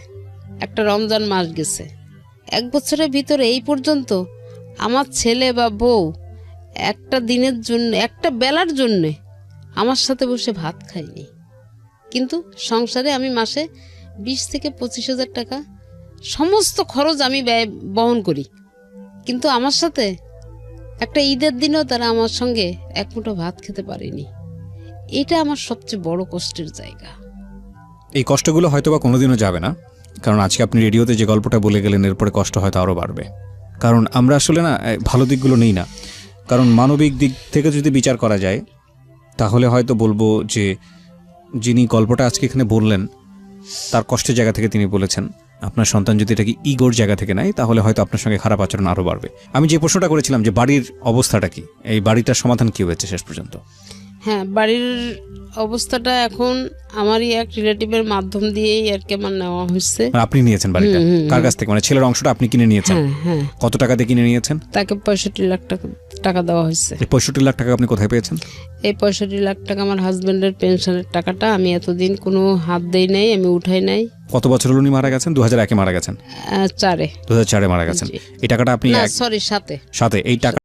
একটা রমজান মাস গেছে। 1 বছরের ভিতরে এই পর্যন্ত আমার ছেলে বা বউ একটা দিনের জন্য, একটা বেলার জন্যে আমার সাথে বসে ভাত খাইনি। কিন্তু সংসারে আমি মাসে 20 থেকে 25,000 টাকা সমস্ত খরচ আমি বহন করি, কিন্তু আমার সাথে একটা ঈদের দিনও তারা আমার সঙ্গে 1 মুঠো ভাত খেতে পারেনি। এটা আমার সবচেয়ে বড় কষ্টের জায়গা। এই কষ্টগুলো হয়তোবা কোনোদিনও যাবে না, কারণ আজকে আপনি রেডিওতে যে গল্পটা বলে গেলেন এরপরে কষ্ট হয়তো আরও বাড়বে। কারণ আমরা আসলে না ভালো দিকগুলো নেই না, কারণ মানবিক দিক থেকে যদি বিচার করা যায় তাহলে হয়তো বলবো যে যিনি গল্পটা আজকে এখানে বললেন তার কষ্টের জায়গা থেকে তিনি বলেছেন। আপনার সন্তান যদি এটাকে ইগোর জায়গা থেকে নেয় তাহলে হয়তো আপনার সঙ্গে খারাপ আচরণ আরও বাড়বে। আমি যে প্রশ্নটা করেছিলাম যে বাড়ির অবস্থাটা কি, এই বাড়িটার সমাধান কি হয়েছে শেষ পর্যন্ত? হ্যাঁ, বাড়ির অবস্থাটা এখন আমারই এক রিলেটিভের মাধ্যম দিয়েই আর কি আমার নেওয়া হচ্ছে। মানে আপনি নিয়েছেন বাড়িটা কার কাছ থেকে? মানে ছেলের অংশটা আপনি কিনে নিয়েছেন? হ্যাঁ হ্যাঁ, কত টাকা দিয়ে কিনে নিয়েছেন? তাকে 65 লাখ টাকা দেওয়া হয়েছে। এই 65 লাখ টাকা আপনি কোথায় পেয়েছেন? এই 65 লাখ টাকা আমার হাজবেন্ডের পেনশনের টাকাটা। আমি এতদিন কোনো হাত দেই নাই, আমি উঠাই নাই। কত বছর হলো উনি মারা গেছেন? 2001-এ মারা গেছেন? 4-এ। 2004-এ মারা গেছেন। এই টাকাটা আপনি না সরি 7-এ। সাথে এই টাকা